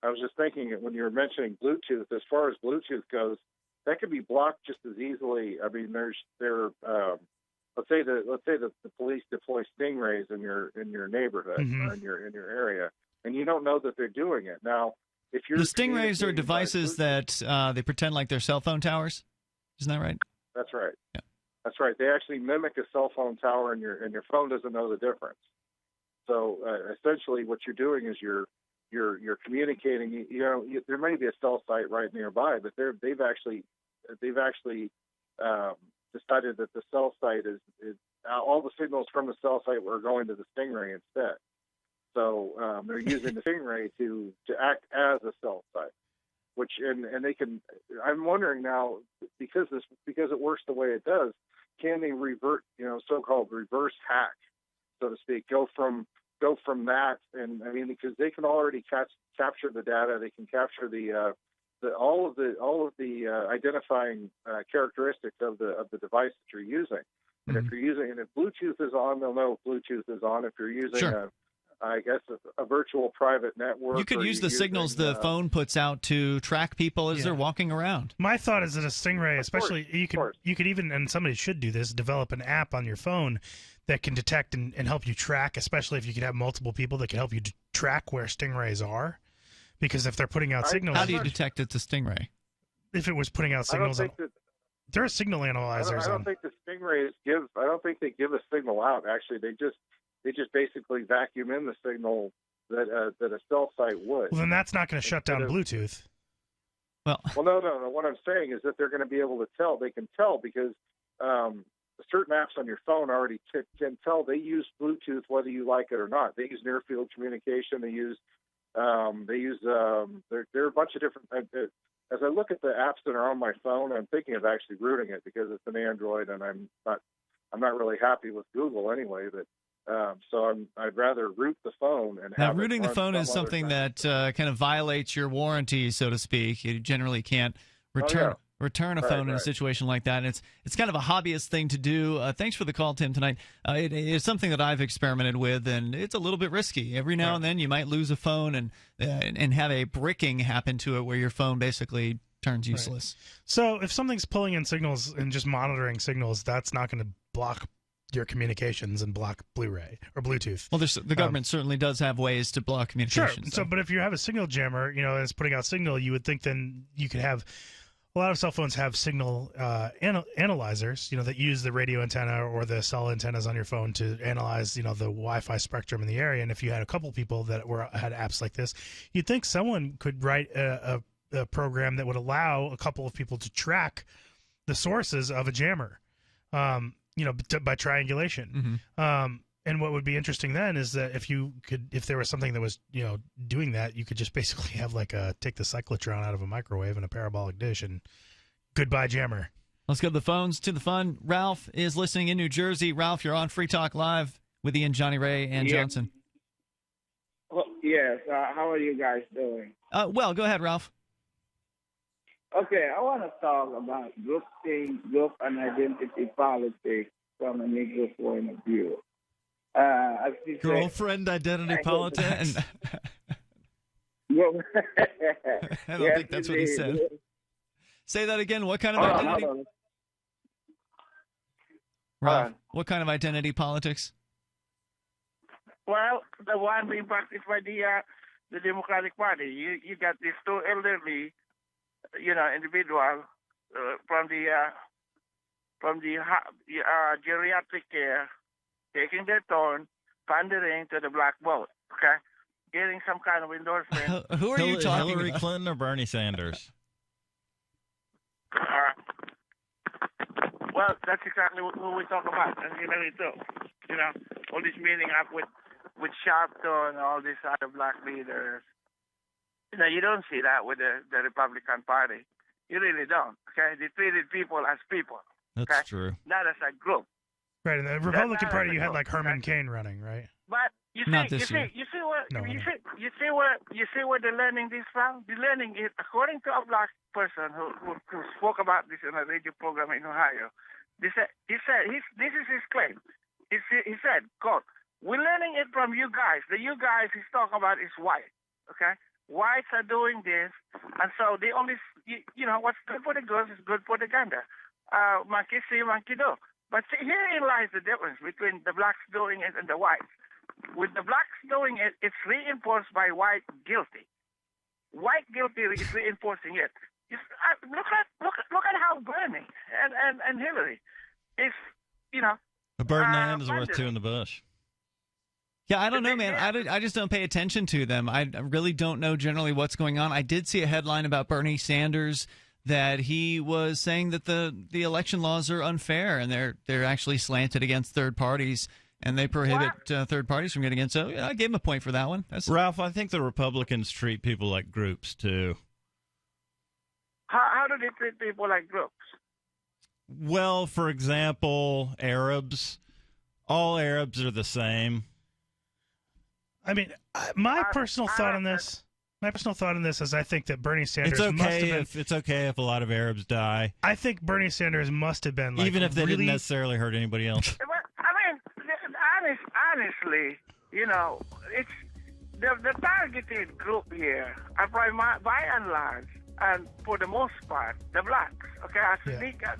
I was just thinking when you were mentioning Bluetooth, as far as Bluetooth goes, that could be blocked just as easily. I mean, let's say that the police deploy stingrays in your neighborhood or in your area, and you don't know that they're doing it. Now, if you're the stingrays are devices that they pretend like they're cell phone towers. Isn't that right? That's right. Yeah. That's right. They actually mimic a cell phone tower, and your phone doesn't know the difference. So essentially, what you're doing is you're communicating. There may be a cell site right nearby, but they've actually decided that the cell site is all the signals from the cell site were going to the stingray instead. So they're using the stingray to act as a cell site, which and they can. I'm wondering now because it works the way it does, can they revert? So-called reverse hack, so to speak, go from that, and I mean, because they can already capture the data, they can capture all of the identifying characteristics of the device that you're using. And if Bluetooth is on, they'll know Bluetooth is on. If you're using a virtual private network, you could use the signals the phone puts out to track people as they're walking around. My thought is that a stingray, especially you could even, and somebody should do this, develop an app on your phone that can detect and help you track, especially if you could have multiple people that can help you track where stingrays are. Because if they're putting out signals... How do you detect it's a stingray? If it was putting out signals... There are signal analyzers. I don't think the stingrays give... I don't think they give a signal out, actually. They just basically vacuum in the signal that a cell site would. Well, then that's not going to shut down Bluetooth. Well, no. What I'm saying is that they're going to be able to tell. They can tell because... certain apps on your phone already can tell they use Bluetooth whether you like it or not. They use near field communication. There are a bunch of different. As I look at the apps that are on my phone, I'm thinking of actually rooting it because it's an Android, and I'm not really happy with Google anyway. But so I'd rather root the phone and have rooting the phone is something that kind of violates your warranty, so to speak. You generally can't return a phone in a situation like that. And it's kind of a hobbyist thing to do. Thanks for the call, Tim, tonight. It's something that I've experimented with, and it's a little bit risky. Every now and then you might lose a phone and have a bricking happen to it where your phone basically turns useless. So if something's pulling in signals and just monitoring signals, that's not going to block your communications and block Blu-ray or Bluetooth. Well, the government certainly does have ways to block communications. Sure. So, but if you have a signal jammer, that's putting out signal, you would think then you could have. A lot of cell phones have signal analyzers, that use the radio antenna or the cell antennas on your phone to analyze, the Wi-Fi spectrum in the area. And if you had a couple people that had apps like this, you'd think someone could write a program that would allow a couple of people to track the sources of a jammer, by triangulation. Mm-hmm. And what would be interesting then is that if there was something that was, doing that, you could just basically have take the cyclotron out of a microwave in a parabolic dish and goodbye jammer. Let's go to the phones, to the fun. Ralph is listening in New Jersey. Ralph, you're on Free Talk Live with Ian, Johnny Ray, and Johnson. Well, yes. How are you guys doing? Well, go ahead, Ralph. Okay, I want to talk about group and identity politics from a Negro point of view. Girlfriend identity politics? I don't think that's what he said. Say that again. What kind of identity? Ralph, what kind of identity politics? Well, the one being practiced by the Democratic Party. You got these two elderly, individuals from the geriatric care, taking their turn, pandering to the black vote, okay? Getting some kind of endorsement. Who are you talking Hillary about? Clinton or Bernie Sanders? Well, that's exactly what we talk about. And Hillary too. All this meeting up with Sharpton and all these other black leaders. You don't see that with the Republican Party. You really don't, okay? They treated people as people. That's okay? true. Not as a group. Right, in the Republican Party, you had Herman Cain running, right? But you see where they're learning this from? They're learning it according to a black person who spoke about this in a radio program in Ohio. This is his claim. He said, quote, "We're learning it from you guys. The you guys he's talking about is white. Okay, whites are doing this, and so they only, what's good for the goose is good for the gander. Monkey see, monkey do." But see, herein lies the difference between the blacks doing it and the whites. With the blacks doing it, it's reinforced by white guilty. White guilty is reinforcing it. Look at how Bernie and Hillary is, A bird in the hand is worth two in the bush. Yeah, I don't know, man. I just don't pay attention to them. I really don't know generally what's going on. I did see a headline about Bernie Sanders that he was saying that the election laws are unfair and they're actually slanted against third parties and they prohibit third parties from getting in. So I gave him a point for that one. Ralph, I think the Republicans treat people like groups too. How do they treat people like groups? Well, for example, Arabs. All Arabs are the same. I mean, my personal thought on this is I think that Bernie Sanders It's okay if a lot of Arabs die. I think Bernie Sanders must have been even if they didn't necessarily hurt anybody else. I mean, honestly, it's the targeted group here are by and large, and for the most part, the blacks. Okay,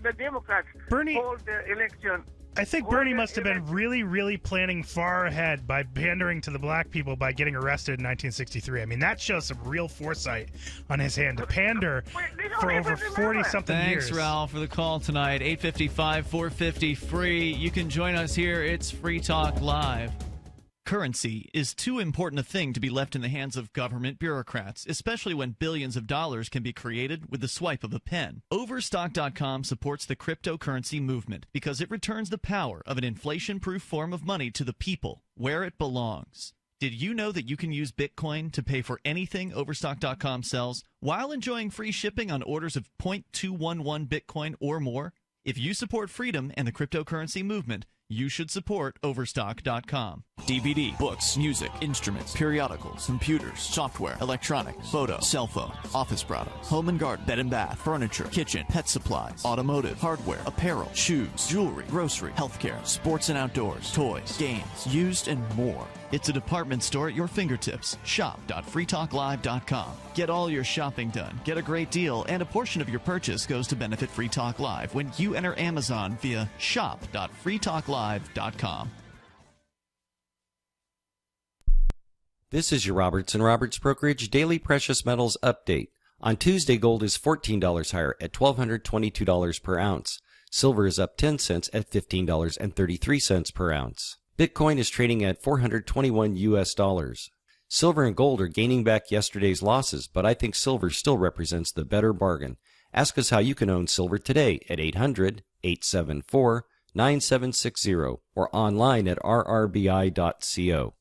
the Democrats hold the election. I think Bernie must have been really, really planning far ahead by pandering to the black people by getting arrested in 1963. I mean, that shows some real foresight on his hand to pander for over 40-something years. Thanks, Ralph, for the call tonight. 855-450-FREE. You can join us here. It's Free Talk Live. Currency is too important a thing to be left in the hands of government bureaucrats, especially when billions of dollars can be created with the swipe of a pen. Overstock.com supports the cryptocurrency movement because it returns the power of an inflation-proof form of money to the people, where it belongs. Did you know that you can use Bitcoin to pay for anything Overstock.com sells while enjoying free shipping on orders of 0.211 Bitcoin or more? If you support freedom and the cryptocurrency movement, you should support Overstock.com. DVD, books, music, instruments, periodicals, computers, software, electronics, photo, cell phones, office products, home and garden, bed and bath, furniture, kitchen, pet supplies, automotive, hardware, apparel, shoes, jewelry, grocery, healthcare, sports and outdoors, toys, games, used, and more. It's a department store at your fingertips. Shop.freetalklive.com. Get all your shopping done, get a great deal, and a portion of your purchase goes to benefit Free Talk Live when you enter Amazon via shop.freetalklive.com. freetalklive.com. This is your Roberts & Roberts Brokerage Daily Precious Metals Update. On Tuesday, gold is $14 higher at $1,222 per ounce. Silver is up 10 cents at $15.33 per ounce. Bitcoin is trading at $421 US. Silver and gold are gaining back yesterday's losses, but I think silver still represents the better bargain. Ask us how you can own silver today at 800-874-9760 or online at rrbi.co.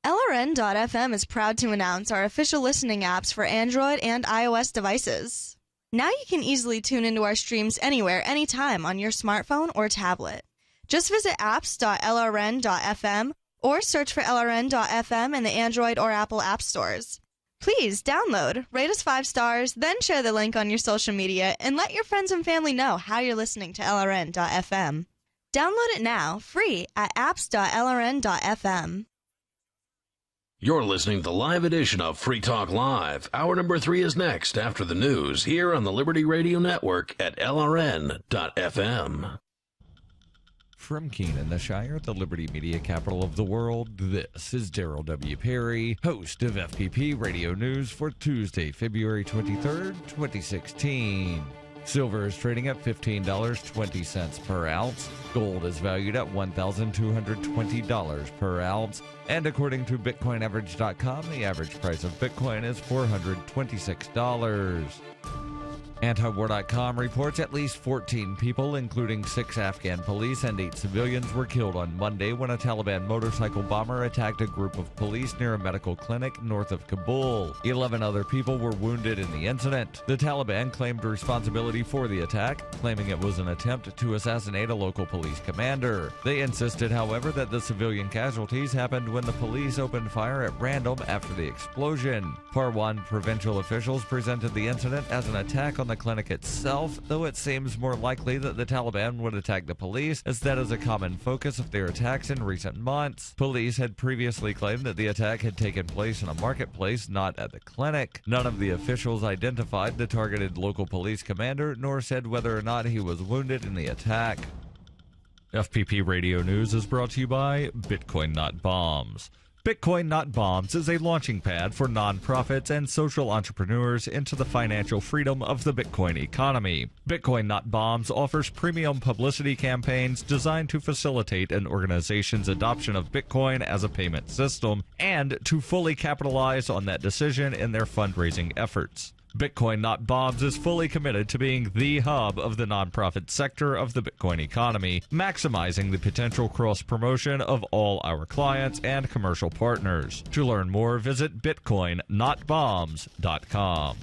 LRN.FM is proud to announce our official listening apps for Android and iOS devices. Now you can easily tune into our streams anywhere, anytime on your smartphone or tablet. Just visit apps.lrn.fm or search for LRN.FM in the Android or Apple app stores. Please download, rate us 5 stars, then share the link on your social media and let your friends and family know how you're listening to LRN.FM. Download it now, free at apps.lrn.fm. You're listening to the live edition of Free Talk Live. Hour number 3 is next after the news here on the Liberty Radio Network at LRN.FM. From Keene, the Shire, the Liberty Media capital of the world, this is Daryl W. Perry, host of FPP Radio News for Tuesday, February 23rd, 2016. Silver is trading at $15.20 per ounce. Gold is valued at $1,220 per ounce. And according to BitcoinAverage.com, the average price of Bitcoin is $426. Antiwar.com reports at least 14 people, including 6 Afghan police and 8 civilians, were killed on Monday when a Taliban motorcycle bomber attacked a group of police near a medical clinic north of Kabul. 11 other people were wounded in the incident. The Taliban claimed responsibility for the attack, claiming it was an attempt to assassinate a local police commander. They insisted, however, that the civilian casualties happened when the police opened fire at random after the explosion. Parwan provincial officials presented the incident as an attack on the clinic itself, though it seems more likely that the Taliban would attack the police, as that is a common focus of their attacks in recent months. Police had previously claimed that the attack had taken place in a marketplace, not at the clinic. None of the officials identified the targeted local police commander, nor said whether or not he was wounded in the attack. FPP Radio News is brought to you by Bitcoin Not Bombs. Bitcoin Not Bombs is a launching pad for nonprofits and social entrepreneurs into the financial freedom of the Bitcoin economy. Bitcoin Not Bombs offers premium publicity campaigns designed to facilitate an organization's adoption of Bitcoin as a payment system and to fully capitalize on that decision in their fundraising efforts. Bitcoin Not Bombs is fully committed to being the hub of the nonprofit sector of the Bitcoin economy, maximizing the potential cross-promotion of all our clients and commercial partners. To learn more, visit bitcoinnotbombs.com.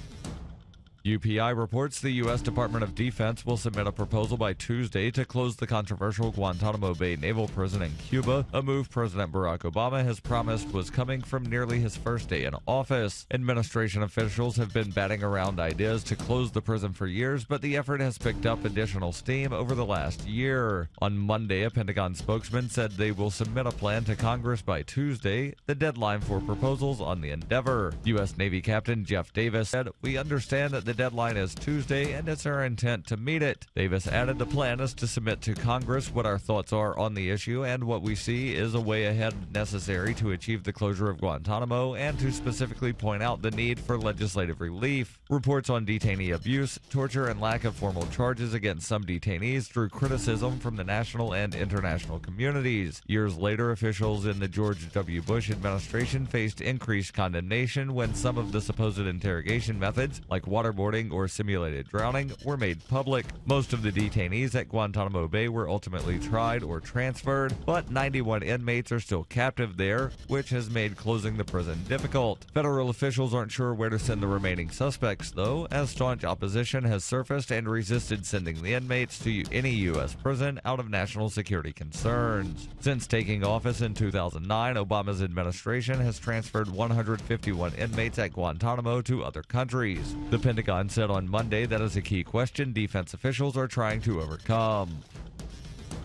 UPI reports the U.S. Department of Defense will submit a proposal by Tuesday to close the controversial Guantanamo Bay Naval Prison in Cuba, a move President Barack Obama has promised was coming from nearly his first day in office. Administration officials have been batting around ideas to close the prison for years, but the effort has picked up additional steam over the last year. On Monday, a Pentagon spokesman said they will submit a plan to Congress by Tuesday, the deadline for proposals on the endeavor. U.S. Navy Captain Jeff Davis said, "We understand that the deadline is Tuesday, and it's our intent to meet it." Davis added, "The plan is to submit to Congress what our thoughts are on the issue and what we see is a way ahead necessary to achieve the closure of Guantanamo and to specifically point out the need for legislative relief." Reports on detainee abuse, torture, and lack of formal charges against some detainees drew criticism from the national and international communities. Years later, officials in the George W. Bush administration faced increased condemnation when some of the supposed interrogation methods, like waterboarding or simulated drowning, were made public. Most of the detainees at Guantanamo Bay were ultimately tried or transferred, but 91 inmates are still captive there, which has made closing the prison difficult. Federal officials aren't sure where to send the remaining suspects, though, as staunch opposition has surfaced and resisted sending the inmates to any U.S. prison out of national security concerns. Since taking office in 2009, Obama's administration has transferred 151 inmates at Guantanamo to other countries. The Pentagon said on Monday that is a key question defense officials are trying to overcome.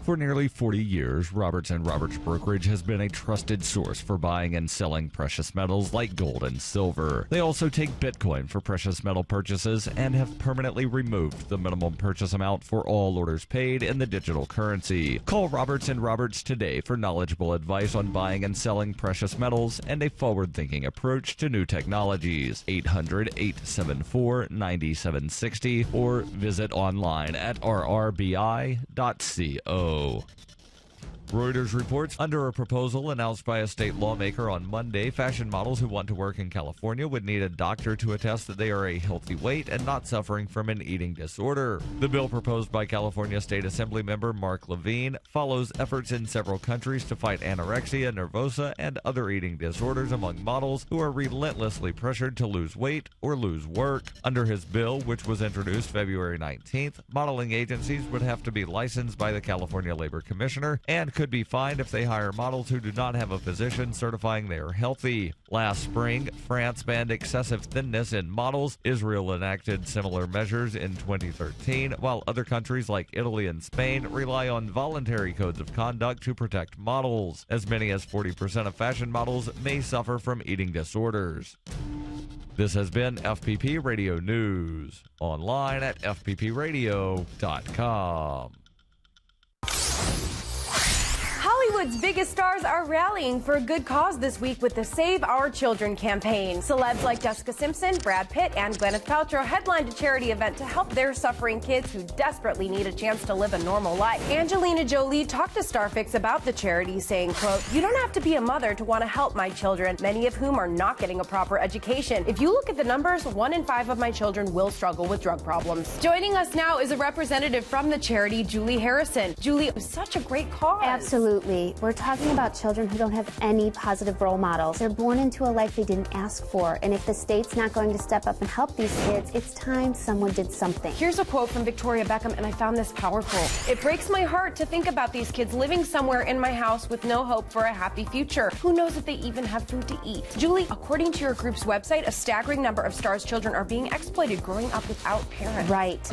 For nearly 40 years, Roberts & Roberts Brokerage has been a trusted source for buying and selling precious metals like gold and silver. They also take Bitcoin for precious metal purchases and have permanently removed the minimum purchase amount for all orders paid in the digital currency. Call Roberts & Roberts today for knowledgeable advice on buying and selling precious metals and a forward-thinking approach to new technologies. 800-874-9760 or visit online at rrbi.co. Reuters reports, under a proposal announced by a state lawmaker on Monday, fashion models who want to work in California would need a doctor to attest that they are a healthy weight and not suffering from an eating disorder. The bill proposed by California State Assembly member Mark Levine follows efforts in several countries to fight anorexia nervosa and other eating disorders among models who are relentlessly pressured to lose weight or lose work. Under his bill, which was introduced February 19th, modeling agencies would have to be licensed by the California Labor Commissioner and could be fined if they hire models who do not have a physician certifying they are healthy. Last spring, France banned excessive thinness in models. Israel enacted similar measures in 2013, while other countries like Italy and Spain rely on voluntary codes of conduct to protect models. As many as 40% of fashion models may suffer from eating disorders. This has been FPP Radio News, online at fppradio.com. Hollywood's biggest stars are rallying for a good cause this week with the Save Our Children campaign. Celebs like Jessica Simpson, Brad Pitt, and Gwyneth Paltrow headlined a charity event to help their suffering kids who desperately need a chance to live a normal life. Angelina Jolie talked to Starfix about the charity, saying, quote, "You don't have to be a mother to want to help my children, many of whom are not getting a proper education. If you look at the numbers, 1 in 5 of my children will struggle with drug problems." Joining us now is a representative from the charity, Julie Harrison. Julie, it was such a great cause. Absolutely. We're talking about children who don't have any positive role models. They're born into a life they didn't ask for. And if the state's not going to step up and help these kids, it's time someone did something. Here's a quote from Victoria Beckham, and I found this powerful. "It breaks my heart to think about these kids living somewhere in my house with no hope for a happy future. Who knows if they even have food to eat?" Julie, according to your group's website, a staggering number of STARS children are being exploited growing up without parents. Right.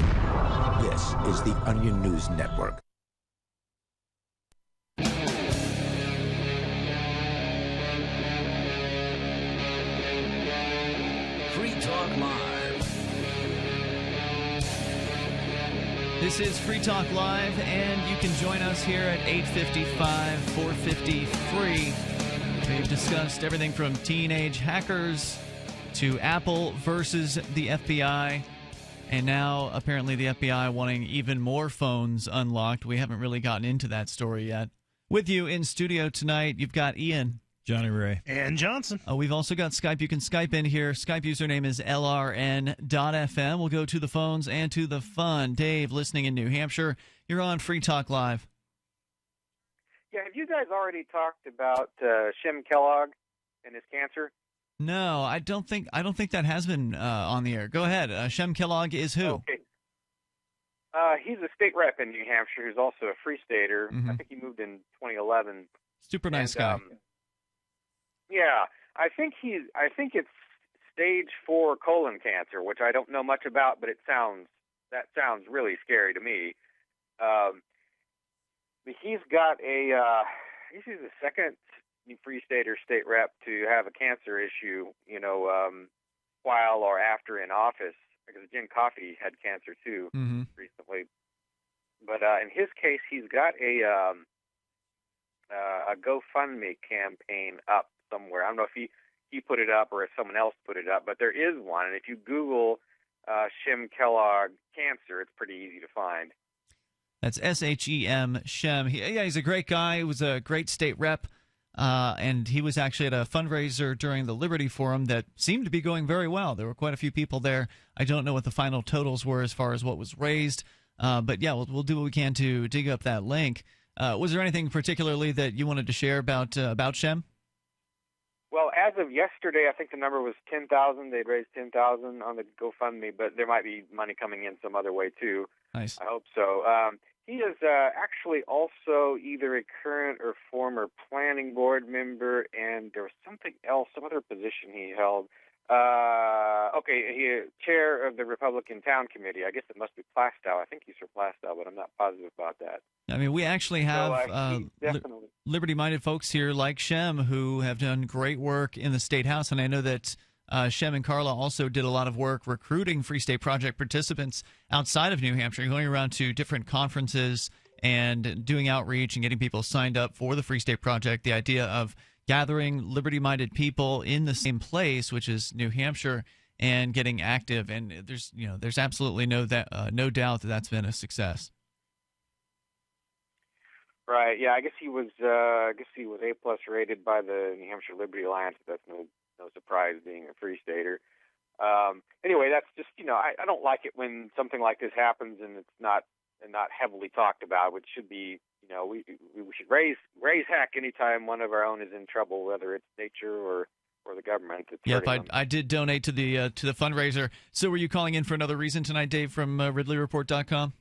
This is the Onion News Network. Free Talk Live. This is Free Talk Live, and you can join us here at 855 450 free. We've discussed everything from teenage hackers to Apple versus the FBI, and now apparently the FBI wanting even more phones unlocked. We haven't really gotten into that story yet. With you in studio tonight, you've got Ian. Johnny Ray. And Johnson. We've also got Skype. You can Skype in here. Skype username is LRN.FM. We'll go to the phones and to the fun. Dave, listening in New Hampshire. You're on Free Talk Live. Yeah, have you guys already talked about Shem Kellogg and his cancer? No, I don't think that has been on the air. Go ahead. Shem Kellogg is who? Okay. He's a state rep in New Hampshire who's also a free stater. Mm-hmm. I think he moved in 2011. Super nice guy. Yeah, I think it's stage 4 colon cancer, which I don't know much about, but that sounds really scary to me. He's got he's the second free stater state rep to have a cancer issue, while or after in office, because Jim Coffey had cancer too recently. But in his case, he's got a GoFundMe campaign up somewhere. I don't know if he put it up or if someone else put it up, but there is one. And if you Google Shem Kellogg cancer, it's pretty easy to find. That's SHEM, Shem. He's a great guy. He was a great state rep, and he was actually at a fundraiser during the Liberty Forum that seemed to be going very well. There were quite a few people there. I don't know what the final totals were as far as what was raised, but yeah, we'll do what we can to dig up that link. Was there anything particularly that you wanted to share about Shem? Well, as of yesterday, I think the number was 10,000. They'd raised 10,000 on the GoFundMe, but there might be money coming in some other way too. Nice. I hope so. He is actually also either a current or former planning board member, and there was something else, some other position he held. Chair of the Republican Town Committee. I guess it must be Plastow. I think he's for Plastow, but I'm not positive about that. I mean, we actually have definitely. liberty-minded folks here like Shem who have done great work in the State House, and I know that Shem and Carla also did a lot of work recruiting Free State Project participants outside of New Hampshire, going around to different conferences and doing outreach and getting people signed up for the Free State Project. The idea of gathering liberty-minded people in the same place, which is New Hampshire, and getting active. And there's absolutely no doubt that that's been a success. Right. Yeah. I guess he was A+ rated by the New Hampshire Liberty Alliance. That's no surprise, being a Free Stater. Anyway, that's just I don't like it when something like this happens and it's not heavily talked about, which should be. We should raise heck anytime one of our own is in trouble, whether it's nature or the government. Yep, I did donate to the fundraiser. So were you calling in for another reason tonight, Dave, from RidleyReport.com?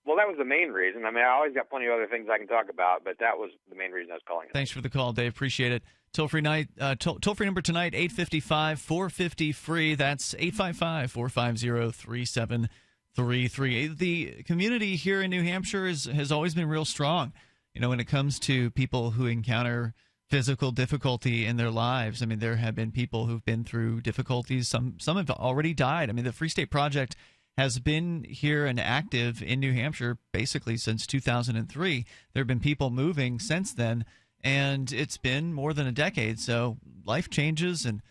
Well, that was the main reason. I mean, I always got plenty of other things I can talk about, but that was the main reason I was calling. Thanks for the call, Dave. Appreciate it. Toll-free number tonight, 855-450-FREE. That's 855-450-3733. The community here in New Hampshire has always been real strong, when it comes to people who encounter physical difficulty in their lives. I mean, there have been people who've been through difficulties. Some have already died. I mean, the Free State Project has been here and active in New Hampshire basically since 2003. There have been people moving since then, and it's been more than a decade. So life changes, and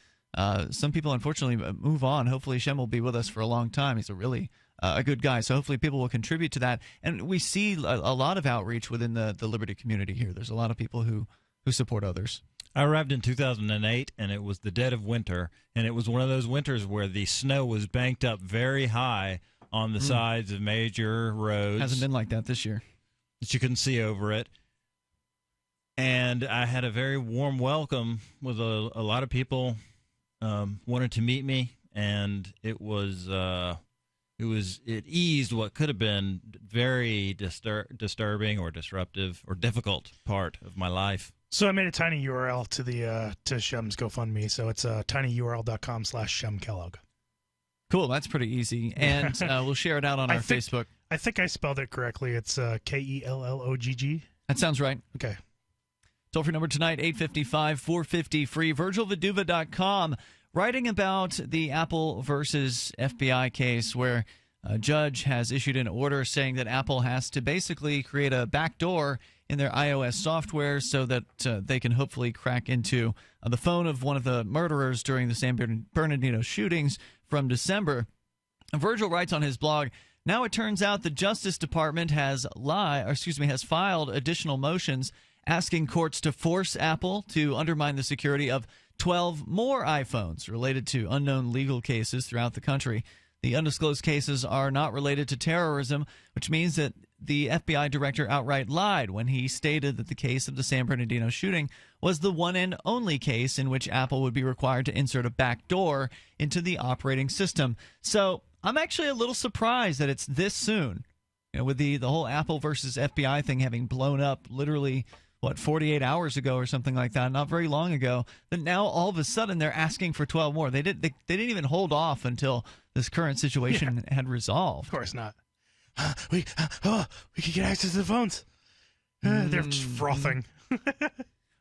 some people unfortunately move on. Hopefully Shem will be with us for a long time. He's a really a good guy. So hopefully people will contribute to that. And we see a lot of outreach within the Liberty community here. There's a lot of people who support others. I arrived in 2008, and it was the dead of winter, and it was one of those winters where the snow was banked up very high on the sides of major roads. Hasn't been like that this year. That you couldn't see over it. And I had a very warm welcome with a lot of people wanted to meet me, and it eased what could have been very disturbing or disruptive or difficult part of my life. So I made a tiny URL to Shem's GoFundMe. So it's tinyurl.com/Shem Kellogg. Cool. That's pretty easy. And we'll share it out on our Facebook. I think I spelled it correctly. It's Kellogg. That sounds right. Okay. Toll-free number tonight, 855-450-FREE. VirgilViduva.com, writing about the Apple versus FBI case where a judge has issued an order saying that Apple has to basically create a backdoor in their iOS software so that they can hopefully crack into the phone of one of the murderers during the San Bernardino shootings from December. Virgil writes on his blog, now it turns out the Justice Department has filed additional motions asking courts to force Apple to undermine the security of 12 more iPhones related to unknown legal cases throughout the country. The undisclosed cases are not related to terrorism, which means that the FBI director outright lied when he stated that the case of the San Bernardino shooting was the one and only case in which Apple would be required to insert a backdoor into the operating system. So I'm actually a little surprised that it's this soon, with the whole Apple versus FBI thing having blown up literally 48 hours ago or something like that, not very long ago, that now all of a sudden they're asking for 12 more. They didn't even hold off until this current situation had resolved. Of course not. We can get access to the phones. They're just frothing.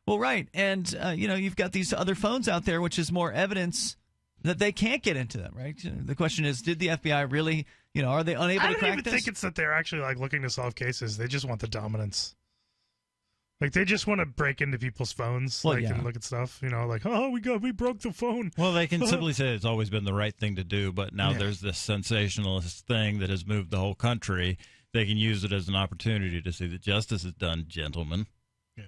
Well, right. And, you've got these other phones out there, which is more evidence that they can't get into them, right? The question is, did the FBI really, are they unable to crack this? I don't even think it's that they're actually looking to solve cases. They just want the dominance. They just want to break into people's phones, and look at stuff, we broke the phone. Well, they can simply say it's always been the right thing to do, but now there's this sensationalist thing that has moved the whole country. They can use it as an opportunity to see that justice is done, gentlemen. Yeah.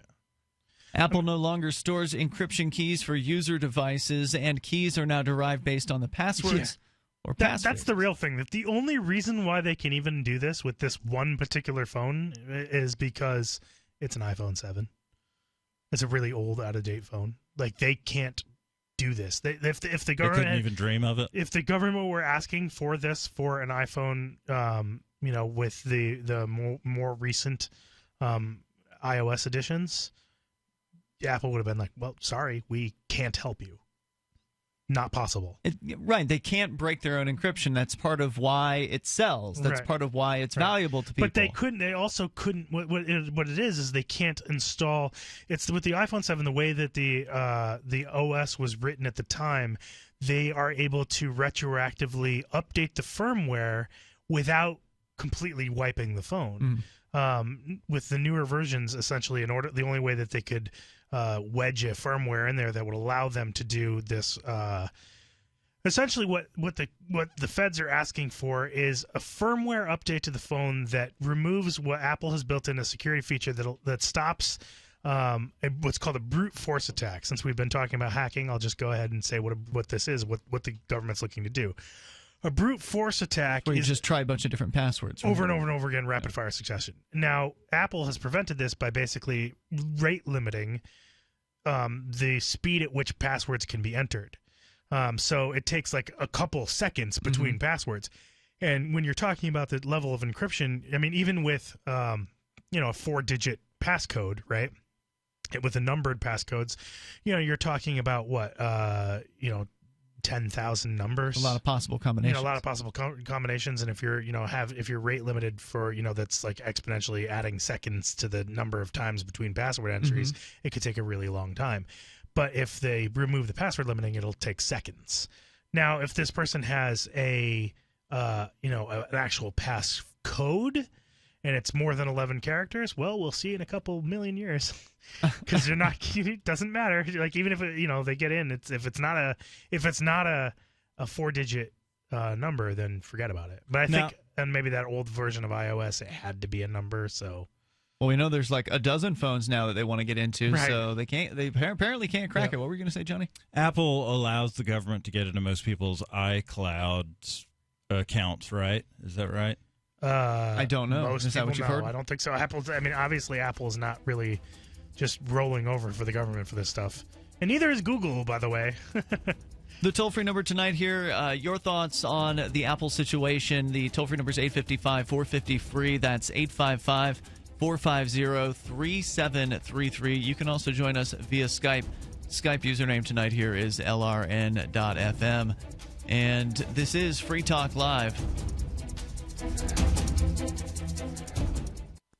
Apple no longer stores encryption keys for user devices, and keys are now derived based on the passwords or passwords. That's the real thing. That the only reason why they can even do this with this one particular phone is because it's an iPhone 7. It's a really old, out-of-date phone. They can't do this. If the government couldn't even dream of it. If the government were asking for this for an iPhone, with the more recent iOS editions, Apple would have been like, "Well, sorry, we can't help you." not possible. Right. They can't break their own encryption. That's part of why it sells. That's Right. part of why it's valuable to people. But they also couldn't. What it is they can't install. It's with the iPhone 7. The way that the OS was written at the time, they are able to retroactively update the firmware without completely wiping the phone. With the newer versions, essentially, the only way that they could wedge a firmware in there that would allow them to do this. Essentially, what the feds are asking for is a firmware update to the phone that removes what Apple has built in a security feature that stops what's called a brute force attack. Since we've been talking about hacking, I'll just go ahead and say what this is, what the government's looking to do. A brute force attack Where you is just try a bunch of different passwords. over and over and over again, rapid fire succession. Now, Apple has prevented this by basically rate limiting the speed at which passwords can be entered. So it takes like a couple seconds between passwords. And when you're talking about the level of encryption, I mean, even with a 4-digit passcode, right? With the numbered passcodes, you're talking about what 10,000 numbers. A lot of possible combinations. A lot of possible combinations, and if you're if you're rate limited for that's like exponentially adding seconds to the number of times between password entries, it could take a really long time. But if they remove the password limiting, it'll take seconds. Now, if this person has an actual passcode and it's more than 11 characters, well, we'll see in a couple million years. Because they're not. It doesn't matter. Like even if they get in, if it's not a 4-digit number, then forget about it. But I think, and maybe that old version of iOS, it had to be a number. So, well, we know there's like a dozen phones now that they want to get into, Right. so they can't. They apparently can't crack it. What were you going to say, Johnny? Apple allows the government to get into most people's iCloud accounts, right? Is that right? I don't know. Most Is that what people you've know. heard? I don't think so. Obviously, Apple is not really just rolling over for the government for this stuff. And neither is Google, by the way. The toll-free number tonight here, your thoughts on the Apple situation. The toll-free number is 855-450-FREE. That's 855-450-3733. You can also join us via Skype. Skype username tonight here is lrn.fm. And this is Free Talk Live.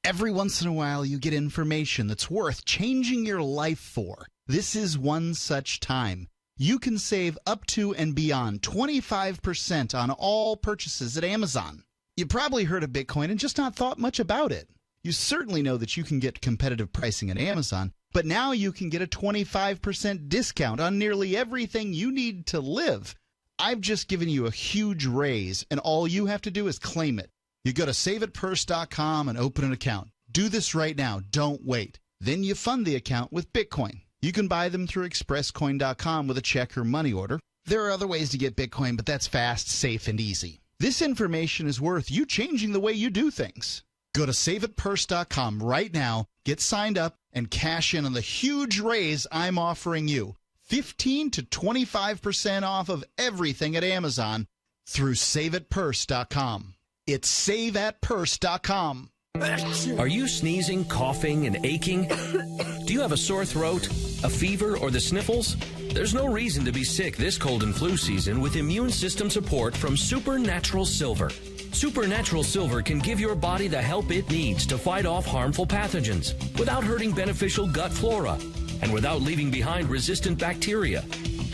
Every once in a while, you get information that's worth changing your life for. This is one such time. You can save up to and beyond 25% on all purchases at Amazon. You probably heard of Bitcoin and just not thought much about it. You certainly know that you can get competitive pricing at Amazon, but now you can get a 25% discount on nearly everything you need to live. I've just given you a huge raise, and all you have to do is claim it. You go to saveitpurse.com and open an account. Do this right now. Don't wait. Then you fund the account with Bitcoin. You can buy them through expresscoin.com with a check or money order. There are other ways to get Bitcoin, but that's fast, safe, and easy. This information is worth you changing the way you do things. Go to saveitpurse.com right now, get signed up, and cash in on the huge raise I'm offering you. 15 to 25% off of everything at Amazon through saveitpurse.com. It's saveatpurse.com. Are you sneezing, coughing, and aching? Do you have a sore throat, a fever, or the sniffles? There's no reason to be sick this cold and flu season with immune system support from Supernatural Silver. Supernatural Silver can give your body the help it needs to fight off harmful pathogens without hurting beneficial gut flora and without leaving behind resistant bacteria.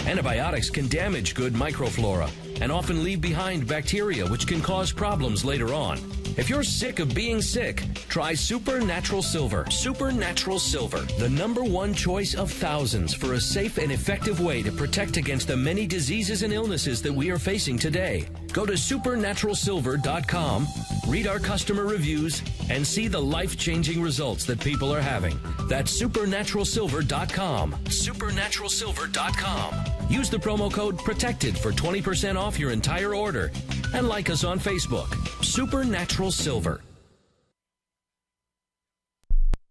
Antibiotics can damage good microflora and often leave behind bacteria which can cause problems later on. If you're sick of being sick, try Supernatural Silver. Supernatural Silver, the #1 choice of thousands for a safe and effective way to protect against the many diseases and illnesses that we are facing today. Go to supernaturalsilver.com, read our customer reviews, and see the life-changing results that people are having. That's supernaturalsilver.com. Supernaturalsilver.com. Use the promo code PROTECTED for 20% off your entire order. And like us on Facebook. Supernatural Silver.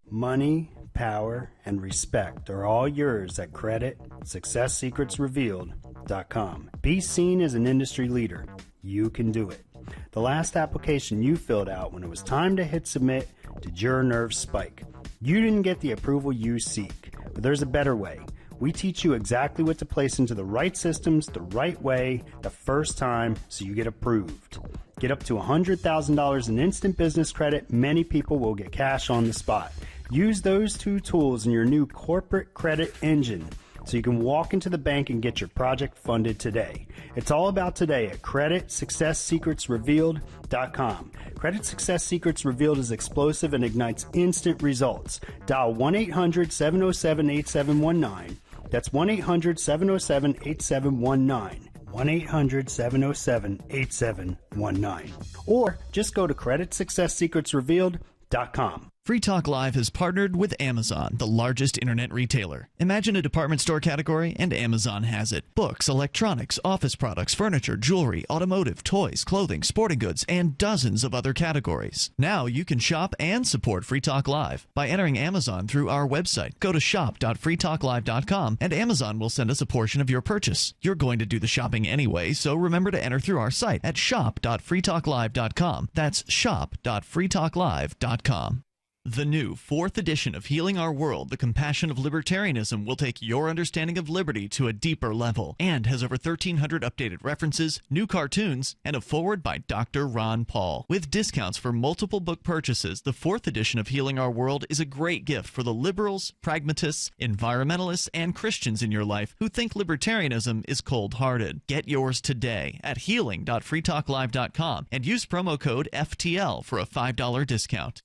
Money, power, and respect are all yours at CreditSuccessSecretsRevealed.com. Be seen as an industry leader. You can do it. The last application you filled out when it was time to hit submit did your nerves spike. You didn't get the approval you seek, but there's a better way. We teach you exactly what to place into the right systems the right way the first time so you get approved. Get up to $100,000 in instant business credit. Many people will get cash on the spot. Use those two tools in your new corporate credit engine so you can walk into the bank and get your project funded today. It's all about today at CreditSuccessSecretsRevealed.com. Credit Success Secrets Revealed is explosive and ignites instant results. Dial 1-800-707-8719. That's 1-800-707-8719. 1-800-707-8719. Or just go to CreditSuccessSecretsRevealed.com. Free Talk Live has partnered with Amazon, the largest internet retailer. Imagine a department store category, and Amazon has it. Books, electronics, office products, furniture, jewelry, automotive, toys, clothing, sporting goods, and dozens of other categories. Now you can shop and support Free Talk Live by entering Amazon through our website. Go to shop.freetalklive.com, and Amazon will send us a portion of your purchase. You're going to do the shopping anyway, so remember to enter through our site at shop.freetalklive.com. That's shop.freetalklive.com. The new 4th edition of Healing Our World, The Compassion of Libertarianism, will take your understanding of liberty to a deeper level and has over 1,300 updated references, new cartoons, and a foreword by Dr. Ron Paul. With discounts for multiple book purchases, the 4th edition of Healing Our World is a great gift for the liberals, pragmatists, environmentalists, and Christians in your life who think libertarianism is cold-hearted. Get yours today at healing.freetalklive.com and use promo code FTL for a $5 discount.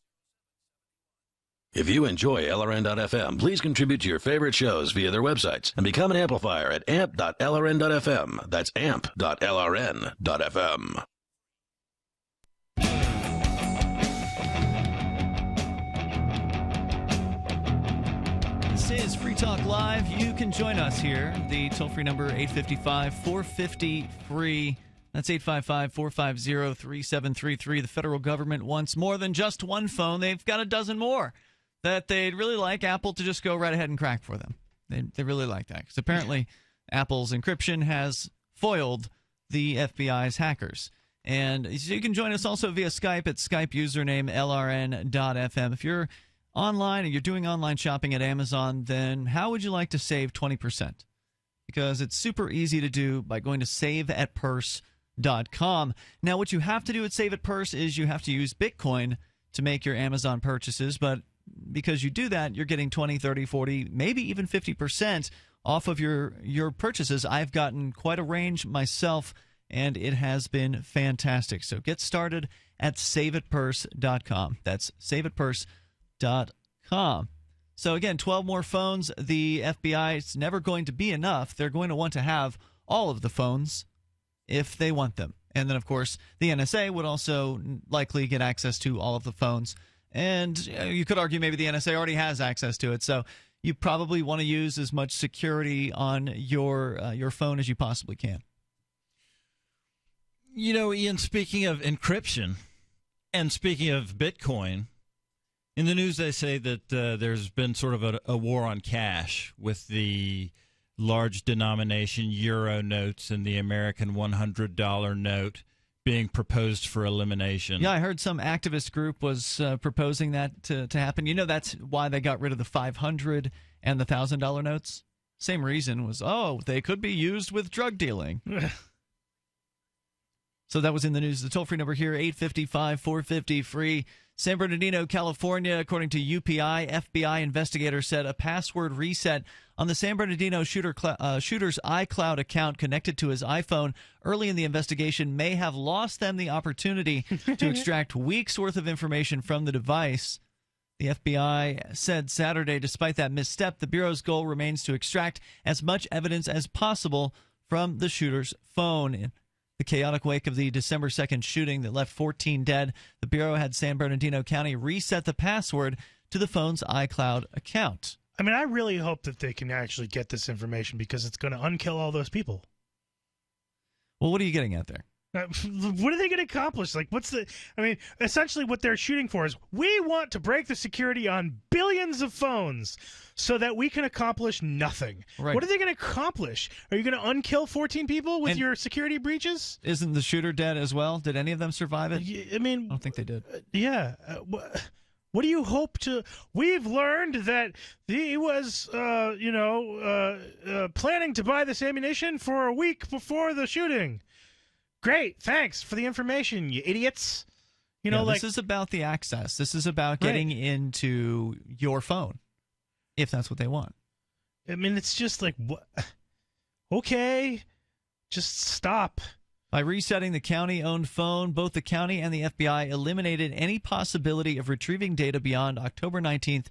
If you enjoy LRN.FM, please contribute to your favorite shows via their websites and become an amplifier at amp.lrn.fm. That's amp.lrn.fm. This is Free Talk Live. You can join us here. The toll-free number, 855-450-FREE. That's 855-450-3733. The federal government wants more than just one phone. They've got a dozen more that they'd really like Apple to just go right ahead and crack for them. They really like that because apparently Apple's encryption has foiled the FBI's hackers. And so you can join us also via Skype at Skype username LRN.FM. If you're online and you're doing online shopping at Amazon, then how would you like to save 20%? Because it's super easy to do by going to saveatpurse.com. Now, what you have to do at Save at Purse is you have to use Bitcoin to make your Amazon purchases, but because you do that, you're getting 20, 30, 40, maybe even 50% off of your purchases. I've gotten quite a range myself, and it has been fantastic. So get started at saveatpurse.com. That's saveatpurse.com. So again, 12 more phones. The FBI, it's never going to be enough. They're going to want to have all of the phones if they want them. And then, of course, the NSA would also likely get access to all of the phones. And you could argue maybe the NSA already has access to it. So you probably want to use as much security on your phone as you possibly can. You know, Ian, speaking of encryption and speaking of Bitcoin, in the news they say that there's been sort of a war on cash with the large denomination euro notes and the American $100 note being proposed for elimination. Yeah, I heard some activist group was proposing that to happen. You know, that's why they got rid of the $500 and the $1,000 notes. Same reason was, they could be used with drug dealing. So that was in the news. The toll-free number here, 855-450-FREE. San Bernardino, California, according to UPI, FBI investigators said a password reset on the San Bernardino shooter's iCloud account connected to his iPhone early in the investigation may have lost them the opportunity to extract weeks' worth of information from the device. The FBI said Saturday, despite that misstep, the Bureau's goal remains to extract as much evidence as possible from the shooter's phone. In the chaotic wake of the December 2nd shooting that left 14 dead, the Bureau had San Bernardino County reset the password to the phone's iCloud account. I mean, I really hope that they can actually get this information because it's going to unkill all those people. Well, what are you getting at there? What are they going to accomplish? Like, essentially what they're shooting for is we want to break the security on billions of phones so that we can accomplish nothing. Right. What are they going to accomplish? Are you going to unkill 14 people with your security breaches? Isn't the shooter dead as well? Did any of them survive it? I mean, I don't think they did. Yeah. What do you hope to? We've learned that he was, planning to buy this ammunition for a week before the shooting. Great, thanks for the information, you idiots. This is about the access. This is about getting into your phone, if that's what they want. I mean, it's just like, what? Okay, just stop. By resetting the county-owned phone, both the county and the FBI eliminated any possibility of retrieving data beyond October 19th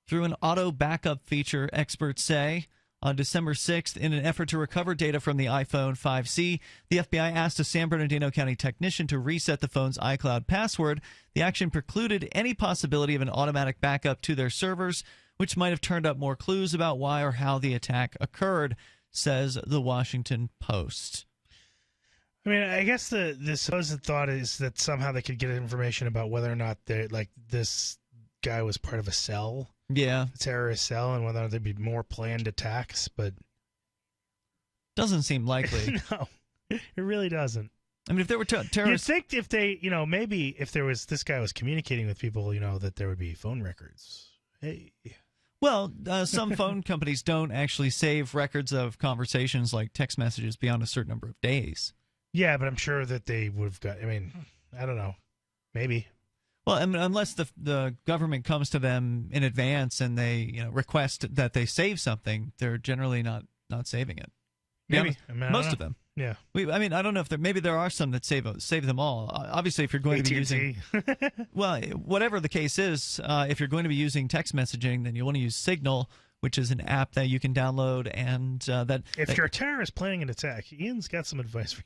through an auto backup feature, experts say. On December 6th, in an effort to recover data from the iPhone 5C, the FBI asked a San Bernardino County technician to reset the phone's iCloud password. The action precluded any possibility of an automatic backup to their servers, which might have turned up more clues about why or how the attack occurred, says the Washington Post. I mean, I guess the supposed thought is that somehow they could get information about whether or not this guy was part of a cell. Yeah. A terrorist cell, and whether there'd be more planned attacks, but doesn't seem likely. No, it really doesn't. I mean, if there were terrorists, you'd think if they, maybe if there was this guy was communicating with people, that there would be phone records. Hey. Well, some phone companies don't actually save records of conversations like text messages beyond a certain number of days. Yeah, but I'm sure that they would have got. I mean, I don't know. Maybe. Well, I mean, unless the government comes to them in advance and they request that they save something, they're generally not saving it. Maybe Most of them. Yeah. I don't know if maybe there are some that save them all. Obviously, if you're going to be using, well, whatever the case is, if you're going to be using text messaging, then you want to use Signal, which is an app that you can download, and if you're a terrorist planning an attack, Ian's got some advice for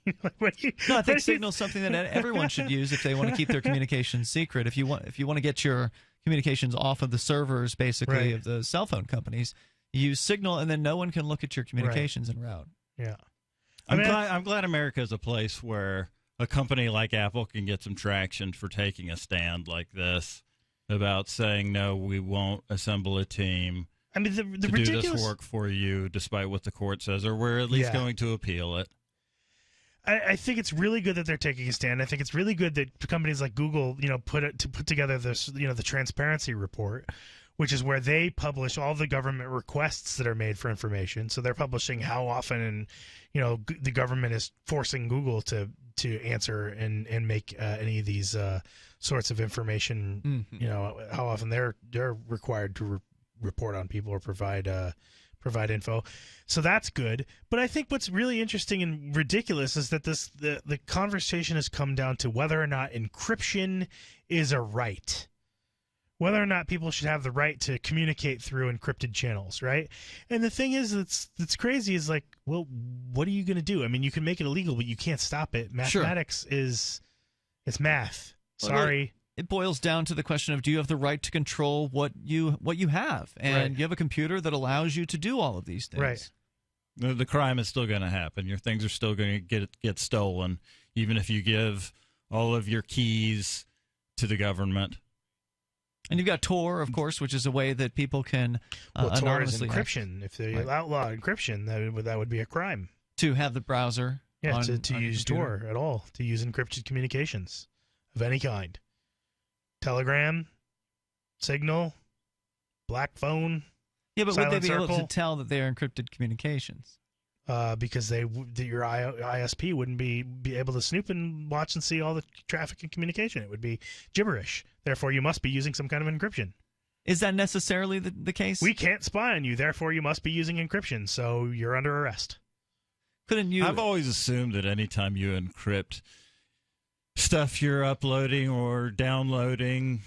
you. I think Signal's something that everyone should use if they want to keep their communications secret. If you want to get your communications off of the servers, basically, of the cell phone companies, you use Signal, and then no one can look at your communications en route. Yeah. I'm glad America is a place where a company like Apple can get some traction for taking a stand like this about saying, no, we won't assemble a team. I mean, the to ridiculous... do this work for you, despite what the court says, or we're at least going to appeal it. I think it's really good that they're taking a stand. I think it's really good that companies like Google, put together this, the transparency report, which is where they publish all the government requests that are made for information. So they're publishing how often, and the government is forcing Google to answer and make any of these sorts of information. Mm-hmm. How often they're required to report on people or provide info. So that's good. But I think what's really interesting and ridiculous is that the conversation has come down to whether or not encryption is a right. Whether or not people should have the right to communicate through encrypted channels, right? And the thing is that's crazy is like, well, what are you going to do? I mean, you can make it illegal, but you can't stop it. Mathematics it's math. Sorry. It boils down to the question of, do you have the right to control what you have? And you have a computer that allows you to do all of these things. Right. The crime is still going to happen. Your things are still going to get stolen, even if you give all of your keys to the government. And you've got Tor, of course, which is a way that people can Tor is anonymously encryption. If they outlaw encryption, that would be a crime. To have the browser. Yeah, to use Tor at all, to use encrypted communications of any kind. Telegram, Signal, Black Phone. Yeah, but would they be able Circle? to tell that they are encrypted communications? Because your ISP wouldn't be able to snoop and watch and see all the traffic and communication. It would be gibberish. Therefore, you must be using some kind of encryption. Is that necessarily the case? We can't spy on you. Therefore, you must be using encryption. So you're under arrest. Couldn't you? I've always assumed that anytime you encrypt stuff you're uploading or downloading,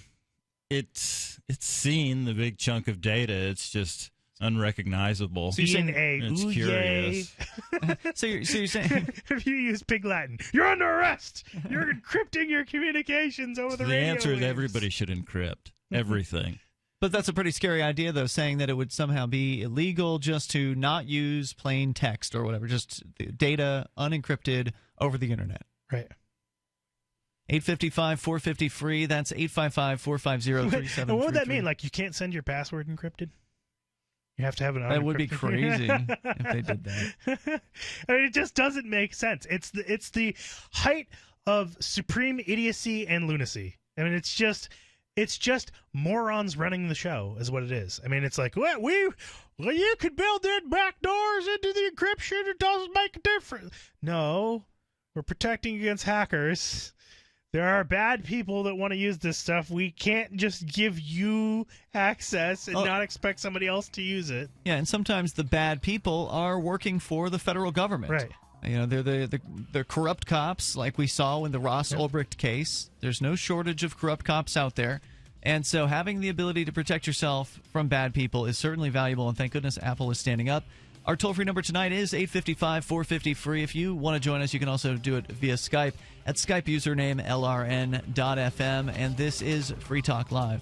it's seen, the big chunk of data. It's just unrecognizable. So it's curious. so you're saying if you use Pig Latin, you're under arrest. You're encrypting your communications over the radio. The answer is waves. everybody should encrypt everything. But that's a pretty scary idea, though, saying that it would somehow be illegal just to not use plain text or whatever, just data unencrypted over the internet. Right. 855-450-FREE. That's 855-450-3733. What would that mean? Like, you can't send your password encrypted? You have to have an unencrypted. That would be crazy if they did that. I mean, it just doesn't make sense. It's the height of supreme idiocy and lunacy. I mean, it's just It's just morons running the show is what it is. I mean, it's like, well, you could build in back doors into the encryption. It doesn't make a difference. No, we're protecting against hackers. There are bad people that want to use this stuff. We can't just give you access and not expect somebody else to use it. Yeah, and sometimes the bad people are working for the federal government. Right. You know, they're corrupt cops, like we saw in the Ross Ulbricht case. There's no shortage of corrupt cops out there. And so having the ability to protect yourself from bad people is certainly valuable, and thank goodness Apple is standing up. Our toll-free number tonight is 855-450-FREE. If you want to join us, you can also do it via Skype at Skype username LRN.FM, and this is Free Talk Live.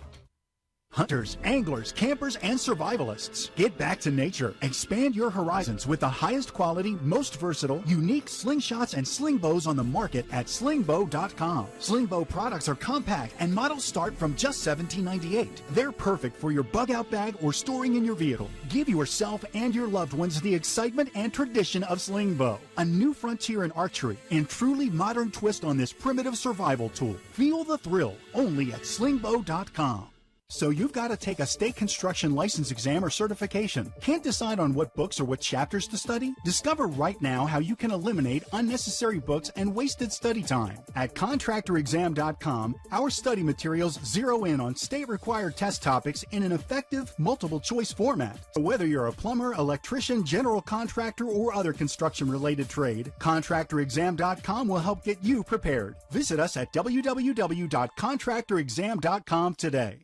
Hunters, anglers, campers, and survivalists. Get back to nature. Expand your horizons with the highest quality, most versatile, unique slingshots and sling bows on the market at slingbow.com. Slingbow products are compact and models start from just $17.98. They're perfect for your bug-out bag or storing in your vehicle. Give yourself and your loved ones the excitement and tradition of slingbow. A new frontier in archery and truly modern twist on this primitive survival tool. Feel the thrill only at slingbow.com. So you've got to take a state construction license exam or certification. Can't decide on what books or what chapters to study? Discover right now how you can eliminate unnecessary books and wasted study time. At contractorexam.com, our study materials zero in on state-required test topics in an effective, multiple-choice format. Whether you're a plumber, electrician, general contractor, or other construction-related trade, contractorexam.com will help get you prepared. Visit us at www.contractorexam.com today.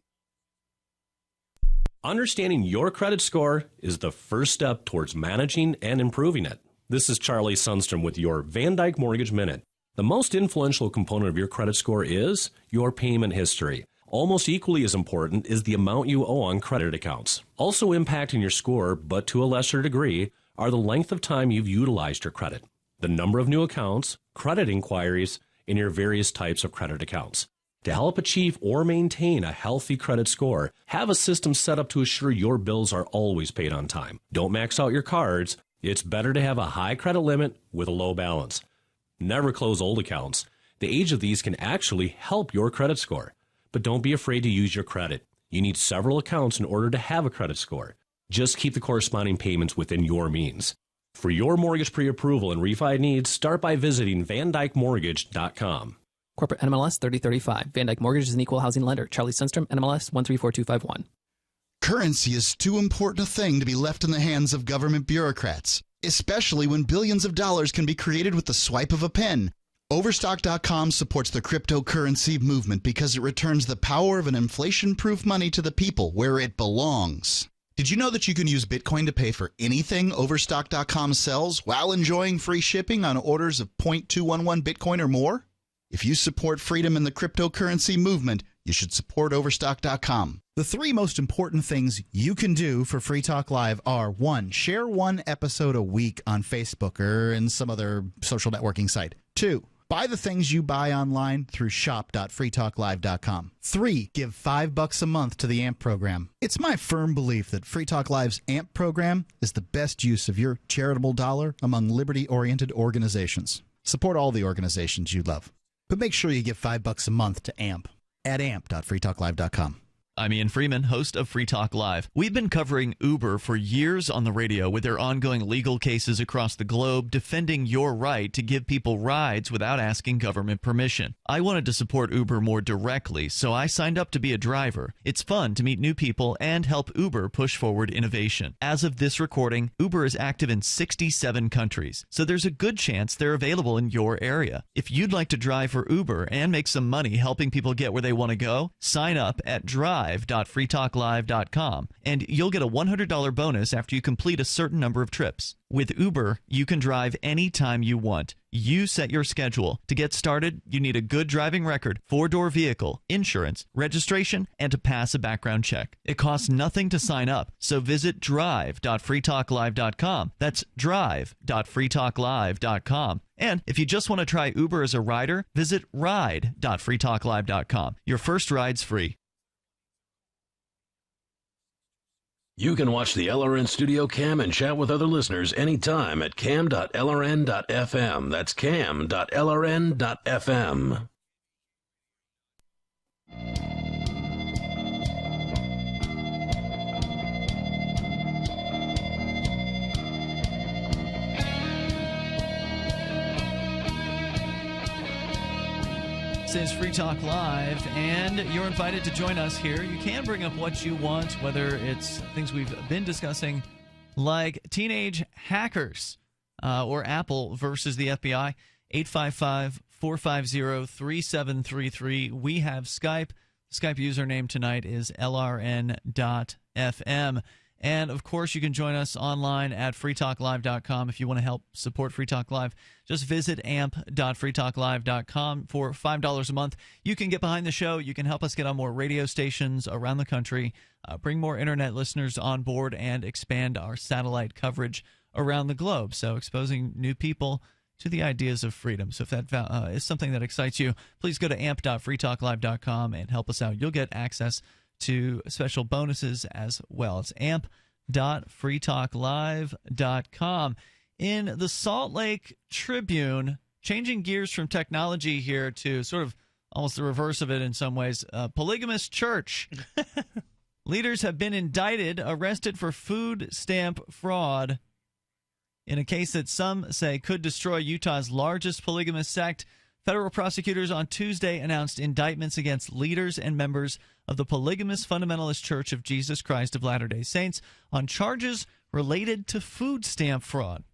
Understanding your credit score is the first step towards managing and improving it. This is Charlie Sundstrom with your Van Dyke Mortgage Minute. The most influential component of your credit score is your payment history. Almost equally as important is the amount you owe on credit accounts. Also impacting your score, but to a lesser degree, are the length of time you've utilized your credit, the number of new accounts, credit inquiries, and your various types of credit accounts. To help achieve or maintain a healthy credit score, have a system set up to assure your bills are always paid on time. Don't max out your cards. It's better to have a high credit limit with a low balance. Never close old accounts. The age of these can actually help your credit score. But don't be afraid to use your credit. You need several accounts in order to have a credit score. Just keep the corresponding payments within your means. For your mortgage pre-approval and refi needs, start by visiting VanDykeMortgage.com. Corporate NMLS 3035. Van Dyke Mortgage is an equal housing lender. Charlie Sundstrom, NMLS 134251. Currency is too important a thing to be left in the hands of government bureaucrats, especially when billions of dollars can be created with the swipe of a pen. Overstock.com supports the cryptocurrency movement because it returns the power of an inflation-proof money to the people where it belongs. Did you know that you can use Bitcoin to pay for anything Overstock.com sells while enjoying free shipping on orders of 0.211 Bitcoin or more? If you support freedom in the cryptocurrency movement, you should support Overstock.com. The three most important things you can do for Free Talk Live are: 1, share one episode a week on Facebook or in some other social networking site. 2, buy the things you buy online through shop.freetalklive.com. 3, give $5 a month to the AMP program. It's my firm belief that Free Talk Live's AMP program is the best use of your charitable dollar among liberty-oriented organizations. Support all the organizations you love. But make sure you give $5 a month to AMP at amp.freetalklive.com. I'm Ian Freeman, host of Free Talk Live. We've been covering Uber for years on the radio with their ongoing legal cases across the globe defending your right to give people rides without asking government permission. I wanted to support Uber more directly, so I signed up to be a driver. It's fun to meet new people and help Uber push forward innovation. As of this recording, Uber is active in 67 countries, so there's a good chance they're available in your area. If you'd like to drive for Uber and make some money helping people get where they want to go, sign up at drive.freetalklive.com, and you'll get a $100 bonus after you complete a certain number of trips. With Uber, you can drive anytime you want. You set your schedule. To get started, you need a good driving record, 4-door vehicle, insurance, registration, and to pass a background check. It costs nothing to sign up, so visit drive.freetalklive.com. That's drive.freetalklive.com. And if you just want to try Uber as a rider, visit ride.freetalklive.com. Your first ride's free. You can watch the LRN Studio Cam and chat with other listeners anytime at cam.lrn.fm. That's cam.lrn.fm. This is Free Talk Live, and you're invited to join us here. You can bring up what you want, whether it's things we've been discussing, like teenage hackers or Apple versus the FBI. 855-450-3733. We have Skype. The Skype username tonight is lrn.fm. And, of course, you can join us online at freetalklive.com if you want to help support Free Talk Live. Just visit amp.freetalklive.com for $5 a month. You can get behind the show. You can help us get on more radio stations around the country, bring more Internet listeners on board, and expand our satellite coverage around the globe. So exposing new people to the ideas of freedom. So if that is something that excites you, please go to amp.freetalklive.com and help us out. You'll get access to special bonuses as well. It's amp.freetalklive.com. In the Salt Lake Tribune, changing gears from technology here to sort of almost the reverse of it in some ways, polygamous church. Leaders have been indicted, arrested for food stamp fraud in a case that some say could destroy Utah's largest polygamous sect. Federal prosecutors on Tuesday announced indictments against leaders and members of the Polygamous Fundamentalist Church of Jesus Christ of Latter-day Saints on charges related to food stamp fraud.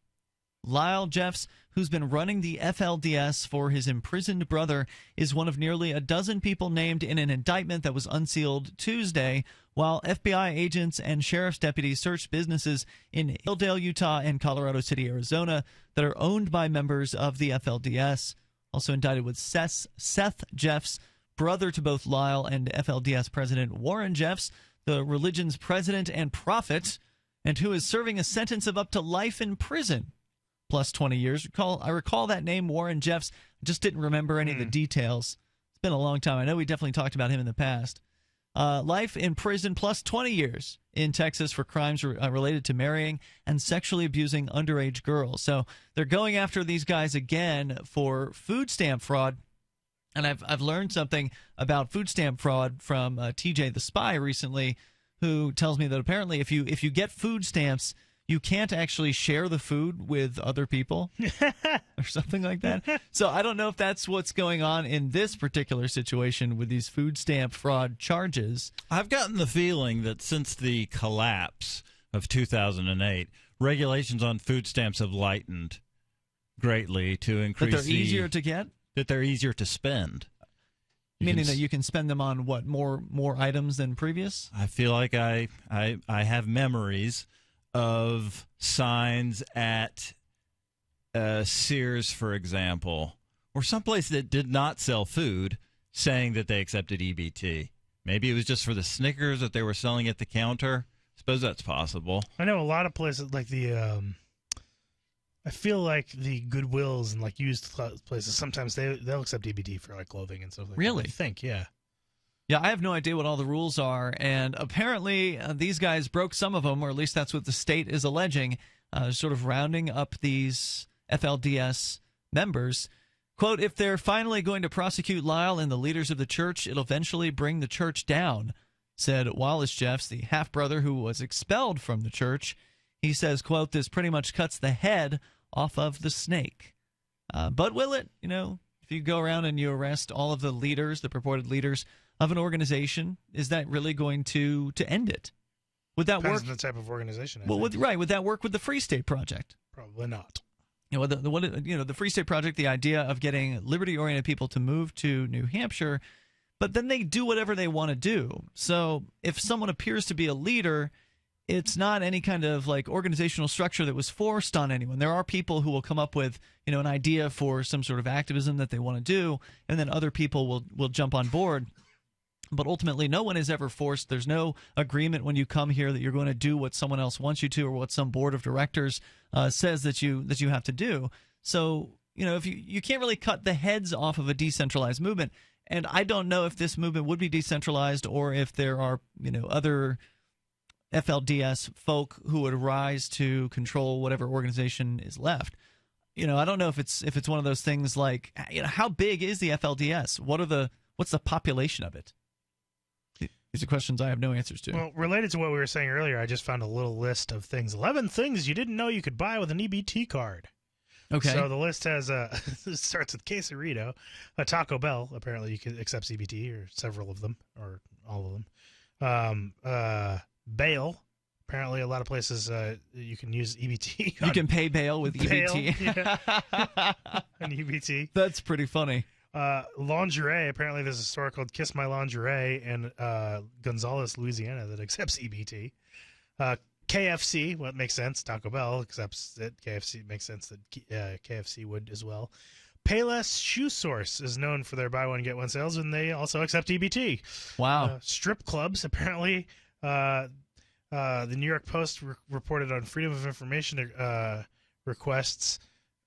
Lyle Jeffs, who's been running the FLDS for his imprisoned brother, is one of nearly a dozen people named in an indictment that was unsealed Tuesday, while FBI agents and sheriff's deputies searched businesses in Hildale, Utah, and Colorado City, Arizona, that are owned by members of the FLDS. Also indicted with Seth Jeffs, brother to both Lyle and FLDS President Warren Jeffs, the religion's president and prophet, and who is serving a sentence of up to life in prison, plus 20 years. I recall that name, Warren Jeffs. Just didn't remember any of the details. It's been a long time. I know we definitely talked about him in the past. Life in prison plus 20 years in Texas for crimes related to marrying and sexually abusing underage girls. So they're going after these guys again for food stamp fraud. And I've learned something about food stamp fraud from TJ the Spy recently, who tells me that apparently if you get food stamps, you can't actually share the food with other people or something like that. So I don't know if that's what's going on in this particular situation with these food stamp fraud charges. I've gotten the feeling that since the collapse of 2008, regulations on food stamps have lightened greatly to increase that they're easier to get? That they're easier to spend. Meaning that you can spend them on, what, more items than previous? I feel like I have memories of signs at Sears, for example, or someplace that did not sell food saying that they accepted EBT. Maybe it was just for the Snickers that they were selling at the counter. I suppose that's possible. I know a lot of places like the I feel like the Goodwills and like used places, sometimes they'll accept EBT for like clothing and stuff like really? that. I think, yeah. Yeah, I have no idea what all the rules are, and apparently these guys broke some of them, or at least that's what the state is alleging, sort of rounding up these FLDS members. Quote, if they're finally going to prosecute Lyle and the leaders of the church, it'll eventually bring the church down, said Wallace Jeffs, the half-brother who was expelled from the church. He says, quote, this pretty much cuts the head off of the snake. But will it? You know, if you go around and you arrest all of the leaders, the purported leaders of an organization, is that really going to end it? Would that Depends work? on the type of organization. Would that work with the Free State Project? Probably not. You know, the Free State Project, the idea of getting liberty-oriented people to move to New Hampshire, but then they do whatever they want to do. So if someone appears to be a leader, it's not any kind of like organizational structure that was forced on anyone. There are people who will come up with, you know, an idea for some sort of activism that they want to do, and then other people will jump on board. But ultimately, no one is ever forced. There's no agreement when you come here that you're going to do what someone else wants you to, or what some board of directors says that you have to do. So, you know, if you can't really cut the heads off of a decentralized movement. And I don't know if this movement would be decentralized, or if there are, you know, other FLDS folk who would rise to control whatever organization is left. You know, I don't know if it's one of those things like, you know, how big is the FLDS? What's the population of it? These are questions I have no answers to. Well, related to what we were saying earlier, I just found a little list of things. 11 things you didn't know you could buy with an EBT card. Okay. So the list has starts with Quesarito, Taco Bell. Apparently, you can accept CBT or several of them or all of them. Bail. Apparently, a lot of places you can use EBT. You can pay bail with Bail, EBT. yeah. And EBT. That's pretty funny. Lingerie. Apparently, there's a store called Kiss My Lingerie in Gonzales, Louisiana that accepts EBT. KFC, well, it makes sense. Taco Bell accepts it. KFC makes sense that KFC would as well. Payless Shoe Source is known for their buy one get one sales, and they also accept EBT. Wow. Strip clubs, apparently. The New York Post reported on Freedom of Information requests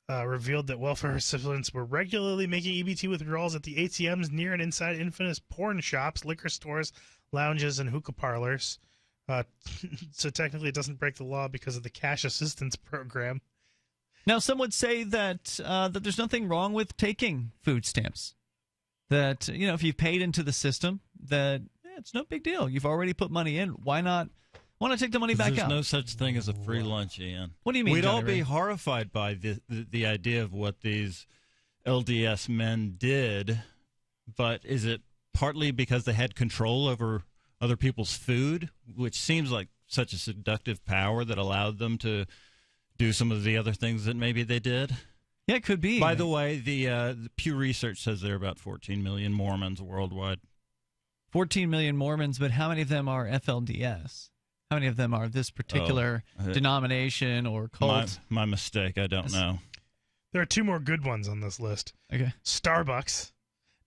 revealed that welfare recipients were regularly making EBT withdrawals at the ATMs near and inside infamous porn shops, liquor stores, lounges, and hookah parlors. So technically it doesn't break the law because of the cash assistance program. Now, some would say that that there's nothing wrong with taking food stamps. That, if you've paid into the system, that it's no big deal. You've already put money in. Why not take the money back out? There's no such thing as a free lunch, Ian. What do you mean, We'd all Jonny be Ray? horrified by the idea of what these LDS men did, but is it partly because they had control over other people's food, which seems like such a seductive power that allowed them to do some of the other things that maybe they did? Yeah, it could be. By the way, the Pew Research says there are about 14 million Mormons worldwide. 14 million Mormons, but how many of them are FLDS? How many of them are this particular denomination or cult? My mistake. I don't know. There are two more good ones on this list. Okay. Starbucks.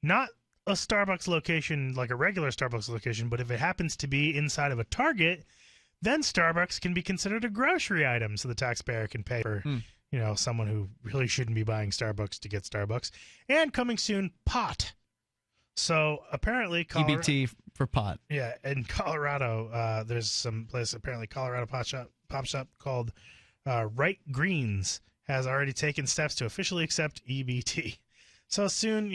Not a Starbucks location like a regular Starbucks location, but if it happens to be inside of a Target, then Starbucks can be considered a grocery item, so the taxpayer can pay for someone who really shouldn't be buying Starbucks to get Starbucks. And coming soon, pot. So apparently EBT for pot. Yeah, in Colorado, there's some place, apparently Colorado pop shop called Right Greens has already taken steps to officially accept EBT. So soon,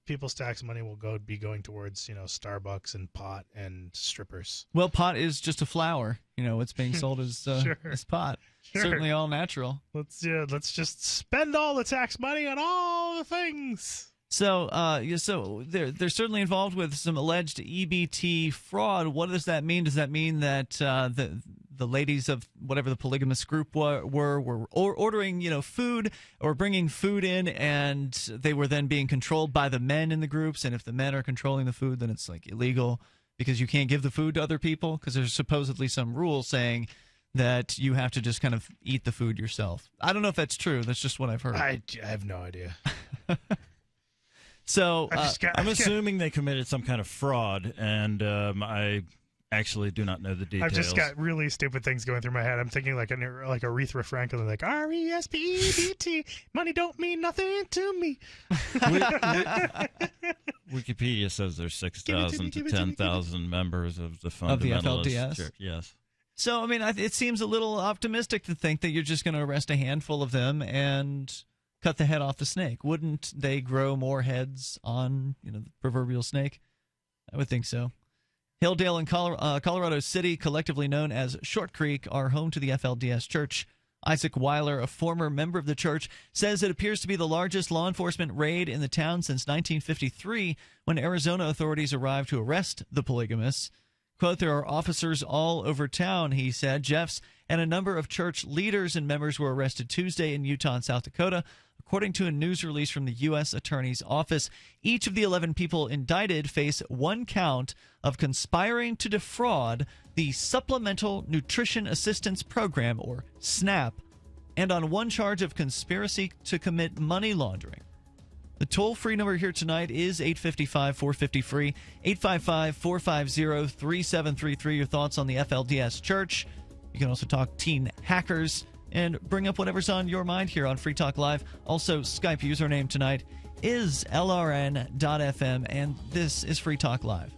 people's tax money will be going towards Starbucks and pot and strippers. Well, pot is just a flower. It's being sold as as pot. Sure. Certainly all natural. Let's just spend all the tax money on all the things. So, so they're certainly involved with some alleged EBT fraud. What does that mean? Does that mean that the ladies of whatever the polygamous group were ordering food or bringing food in, and they were then being controlled by the men in the groups? And if the men are controlling the food, then it's like illegal because you can't give the food to other people because there's supposedly some rule saying that you have to just kind of eat the food yourself. I don't know if that's true. That's just what I've heard. I have no idea. So I'm assuming they committed some kind of fraud, and I actually do not know the details. I've just got really stupid things going through my head. I'm thinking like Aretha Franklin, like RESPEBT. Money don't mean nothing to me. Wikipedia says there's 6,000 to 10,000 members of the fundamentalist FLDS? church. Yes. So, I mean, it seems a little optimistic to think that you're just going to arrest a handful of them and cut the head off the snake. Wouldn't they grow more heads on the proverbial snake? I would think so. Hilldale and Colorado City, collectively known as Short Creek, are home to the FLDS Church. Isaac Weiler, a former member of the church, says it appears to be the largest law enforcement raid in the town since 1953, when Arizona authorities arrived to arrest the polygamists. Quote, there are officers all over town, he said. Jeffs and a number of church leaders and members were arrested Tuesday in Utah and South Dakota, according to a news release from the U.S. Attorney's Office. Each of the 11 people indicted face one count of conspiring to defraud the Supplemental Nutrition Assistance Program, or SNAP, and on one charge of conspiracy to commit money laundering. The toll-free number here tonight is 855-450-FREE, 855-450-3733. Your thoughts on the FLDS Church. You can also talk teen hackers and bring up whatever's on your mind here on Free Talk Live. Also, Skype username tonight is LRN.FM, and this is Free Talk Live.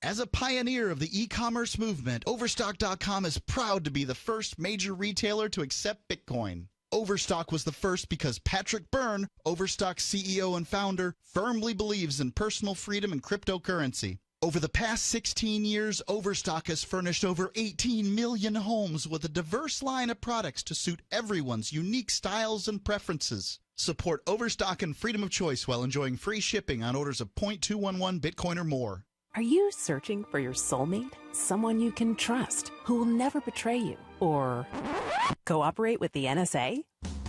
As a pioneer of the e-commerce movement, Overstock.com is proud to be the first major retailer to accept Bitcoin. Overstock was the first because Patrick Byrne, Overstock's CEO and founder, firmly believes in personal freedom and cryptocurrency. Over the past 16 years, Overstock has furnished over 18 million homes with a diverse line of products to suit everyone's unique styles and preferences. Support Overstock and freedom of choice while enjoying free shipping on orders of .211 Bitcoin or more. Are you searching for your soulmate? Someone you can trust, who will never betray you, or cooperate with the NSA?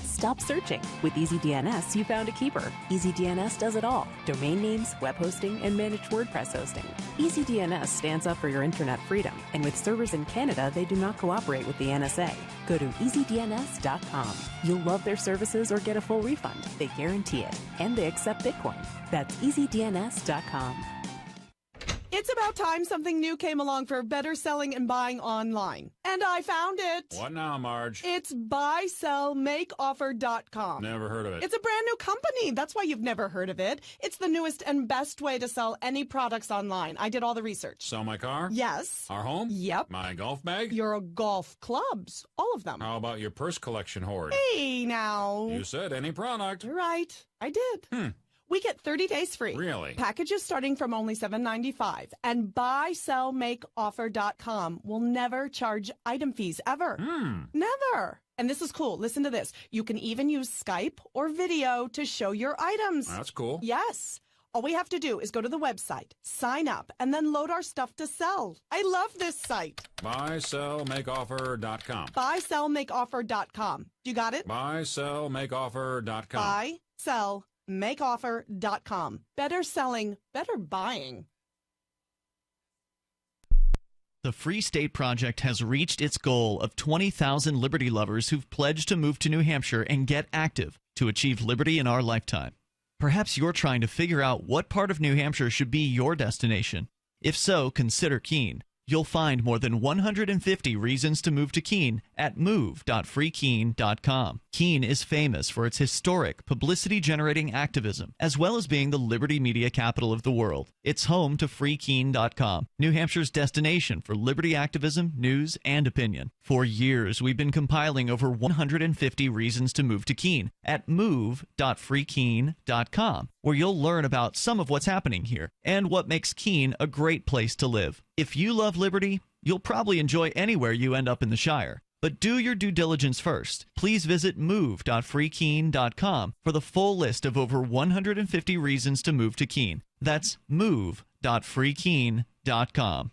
Stop searching. With EasyDNS, you found a keeper. EasyDNS does it all. Domain names, web hosting, and managed WordPress hosting. EasyDNS stands up for your internet freedom, and with servers in Canada, they do not cooperate with the NSA. Go to EasyDNS.com. You'll love their services or get a full refund. They guarantee it, and they accept Bitcoin. That's EasyDNS.com. It's about time something new came along for better selling and buying online. And I found it. What now, Marge? It's buysellmakeoffer.com. Never heard of it. It's a brand new company. That's why you've never heard of it. It's the newest and best way to sell any products online. I did all the research. Sell my car? Yes. Our home? Yep. My golf bag? Your golf clubs. All of them. How about your purse collection hoard? Hey, now. You said any product. You're right. I did. We get 30 days free. Really? Packages starting from only $7.95. And buysellmakeoffer.com will never charge item fees ever. Never. And this is cool. Listen to this. You can even use Skype or video to show your items. That's cool. Yes. All we have to do is go to the website, sign up, and then load our stuff to sell. I love this site. Buysellmakeoffer.com. Buysellmakeoffer.com. You got it? Buysellmakeoffer.com. Buysellmakeoffer.com. Better selling, better buying. The Free State Project has reached its goal of 20,000 liberty lovers who've pledged to move to New Hampshire and get active to achieve liberty in our lifetime. Perhaps you're trying to figure out what part of New Hampshire should be your destination. If so, consider Keene. You'll find more than 150 reasons to move to Keene at move.freekeene.com. Keene is famous for its historic, publicity-generating activism, as well as being the liberty media capital of the world. It's home to freekeene.com, New Hampshire's destination for liberty activism, news, and opinion. For years, we've been compiling over 150 reasons to move to Keene at move.freekeene.com, where you'll learn about some of what's happening here and what makes Keene a great place to live. If you love liberty, you'll probably enjoy anywhere you end up in the Shire. But do your due diligence first. Please visit move.freekeene.com for the full list of over 150 reasons to move to Keene. That's move.freekeene.com.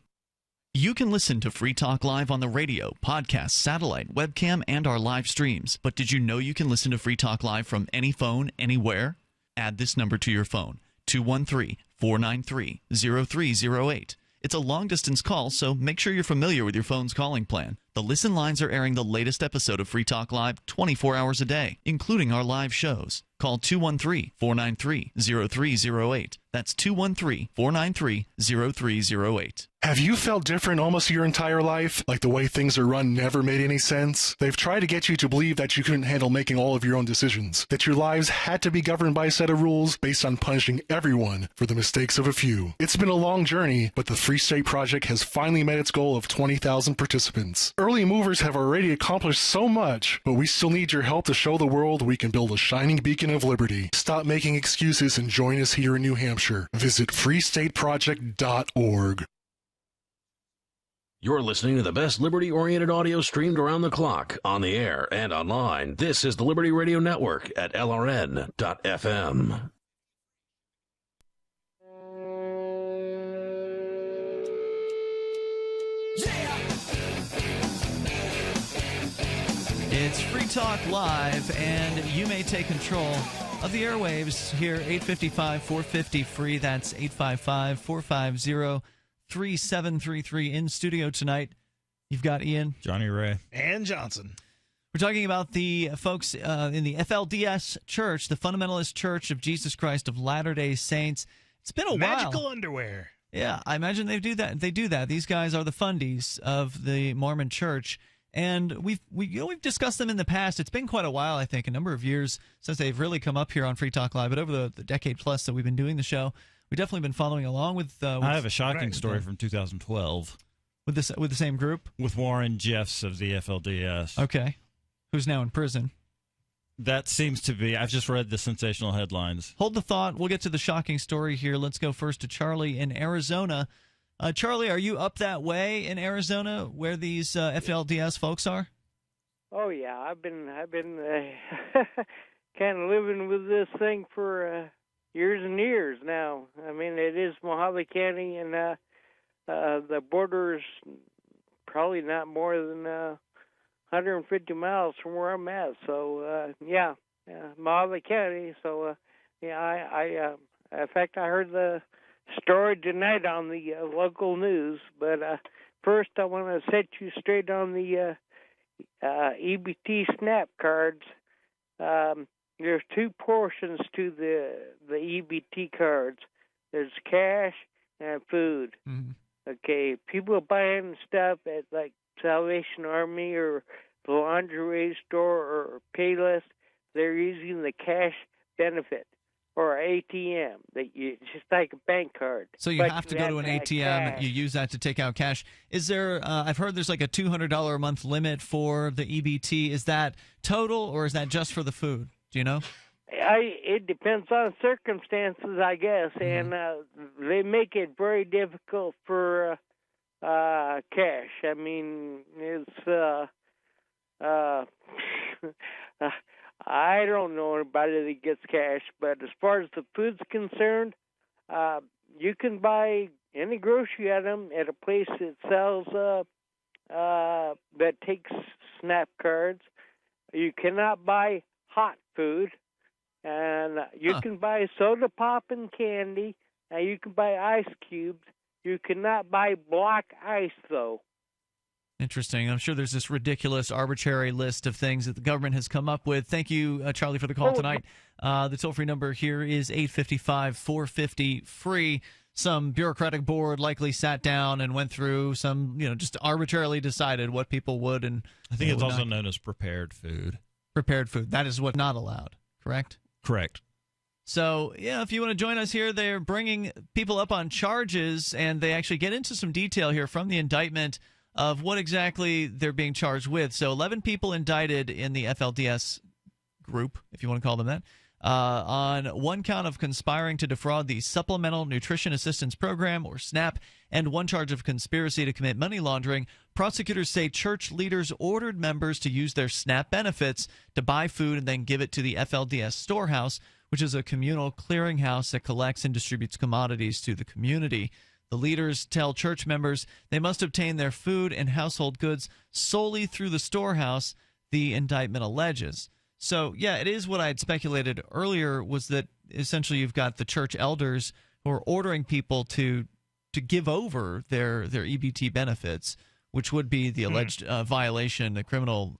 You can listen to Free Talk Live on the radio, podcast, satellite, webcam, and our live streams. But did you know you can listen to Free Talk Live from any phone, anywhere? Add this number to your phone, 213-493-0308. It's a long-distance call, so make sure you're familiar with your phone's calling plan. The listen lines are airing the latest episode of Free Talk Live 24 hours a day, including our live shows. Call 213-493-0308. That's 213-493-0308. Have you felt different almost your entire life? Like the way things are run never made any sense? They've tried to get you to believe that you couldn't handle making all of your own decisions, that your lives had to be governed by a set of rules based on punishing everyone for the mistakes of a few. It's been a long journey, but the Free State Project has finally met its goal of 20,000 participants. Early movers have already accomplished so much, but we still need your help to show the world we can build a shining beacon of liberty. Stop making excuses and join us here in New Hampshire. Visit freestateproject.org. You're listening to the best liberty-oriented audio streamed around the clock, on the air, and online. This is the Liberty Radio Network at LRN.FM. It's Free Talk Live, and you may take control of the airwaves here, 855-450-FREE. That's 855-450-3733. In studio tonight, you've got Ian, Jonny Ray, and Johnson. We're talking about the folks in the FLDS Church, the Fundamentalist Church of Jesus Christ of Latter-day Saints. It's been a while. Magical underwear. Yeah, I imagine they do that. These guys are the fundies of the Mormon Church. And we've discussed them in the past. It's been quite a while, I think, a number of years since they've really come up here on Free Talk Live. But over the decade plus that we've been doing the show, we've definitely been following along with I have a shocking story from 2012 with the same group, with Warren Jeffs of the FLDS. Okay, who's now in prison. That seems to be. I've just read the sensational headlines. Hold the thought. We'll get to the shocking story here. Let's go first to Charlie in Arizona. Charlie, are you up that way in Arizona where these FLDS folks are? Oh yeah, I've been kind of living with this thing for years and years now. I mean, it is Mojave County, and the border's probably not more than 150 miles from where I'm at. So yeah, Mojave County. So I in fact, I heard the story tonight on the local news. But first, I want to set you straight on the EBT SNAP cards. There's two portions to the EBT cards. There's cash and food. Mm-hmm. Okay, people buying stuff at like Salvation Army or the lingerie store or Payless, they're using the cash benefit or ATM. Just like a bank card. So you have to go to an ATM. You use that to take out cash. Is there? I've heard there's like a $200 a month limit for the EBT. Is that total or is that just for the food? Do you know? It depends on circumstances, I guess, and they make it very difficult for cash. I mean, it's I don't know anybody that gets cash, but as far as the food's concerned, you can buy any grocery item at a place that sells that takes SNAP cards. You cannot buy hot food, and you can buy soda pop and candy, and you can buy ice cubes. You cannot buy black ice, though. Interesting. I'm sure there's this ridiculous, arbitrary list of things that the government has come up with. Thank you, Charlie, for the call tonight. The toll-free number here is 855-450-FREE. Some bureaucratic board likely sat down and went through some, just arbitrarily decided what people would and I think it's also known as prepared food. Prepared food. That is what not allowed, correct? Correct. So, if you want to join us here, they're bringing people up on charges, and they actually get into some detail here from the indictment of what exactly they're being charged with. So 11 people indicted in the FLDS group, if you want to call them that, on one count of conspiring to defraud the Supplemental Nutrition Assistance Program, or SNAP, and one charge of conspiracy to commit money laundering. Prosecutors say church leaders ordered members to use their SNAP benefits to buy food and then give it to the FLDS storehouse, which is a communal clearinghouse that collects and distributes commodities to the community. The leaders tell church members they must obtain their food and household goods solely through the storehouse, the indictment alleges. So, it is what I had speculated earlier, was that essentially you've got the church elders who are ordering people to give over their EBT benefits, which would be the alleged violation, the criminal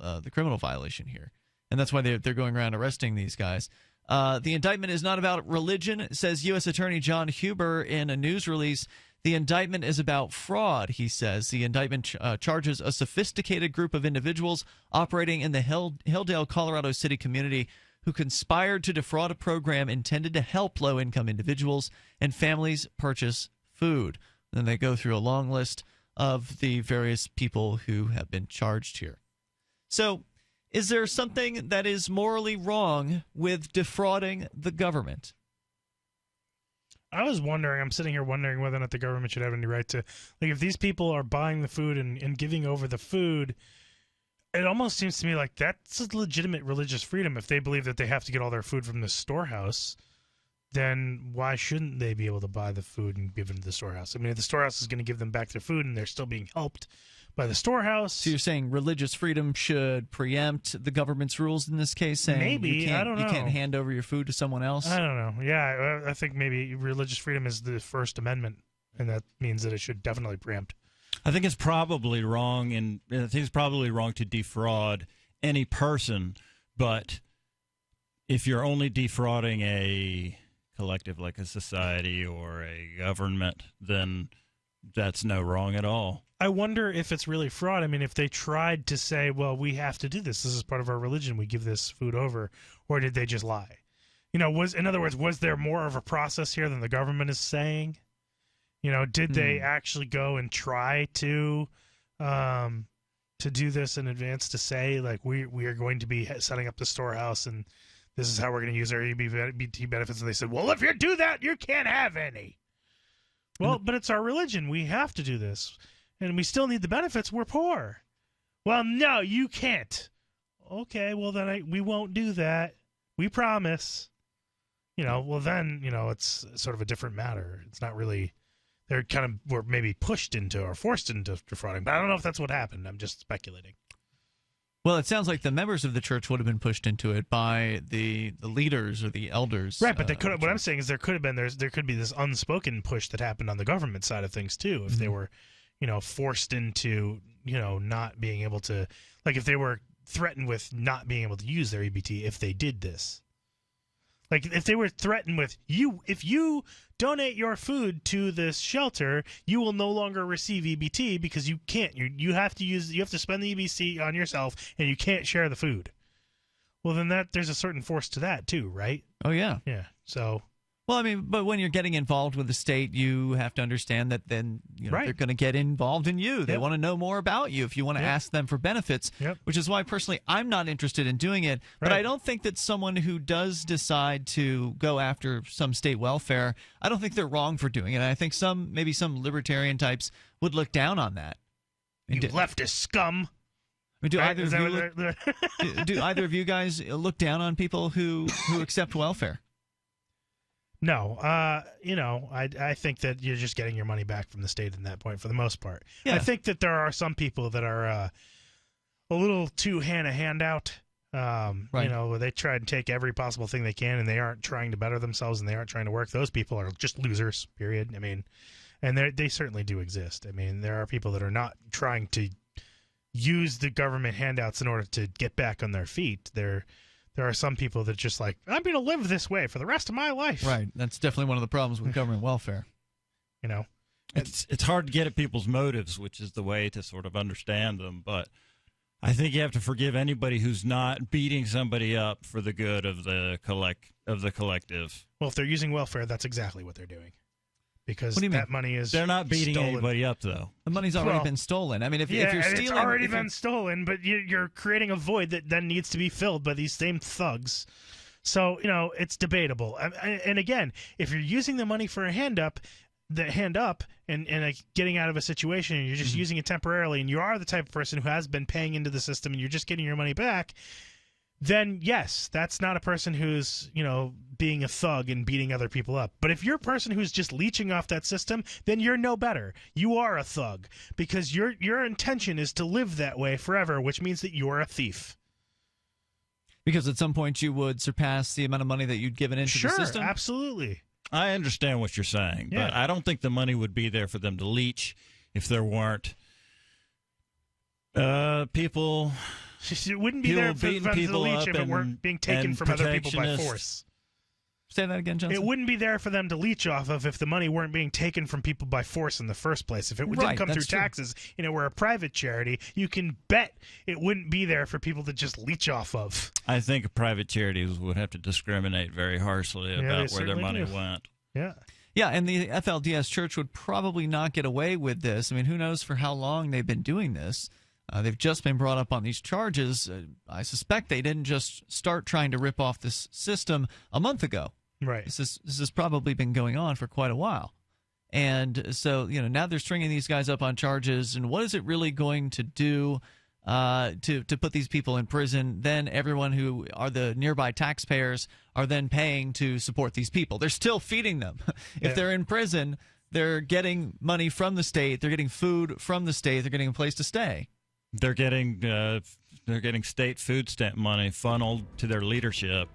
violation here. And that's why they're going around arresting these guys. The indictment is not about religion, says U.S. Attorney John Huber in a news release. The indictment is about fraud, he says. The indictment charges a sophisticated group of individuals operating in the Hilldale, Colorado City community who conspired to defraud a program intended to help low-income individuals and families purchase food. Then they go through a long list of the various people who have been charged here. So, is there something that is morally wrong with defrauding the government? I was wondering, I'm sitting here wondering whether or not the government should have any right to, like, if these people are buying the food and giving over the food, it almost seems to me like that's a legitimate religious freedom. If they believe that they have to get all their food from the storehouse, then why shouldn't they be able to buy the food and give it to the storehouse? I mean, if the storehouse is going to give them back their food and they're still being helped by the storehouse. So you're saying religious freedom should preempt the government's rules in this case, saying maybe, I don't know. You can't hand over your food to someone else? I don't know. Yeah, I think maybe religious freedom is the First Amendment, and that means that it should definitely preempt. I think it's probably wrong, and I think it's probably wrong to defraud any person, but if you're only defrauding a collective like a society or a government, then that's no wrong at all. I wonder if it's really fraud. I mean, if they tried to say, well, we have to do this. This is part of our religion. We give this food over. Or did they just lie? In other words, was there more of a process here than the government is saying? Did they actually go and try to do this in advance, to say, like, we are going to be setting up the storehouse and this is how we're going to use our EBT benefits? And they said, well, if you do that, you can't have any. Well, but it's our religion. We have to do this. And we still need the benefits. We're poor. Well, no, you can't. Okay, well, then we won't do that. We promise. Well, then, it's sort of a different matter. It's not really, were maybe pushed into or forced into defrauding. But I don't know if that's what happened. I'm just speculating. Well, it sounds like the members of the church would have been pushed into it by the leaders or the elders. Right, but they could. What I'm saying is there could be this unspoken push that happened on the government side of things too. If they were, forced into, not being able to, like if they were threatened with not being able to use their EBT if they did this. Like if they were threatened with if you donate your food to this shelter, you will no longer receive EBT because you can't. You have to spend the EBT on yourself, and you can't share the food. Well, then there's a certain force to that too, right? Oh yeah, yeah. So. Well, I mean, but when you're getting involved with the state, you have to understand that then they're going to get involved in you. They want to know more about you if you want to ask them for benefits, which is why personally I'm not interested in doing it. But I don't think that someone who does decide to go after some state welfare, I don't think they're wrong for doing it. I think maybe some libertarian types would look down on that. You leftist scum. I mean, do either of you guys look down on people who accept welfare? No, I think that you're just getting your money back from the state in that point for the most part. Yeah. I think that there are some people that are a little too handout, where they try and take every possible thing they can and they aren't trying to better themselves and they aren't trying to work. Those people are just losers, period. I mean, and they certainly do exist. I mean, there are people that are not trying to use the government handouts in order to get back on their feet. There are some people that just like, I'm going to live this way for the rest of my life. Right. That's definitely one of the problems with government welfare. It's hard to get at people's motives, which is the way to sort of understand them. But I think you have to forgive anybody who's not beating somebody up for the good of the collective. Well, if they're using welfare, that's exactly what they're doing. Because money is they're not beating stolen. Anybody up, though. The money's already been stolen. I mean, if you're stealing, it's already been stolen, but you're creating a void that then needs to be filled by these same thugs. So it's debatable. And again, if you're using the money for a hand up and getting out of a situation, and you're just using it temporarily, and you are the type of person who has been paying into the system, and you're just getting your money back, then yes, that's not a person who's, being a thug and beating other people up. But if you're a person who's just leeching off that system, then you're no better. You are a thug because your intention is to live that way forever, which means that you're a thief. Because at some point you would surpass the amount of money that you'd given into the system? Sure, absolutely. I understand what you're saying, but I don't think the money would be there for them to leech if there weren't people... It wouldn't be there for them to leech if it weren't being taken from other people by force. Say that again, Johnson. It wouldn't be there for them to leech off of if the money weren't being taken from people by force in the first place. If it didn't come through taxes, we're a private charity, you can bet it wouldn't be there for people to just leech off of. I think private charities would have to discriminate very harshly about where their money went. Yeah. Yeah, and the FLDS Church would probably not get away with this. I mean, who knows for how long they've been doing this. They've just been brought up on these charges. I suspect they didn't just start trying to rip off this system a month ago. Right. This has probably been going on for quite a while. And so, now they're stringing these guys up on charges. And what is it really going to do to put these people in prison? Then everyone who are the nearby taxpayers are then paying to support these people. They're still feeding them. If they're in prison, they're getting money from the state. They're getting food from the state. They're getting a place to stay. They're getting state food stamp money funneled to their leadership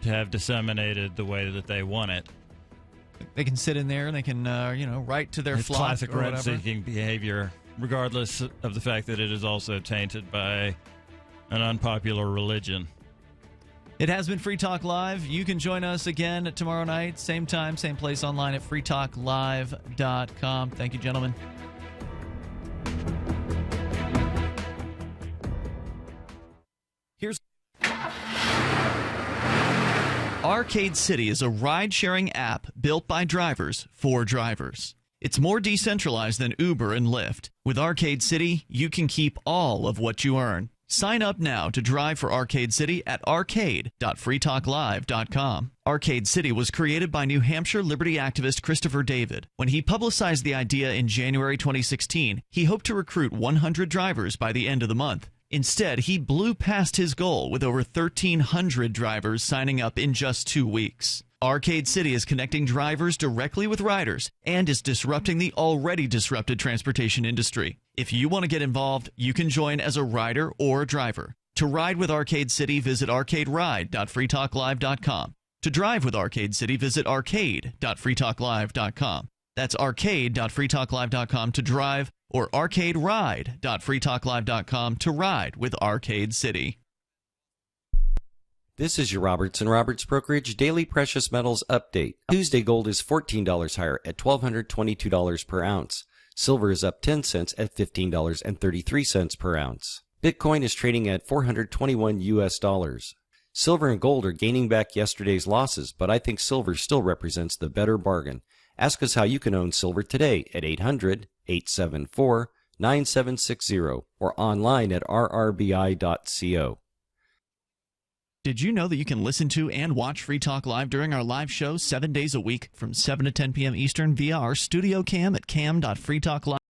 to have disseminated the way that they want it. They can sit in there and they can, write to their flock. Classic rent-seeking behavior, regardless of the fact that it is also tainted by an unpopular religion. It has been Free Talk Live. You can join us again tomorrow night, same time, same place, online at freetalklive.com. Thank you, gentlemen. Arcade City is a ride-sharing app built by drivers for drivers. It's more decentralized than Uber and Lyft. With Arcade City, you can keep all of what you earn. Sign up now to drive for Arcade City at arcade.freetalklive.com. Arcade City was created by New Hampshire liberty activist Christopher David. When he publicized the idea in January 2016, he hoped to recruit 100 drivers by the end of the month. Instead, he blew past his goal with over 1,300 drivers signing up in just 2 weeks. Arcade City is connecting drivers directly with riders and is disrupting the already disrupted transportation industry. If you want to get involved, you can join as a rider or a driver. To ride with Arcade City, visit arcaderide.freetalklive.com. To drive with Arcade City, visit arcade.freetalklive.com. That's arcade.freetalklive.com to drive, or arcaderide.freetalklive.com to ride with Arcade City. This is your Roberts & Roberts Brokerage Daily Precious Metals Update. Tuesday gold is $14 higher at $1,222 per ounce. Silver is up 10 cents at $15.33 per ounce. Bitcoin is trading at $421 US. Silver and gold are gaining back yesterday's losses, but I think silver still represents the better bargain. Ask us how you can own silver today at 800-874-9760 or online at rrbi.co. Did you know that you can listen to and watch Free Talk Live during our live show 7 days a week from 7 to 10 p.m. Eastern via our studio cam at cam.freetalklive.com?